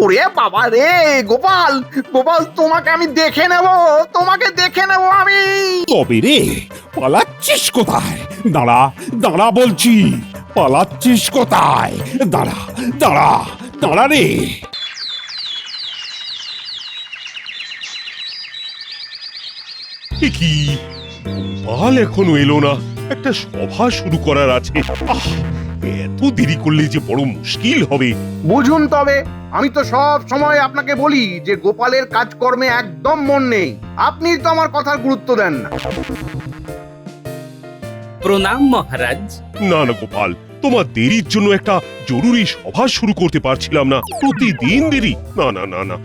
ওরে বাবা রে, গোপাল গোপাল, তোমাকে আমি দেখে নেব, তোমাকে দেখে নেব আমি। তবে রে, পালাচ্ছিস কোথায়? দাঁড়া দাঁড়া বলছি, পালাচ্ছিস কোথায়? দাঁড়া দাঁড়া দাঁড়া রে। কি গোপাল এখনো এলো না? একটা সভা শুরু করার আছে। এত দেরি করলে যে বড় মুশকিল হবে। বুঝুন তবে, আমি তো সব সময় আপনাকে বলি যে গোপালের কাজকর্মে একদম মন নেই। আপনি তো আমার কথার গুরুত্ব দেন না। প্রণাম মহারাজ। না না গোপাল, তোমার দেরির জন্য একটা জরুরি সভা শুরু করতে পারছিলাম না। প্রতিদিন দেরি। না না না না,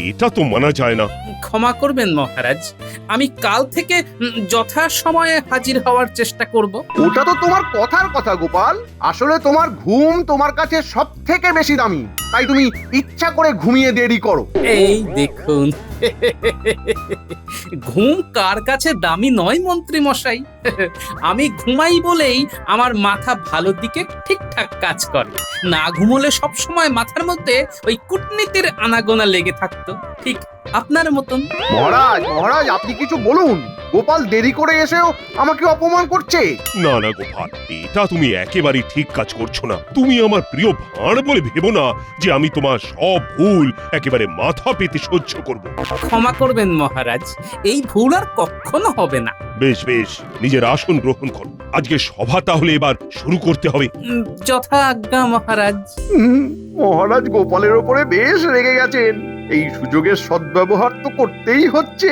এটা তো মানা যায় না। ক্ষমা করবেন মহারাজ, আমি কাল থেকে যথা সময়ে হাজির হওয়ার চেষ্টা করব। ওটা তো তোমার কথার কথা গোপাল। আসলে তোমার ঘুম তোমার কাছে সব থেকে বেশি দামি, তাই তুমি ইচ্ছা করে ঘুমিয়ে দেরি করো। এই দেখুন, ঘুম কার কাছে দামি নয় মন্ত্রী মশাই। আমি ঘুমাই বলেই আমার মাথা ভালো দিকে ঠিকঠাক কাজ করে। না ঘুমোলে সব সময় মাথার মধ্যে ওই কূটনীতির আনাগোনা লেগে থাকতো, ঠিক আপনার মতন। মহারাজ মহারাজ, আপনি কিছু বলুন। গোপাল দেরি করে এসেও আমাকে অপমান করছে। না না গোপাল, এটা তুমি একেবারে ঠিক কাজ করছো না। তুমি আমার প্রিয় ভাঁড় বলে ভেবো না যে আমি তোমার সব ভুল একেবারে মাথা পেতে সহ্য করব। ক্ষমা করবেন মহারাজ, এই ভুল আর কখনো হবে না। বেশ বেশ, নিজের আসন গ্রহণ করো। আজকে সভা তাহলে এবার শুরু করতে হবে। যথা আজ্ঞা মহারাজ। মহারাজ গোপালের ওপরে বেশ রেগে গেছেন। এই সুযোগের সদ্ব্যবহার তো করতেই হচ্ছে।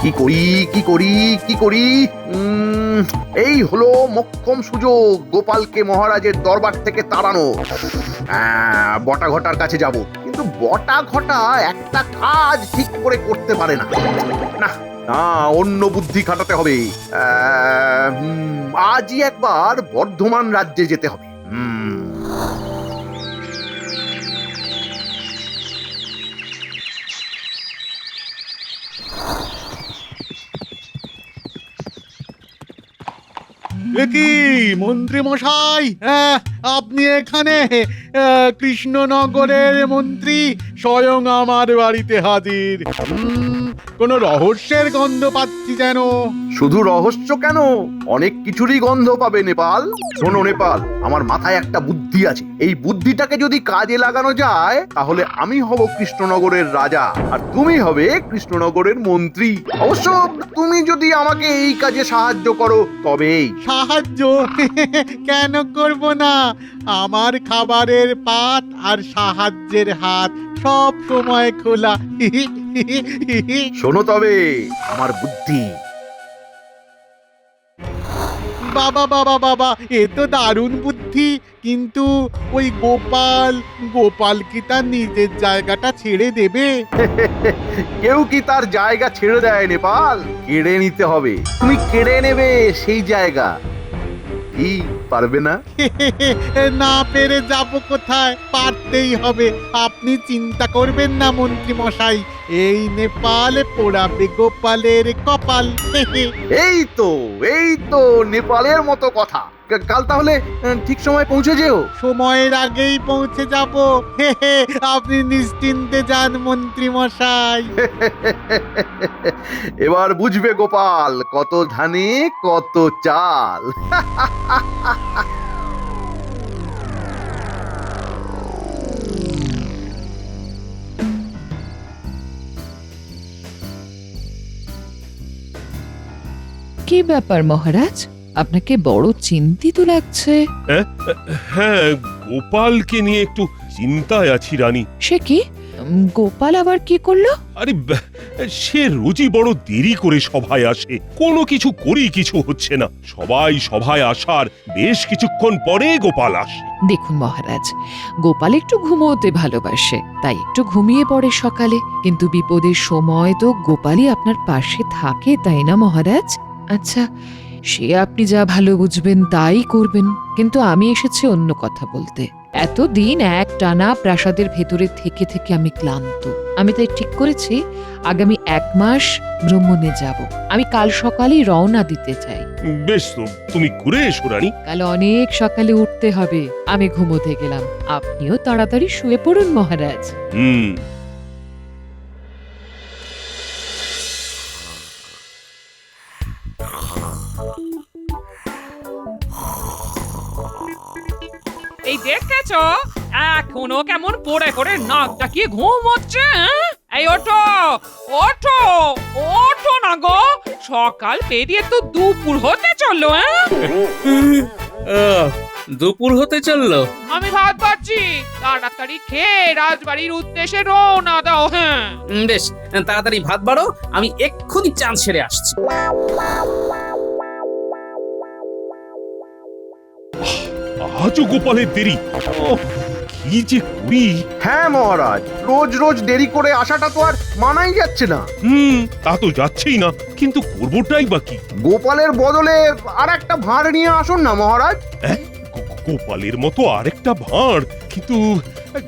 কি করি কি করি কি করি? এই হলো মোক্ষম সুযোগ গোপালকে মহারাজের দরবার থেকে তাড়ানো। বটা ঘটার কাছে যাব, কিন্তু বটা ঘটা একটা কাজ ঠিক করে করতে পারে না। না, না, অন্য বুদ্ধি খাটাতে হবে। আজই একবার বর্ধমান রাজ্যে যেতে হবে। কি মন্ত্রী মশাই, আপনি এখানে? কৃষ্ণনগরের মন্ত্রী স্বয়ং আমার বাড়িতে হাজির। কোন রহস্যের গন্ধ পাচ্ছি যেন। শুধু রহস্য কেন, অনেক কিছুরই গন্ধ পাবে নেপাল। শোনো নেপাল, আমার মাথায় একটা বুদ্ধি আছে। এই বুদ্ধিটাকে যদি কাজে লাগানো যায় তাহলে আমি হব কৃষ্ণনগরের রাজা আর তুমি হবে কৃষ্ণনগরের মন্ত্রী। অবশ্য তুমি যদি আমাকে এই কাজে সাহায্য করো তবেই। সাহায্য কেন করব না? আমার খাবারের পাত আর সাহায্যের হাত সব সময় খোলা। শোনো তবে আমার বুদ্ধি। বাবা বাবা বাবা, এ তো দারুণ বুদ্ধি। কিন্তু ওই গোপাল কি তার নিজের জায়গাটা ছেড়ে দেবে? কেউ কি তার জায়গা ছেড়ে দেয় নেপাল? কেড়ে নিতে হবে। তুমি কেড়ে নেবে সেই জায়গা। কি পারবে না? না পেরে যাব কোথায়? পারতেই হবে। আপনি চিন্তা করবেন না মন্ত্রী মশাই, এই নেপাল পোড়াবে গোপালের কপাল। এই তো নেপালের মতো কথা। কাল তাহলে ঠিক সময় পৌঁছে যেও। সময়ের আগেই পৌঁছে যাব। আপনি নিশ্চিন্তে যান মন্ত্রী মশাই। এবার বুঝবে গোপাল, কত ধানে কত চাল। কি ব্যাপার মহারাজ, আপনাকে বড় চিন্তিত লাগছে? হ্যাঁ, গোপালকে নিয়ে একটু চিন্তায় আছি রানী। সে কি? গোপাল আবার কি করলো? আরে সে রোজই বড় দেরি করে সভায় আসে, কোনো কিছু কিছু হচ্ছে না। সবাই সভায় আসার বেশ কিছুক্ষণ পরে গোপাল আসে। দেখুন মহারাজ, গোপাল একটু ঘুমোতে ভালোবাসে, তাই একটু ঘুমিয়ে পড়ে সকালে। কিন্তু বিপদের সময় তো গোপালই আপনার পাশে থাকে, তাই না মহারাজ? আচ্ছা, সে আপনি যা ভালো বুঝবেন তাই করবেন, কিন্তু আমি এসেছি অন্য কথা বলতে। এতদিন এক টানা প্রাসাদের ভেতরে থেকে থেকে আমি ক্লান্ত। আমি তাই ঠিক করেছি আগামী 1 মাস ভ্রমণে যাব। আমি কাল সকালেই রওনা দিতে চাই। বেশ, তো তুমি ঘুরে এসো রানী। কাল অনেক সকালে উঠতে হবে। আমি ঘুমোতে গেলাম, আপনিও তাড়াতাড়ি শুয়ে পড়ুন মহারাজ। এই দেখেছো, এখনো কেমন পড়ে পড়ে নাক ডাকিয়ে ঘুম হচ্ছে। এই ওঠো ওঠো ওঠো না গো, সকাল পেরিয়ে তো দুপুর হতে চললো। দুপুর হতে চললো? আমি ভাত পাচ্ছি, তাড়াতাড়ি খেয়ে রাজবাড়ির উদ্দেশ্যে রওনা দাও। হ্যাঁ বেশ, তাড়াতাড়ি ভাত বাড়ো, আমি এক্ষুনি চান সেরে আসছি। আজও গোপালের দেরি, কি যে করি। হ্যাঁ মহারাজ, রোজ রোজ দেরি করে আসাটা তো আর মানাই যাচ্ছে না। তা তো যাচ্ছেই না, কিন্তু করবোটাই বা কি? গোপালের বদলে আর একটা ভাঁড় নিয়ে আসুন না মহারাজ। গোপালের মতো আরেকটা ভাঁড়? কিন্তু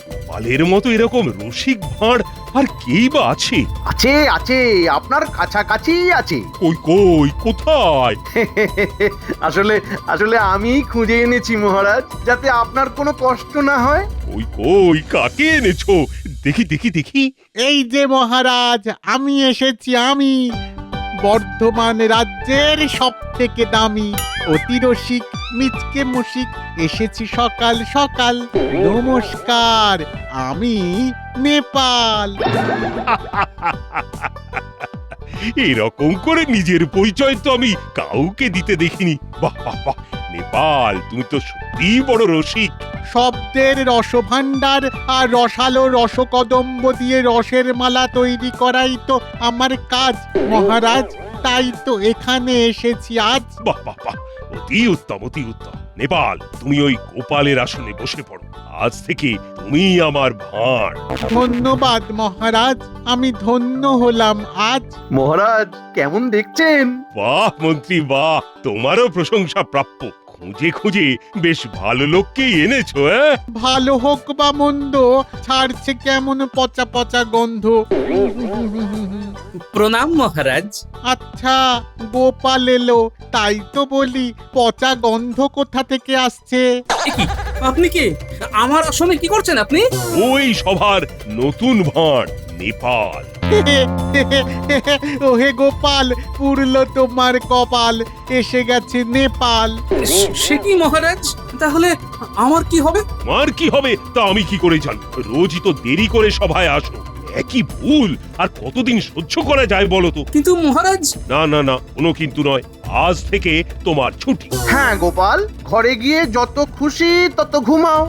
গোপালের মতো এরকম রসিক ভাঁড় আর কেই বা আছে? আছে আছে, আপনার কাছাকাছি আছে। কই কোথায়? আসলে আমি খুঁজে এনেছি মহারাজ, যাতে আপনার কোনো কষ্ট না হয়। কই কাকে এনেছো? দেখি দেখি দেখি। এই যে মহারাজ, আমি এসেছি। আমি বর্ধমান রাজ্যের সব থেকে দামি অতি রসিক মিচকে মুশিক এসেছি সকাল সকাল। নমস্কার, আমি নেপাল। এরকম করে নিজের পরিচয় তো আমি কাউকে দিতে দেখিনি। বাহ বাহ বাহ, নেপাল, তুমি তো সত্যি বড় রসিক। শব্দের রসভাণ্ডার আর রসালো রসকদম্ব দিয়ে রসের মালা তৈরি করাই তো আমার কাজ মহারাজ, তাই তো এখানে এসেছি আজ। বাহ বাহ বাহ, অতি উত্তম অতি উত্তম। নেপাল, তুমি ওই গোপালের আসনে বসে পড়ো। আজ থেকে তুমি আমার ভাঁড়। ধন্যবাদ মহারাজ, আমি ধন্য হলাম আজ। মহারাজ কেমন দেখছেন? বাহ মন্ত্রী বাহ, তোমারও প্রশংসা প্রাপ্য। খুঁজে খুঁজে বেশ ভালো লোককেই এনেছো। ভালো হোক বা মন্দ, ছাড়ছে কেমন পচা পচা গন্ধ। প্রণাম মহারাজ। আচ্ছা, গোপাল এলো, তাই তো বলি পচা গন্ধ কোথা থেকে আসছে? আপনি কি আমার আসনে কি করছেন আপনি? ওই সভার নতুন ভাঁড় নেপাল। ওহে গোপাল, পুরলো তোমার কপাল, এসে গেছে নেপাল। সে কি মহারাজ, তাহলে আমার কি হবে? আমার কি হবে তা আমি কি করে জানব? রোজই তো দেরি করে সভায় আসো। একই ভুল আর কতদিন সহ্য করা যায় বলো তো? কিন্তু মহারাজ। না না না, কোনো কিন্তু নয়। আজ থেকে তোমার ছুটি। হ্যাঁ গোপাল, ঘরে গিয়ে যত খুশি তত ঘুমাও।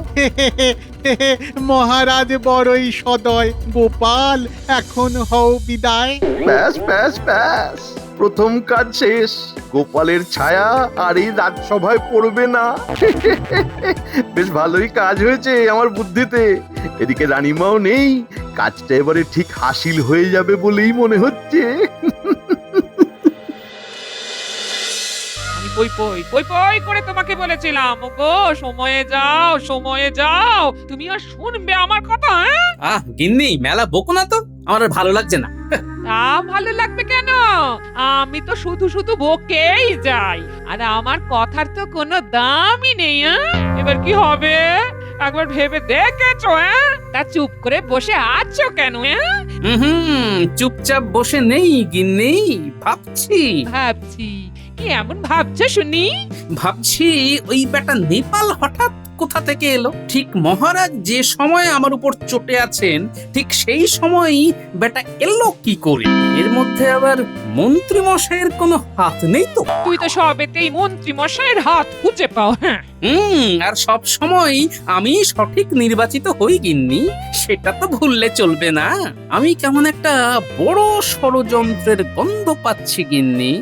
মহারাজ বড়ই সদয়, গোপাল এখন হও বিদায়। ব্যাস ব্যাস ব্যাস, প্রথম কাজ শেষ। গোপালের ছায়া আর এই রাজসভায় পড়বে না। বেশ ভালোই কাজ হয়েছে আমার বুদ্ধিতে। এদিকে রানীমাও নেই, কাজটা এবারে ঠিক হাসিল হয়ে যাবে বলেই মনে হচ্ছে। আমি পই পই পই পই করে তোমাকে বলেছিলাম, ওগো সময়ে যাও সময়ে যাও, তুমি আর শুনবে আমার কথা? গিন্নি মেলা বকো না তো, আমার আর ভালো লাগছে না। তা ভালো লাগবে কেন? আমি তো শুধু শুধু বকেই যাই, আর আমার কথার তো কোনো দামই নেই। এবার কি হবে একবার ভেবে দেখেছো? তা চুপ করে বসে আছো কেন? চুপচাপ বসে নেই গিন্নি, ভাবছি। কি এমন ভাবছো শুনি? ভাবছি ওই বেটা নেপাল হঠাৎ কোথা থেকে এলো। ঠিক মহারাজ যে সময় আমার উপর চটে আছেন, ঠিক সেই সময়ই বেটা এলো কি করে? এর মধ্যে আবার মন্ত্রী মশাইয়ের কোনো হাত নেই তো? তুই তো সবেতেই মন্ত্রী মশাইয়ের হাত খুঁজে পাও। আর সব সময় আমি সঠিক নির্বাচিত হই গিন্নি, সেটা তো ভুললে চলবে না। আমি কেমন একটা বড় ষড়যন্ত্রের গন্ধ পাচ্ছি গিন্নি।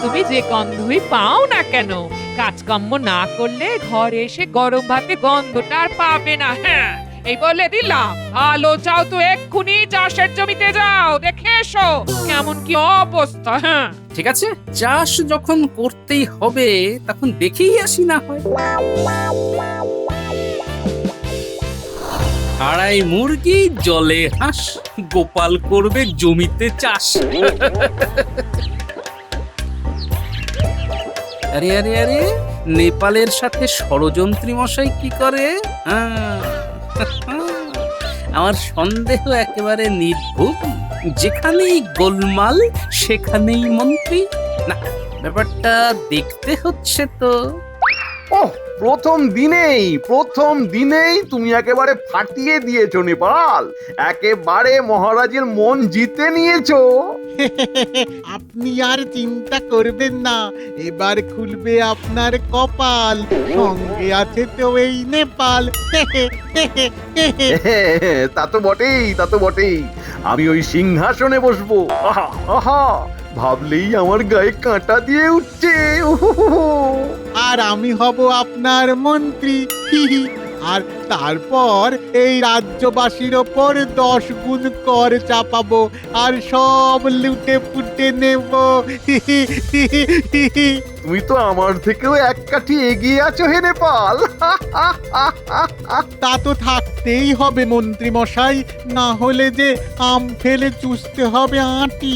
তুমি যে গন্ধই পাও না কেন, কাজকর্ম না করলে ঘরে এসে গরম ভাতে গন্ধটা আর পাবে না। এই বলে দিলাম, ভালো চাও তো এক্ষুনি চাষের জমিতে যাও, দেখে এসো কেমন কি অবস্থা। ঠিক আছে, চাষ যখন করতেই হবে তখন দেখেই আসি না হয়। আড়াই মুরগি জলে হাঁস, গোপাল করবে জমিতে চাষ। আরে আরে আরে, নেপালের সাথে ষড়যন্ত্রী মশাই কি করে? আমার সন্দেহ একেবারে নির্ভুল। যেখানেই গোলমাল সেখানেই মন্ত্রী। না, ব্যাপারটা দেখতে হচ্ছে তো। ওহ, প্রথম দিনেই তুমি একেবারে ফাটিয়ে দিয়েছো নেপাল। একেবারে মহারাজের মন জিতে নিয়েছো। আপনি আর চিন্তা করবেন না, এবার খুলবে আপনার কপাল। সঙ্গে আছে তো এই নেপাল। তা তো বটেই। আমি ওই সিংহাসনে বসবো। আহা আহা, ভাবলেই আমার গায়ে কাঁটা দিয়ে উঠছে। আর আমি হব আপনার মন্ত্রী। আর তারপর এই রাজ্যবাসীর ওপর 10 গুণ কর চাপাবো, আর সব লুটে পুটে নেব। তুমি তো আমার থেকেও এক কাঠি এগিয়ে আছো হে নেপাল। তা তো থাকতেই হবে মন্ত্রী মশাই, না হলে যে আম ফেলে চুষতে হবে আঁটি।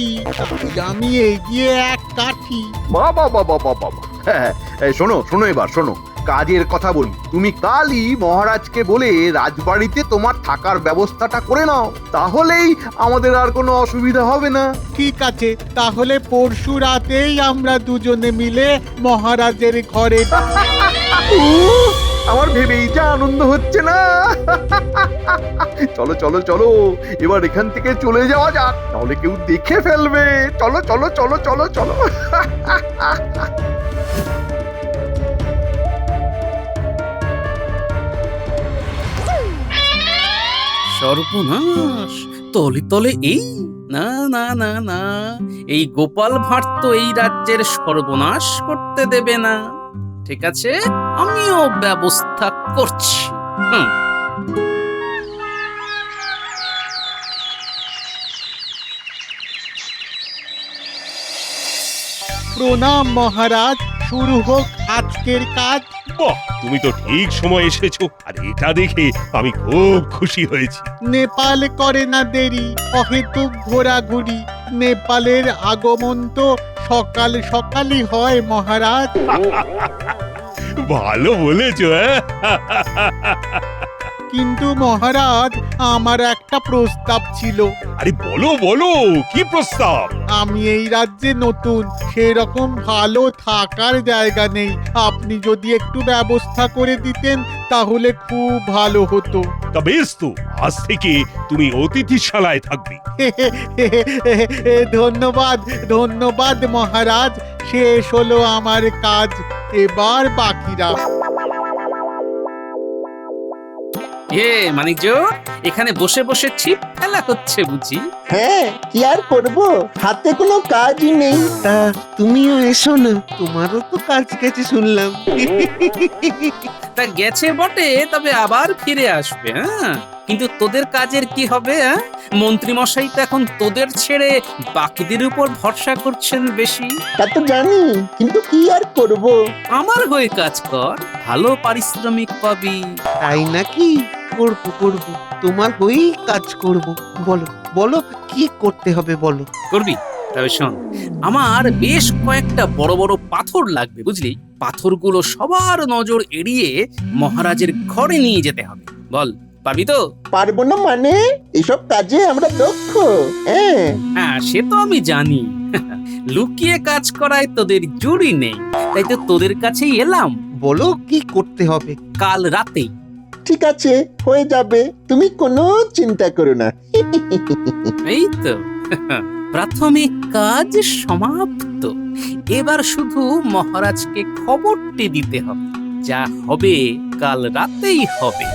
তাই আমি এগিয়ে এক কাঠি। বাবা বাবা বাবা, হ্যাঁ শোনো এবার শোনো, কাজের কথা বলি। তুমি কালই মহারাজকে বলে রাজবাড়িতে তোমার থাকার ব্যবস্থাটা করে নাও, তাহলেই আমাদের আর কোনো অসুবিধা হবে না। ঠিক আছে, তাহলে পরশু রাতেই আমরা দুজনে মিলে মহারাজের ঘরে। আমার ভেবেই যা আনন্দ হচ্ছে না। চলো চলো চলো, এবার এখান থেকে চলে যাওয়া যাক, তাহলে কেউ দেখে ফেলবে। চলো চলো চলো চলো চলো। সর্বনাশ, তলে তলে এই না না না না, এই গোপাল ভাঁড় তো এই রাজ্যের সর্বনাশ করতে দেবে না। ঠিক আছে, আমিও ব্যবস্থা করছি। হুম। প্রণাম মহারাজ, শুরু হোক আজকের কাজ। বাহ, তুমি তো ঠিক সময় এসেছো, আর এটা দেখে আমি খুব খুশি হয়েছি। নেপাল করে না দেরি, অহেতুক ঘোরাঘুরি। নেপালের আগমন তো সকাল সকালই হয় মহারাজ। ভালো বলেছো। কিন্তু মহারাজ, আমার একটা প্রস্তাব ছিল। আরে বলো বলো, কি প্রস্তাব? আমি এই রাজ্যে নতুন, সেরকম ভালো থাকার জায়গা নেই। আপনি যদি একটু ব্যবস্থা করে দিতেন তাহলে খুব ভালো হতো। তা বেশ তো, আজ থেকে তুমি অতিথিশালায় থাকবে। ধন্যবাদ ধন্যবাদ মহারাজ, শেষ হলো আমার কাজ, এবার বাকিরা। মানিকজ, এখানে বসে বসে ছিপ ফেলা হচ্ছে বুঝি? হ্যাঁ, কি আর করবো, হাতে কোনো কাজই নেই। তা তুমিও এসো না, তোমারও তো কাজ গেছে শুনলাম। তা গেছে বটে, তবে আবার ফিরে আসবে। হ্যাঁ, কিন্তু তোদের কাজের কি হবে? মন্ত্রী মশাই তো এখন তোদের ছেড়ে বাকিদের উপর ভরসা করছেন বেশি। তা তো জানি, কিন্তু কি আর করব। আমার হয়ে কাজ কর, ভালো পারিশ্রমিক পাবি। তাই নাকি? করব করব, তোমার হয়েই কাজ করব। বলো বলো, কি করতে হবে বলো। করবি? তবে শোন, আমার বেশ কয়েকটা বড় বড় পাথর লাগবে বুঝলি। পাথরগুলো সবার নজর এড়িয়ে মহারাজের ঘরে নিয়ে যেতে হবে। বল, পারবি তো? পারবো না মানে? এসব কাজে আমরা দক্ষ। হ্যাঁ, সে তো আমি জানি। লুকিয়ে কাজ করায় তোদের জুড়ি নেই, তাই তো তোদের কাছেই এলাম। বলো কি করতে হবে? কাল রাতেই। ঠিক আছে, হয়ে যাবে, তুমি কোনো চিন্তা করো না। এই তো প্রাথমিক কাজ সমাপ্ত। এবার শুধু মহারাজকে খবরটি দিতে হবে, যা হবে কাল রাতেই হবে।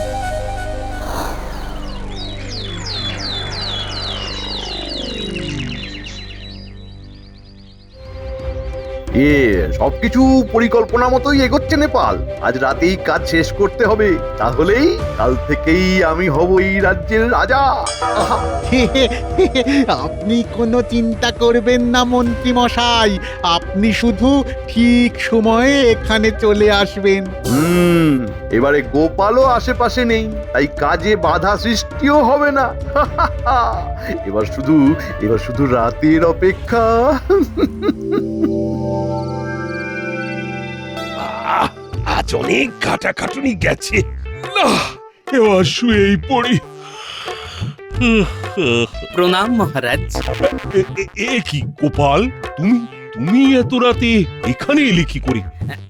সবকিছু পরিকল্পনা মতোই এগোচ্ছে নেপাল। আজ রাতেই কাজ শেষ করতে হবে, তাহলেই কাল থেকেই আমি হব এই রাজ্যের রাজা। আপনি কোনো চিন্তা করবেন না মন্ত্রী মশাই, আপনি শুধু ঠিক সময়ে এখানে চলে আসবেন। এবারে গোপালও আশেপাশে নেই, তাই কাজে বাধা সৃষ্টিও হবে না। এবার শুধু রাতের অপেক্ষা। আজ অনেক খাটাখাটুনি গেছে, এবার শুয়েই পড়ি। প্রণাম মহারাজ। এ কি গোপাল, তুমি এত রাতে এখানে এলে কি করে?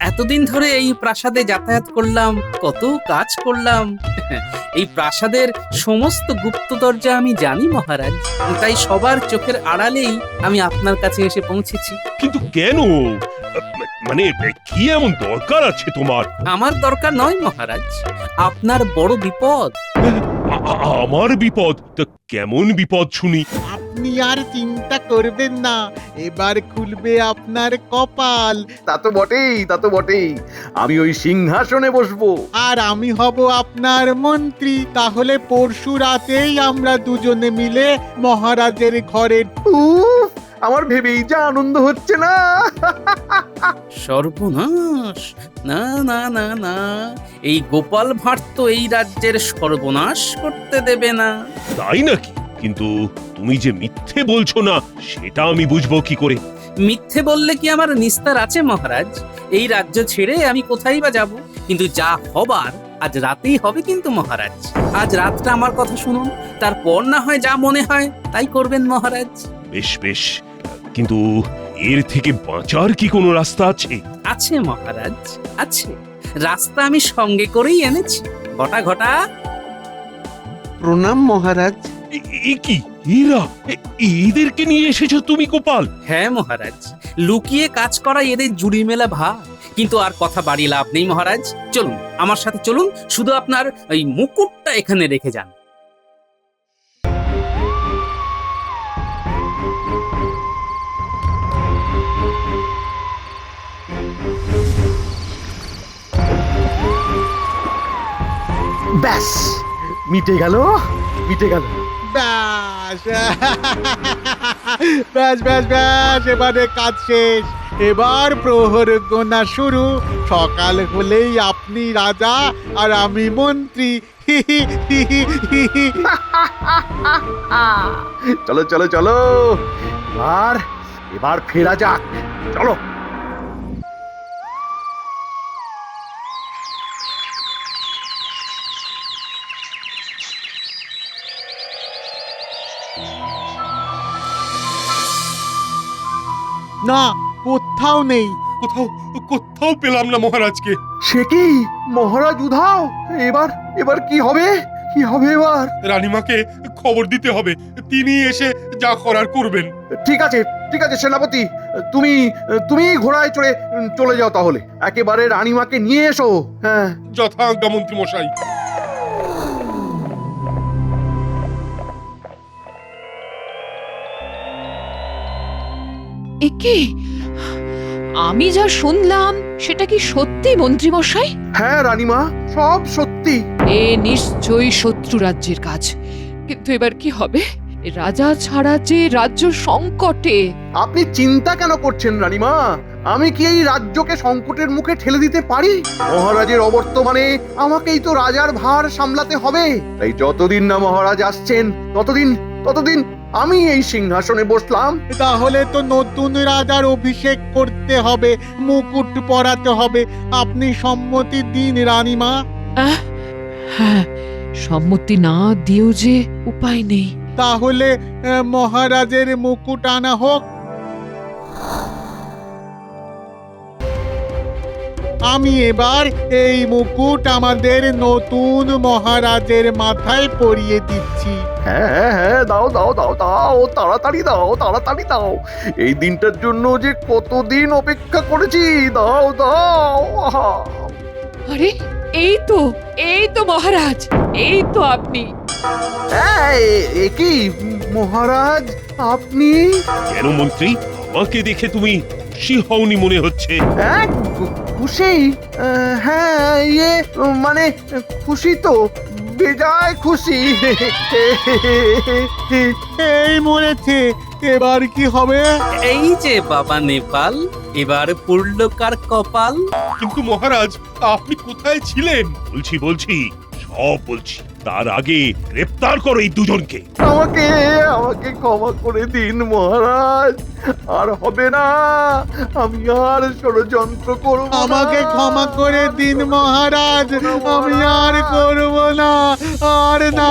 এতদিন ধরে এই প্রাসাদে যাতায়াত করলাম, কত কাজ করলাম। এই প্রাসাদের সমস্ত গুপ্ত দরজা আমি জানি মহারাজ, তাই সবার চোখের আড়ালেই আমি আপনার কাছে এসে পৌঁছেছি। কিন্তু কেন? মানে কি এমন দরকার আছে তোমার? আমার দরকার নয় মহারাজ, আপনার বড় বিপদ। আমার বিপদ? তা কেমন বিপদ শুনি? আপনি আর চিন্তা করবেন না, এবার খুলবে আপনার কপাল। তা তো বটেই, আমি ওই সিংহাসনে বসবো। আর আমি হব আপনার মন্ত্রী। তাহলে পরশু রাতেই আমরা দুজনে মিলে মহারাজের ঘরে। আমার ভেবেই যা আনন্দ হচ্ছে না। সর্বনাশ! না না না না, এই গোপাল ভাঁড় তো এই রাজ্যের সর্বনাশ করতে দেবে না। তাই নাকি? কিন্তু তুমি যে মিথ্যে বলছো না, সেটা আমি বুঝবো কি করে? মিথ্যে বললে কি আমার নিস্তার আছে মহারাজ? এই রাজ্য ছেড়ে আমি কোথায় বা যাব? কিন্তু যা হবার আজ রাতেই হবে কিন্তু মহারাজ। আজ রাতটা আমার কথা শুনুন, তারপর না হয় যা মনে হয় তাই করবেন মহারাজ। বেশ বেশ, কিন্তু এর থেকে বাঁচার কি কোনো রাস্তা আছে? আছে মহারাজ, আছে। রাস্তা আমি সঙ্গে করেই এনেছি। ঘটা ঘটা। প্রণাম মহারাজ। কি এরা? এদেরকে নিয়ে এসেছো তুমি গোপাল? হ্যাঁ মহারাজ, লুকিয়ে কাজ করা এদের জুড়ি মেলা ভাব। কিন্তু আর কথা বাড়িয়ে লাভ নেই মহারাজ, চলুন আমার সাথে চলুন। শুধু আপনার এই মুকুটটা এখানে রেখে যান। ব্যাস মিটে গেল মিটে গেল। ব্যাস ব্যাস ব্যাস ব্যাস, এবারে কাজ শেষ। এবার প্রহর গোনা শুরু। সকাল হলেই আপনি রাজা আর আমি মন্ত্রী। চলো চলো চলো, আর এবার ফেরা যাক, চলো। না, কোথাও নেই। কোথাও কোথাও পেলাম না মহারাজকে। সে কি মহারাজ উধাও? এবার এবার কি হবে, কি হবে এবার? রানীমাকে খবর দিতে হবে, তিনি এসে যা করার করবেন। ঠিক আছে ঠিক আছে সেনাপতি, তুমি তুমি ঘোড়ায় চড়ে চলে যাও তাহলে, একেবারে রানীমাকে নিয়ে এসো। হ্যাঁ, যথাজ্ঞা মন্ত্রী মশাই। একে আমি যা শুনলাম সেটা কি সত্যি মন্ত্রী মশাই? হ্যাঁ রানীমা, সব সত্যি। এ নিশ্চয়ই শত্রু রাজ্যের কাজ। কিন্তু এবার কি হবে? রাজা ছাড়া যে রাজ্য সংকটে। আপনি চিন্তা কেন করছেন রানীমা? আমি কি এই রাজ্যকে সংকটের মুখে ঠেলে দিতে পারি? মহারাজের অবর্তমানে আমাকেই তো রাজার ভার সামলাতে হবে। তাই যতদিন না মহারাজ আসছেন ততদিন ততদিন আমি এই সিংহাসনে বসলাম। তাহলে তো নতুন রাজার অভিষেক করতে হবে, মুকুট পরাতে হবে। আপনি সম্মতি দিন রানীমা। হ্যাঁ, সম্মতি না দিয়েও যে উপায় নেই। তাহলে মহারাজের মুকুট আনা হোক। আমি এবার এই মুকুট আমাদের নতুন মহারাজের মাথায় পরিয়ে দিচ্ছি। হ্যাঁ হ্যাঁ হ্যাঁ, দাও দাও দাও দাও, তাড়াতাড়ি দাও তাড়াতাড়ি দাও। এই দিনটার জন্য যে কতদিন অপেক্ষা করেছি, দাও দাও। আহা! আরে এই তো মহারাজ, এই তো আপনি। এ কি মহারাজ, আপনি? কেন মন্ত্রী, আমাকে দেখে তুমি খুশি হওনি মনে হচ্ছে? খুশি? হ্যাঁ, ইয়ে মানে খুশি তো, বেজায় খুশি। এই মরেছে, এবার কি হবে? এই যে বাবা নেপাল, এবার পড়ল কার কপাল। কিন্তু মহারাজ, আপনি কোথায় ছিলেন? বলছি সব বলছি। তার আগে গ্রেফতার করো এই দুজনকে। আমাকে আমাকে ক্ষমা করে দিন মহারাজ, আর হবে না, আমি আর ষড়যন্ত্র করব না। আমাকে ক্ষমা করে দিন মহারাজ, আমি আর করব না, আর না।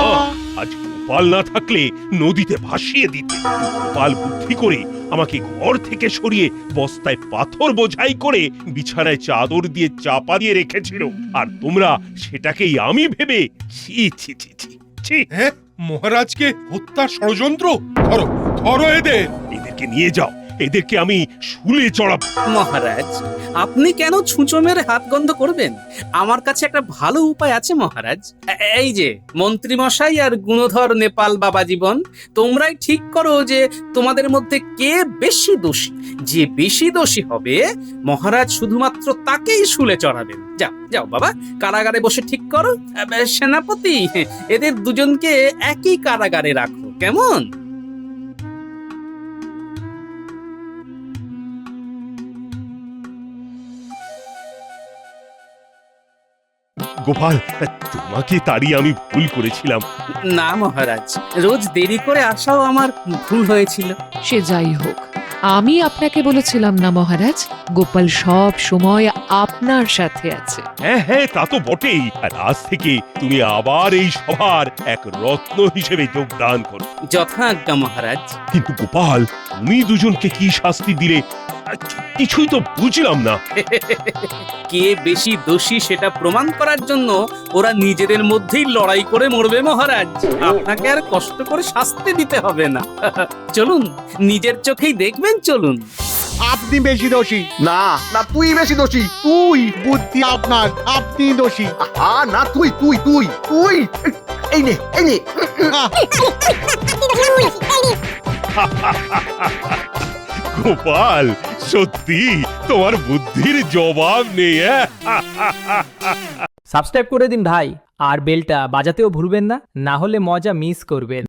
আজ গোপাল না থাকলে নদীতে ভাসিয়ে দিতে। গোপাল বুদ্ধি করে আমাকে ঘর থেকে সরিয়ে বস্তায় পাথর বোঝাই করে বিছানায় চাদর দিয়ে চাপা দিয়ে রেখেছিল, আর তোমরা সেটাকেই আমি ভেবে ছি ছি ছি ছি ছি। হ্যাঁ, মহারাজকে হত্যার ষড়যন্ত্র। ধরো ধরো এদেরকে নিয়ে যাও, এদেরকে আমি শুলে চড়াবো। মহারাজ, আপনি কেন ছুঁচো মেরে হাত গন্ধ করবেন? আমার কাছে একটা ভালো উপায় আছে মহারাজ। এই যে মন্ত্রী মশাই আর গুণধর নেপাল বাবা জীবন, তোমরাই ঠিক করো যে তোমাদের মধ্যে কে বেশি দোষী। যে বেশি দোষী হবে মহারাজ শুধুমাত্র তাকেই শুলে চড়াবেন। যাও যাও বাবা, কারাগারে বসে ঠিক করো। সেনাপতি, এদের দুজনকে একই কারাগারে রাখো, কেমন? গোপাল, তোমাকে তাড়িয়ে আমি ভুল করেছিলাম। না মহারাজ, রোজ দেরি করে আসাও আমার ভুল হয়েছিল। সে যাই হোক, আমি আপনাকে বলেছিলাম না মহারাজ, গোপাল সব সময় আপনার সাথে আছে। হ্যাঁ হ্যাঁ, তা তো বটেই। আর আজ থেকে তুমি আবার এই সভার এক রত্ন হিসেবে যোগদান করো। যথাজ্ঞা মহারাজ। কিন্তু গোপাল, তুমি দুজনকে কি শাস্তি দিলে কিছুই তো বুঝলাম না। কে বেশি দোষী সেটা প্রমাণ করার জন্য ওরা নিজেদের মধ্যেই লড়াই করে মরবে মহারাজ। আপনাকে আর কষ্ট করে শাস্তি দিতে হবে না। চলুন, নিজের চোখেই দেখবেন, চলুন। আপনি বেশি দোষী। না না, তুই বেশি দোষী। তুই, বুদ্ধি আপনার, আপনি দোষী। না, তুই তুই তুই তুই এই নে এই নে। গোপাল, সত্যি তোমার বুদ্ধির জবাব নেই। সাবস্ক্রাইব করে দিন ভাই, আর বেলটা বাজাতেও ভুলবেন না, না হলে মজা মিস করবেন।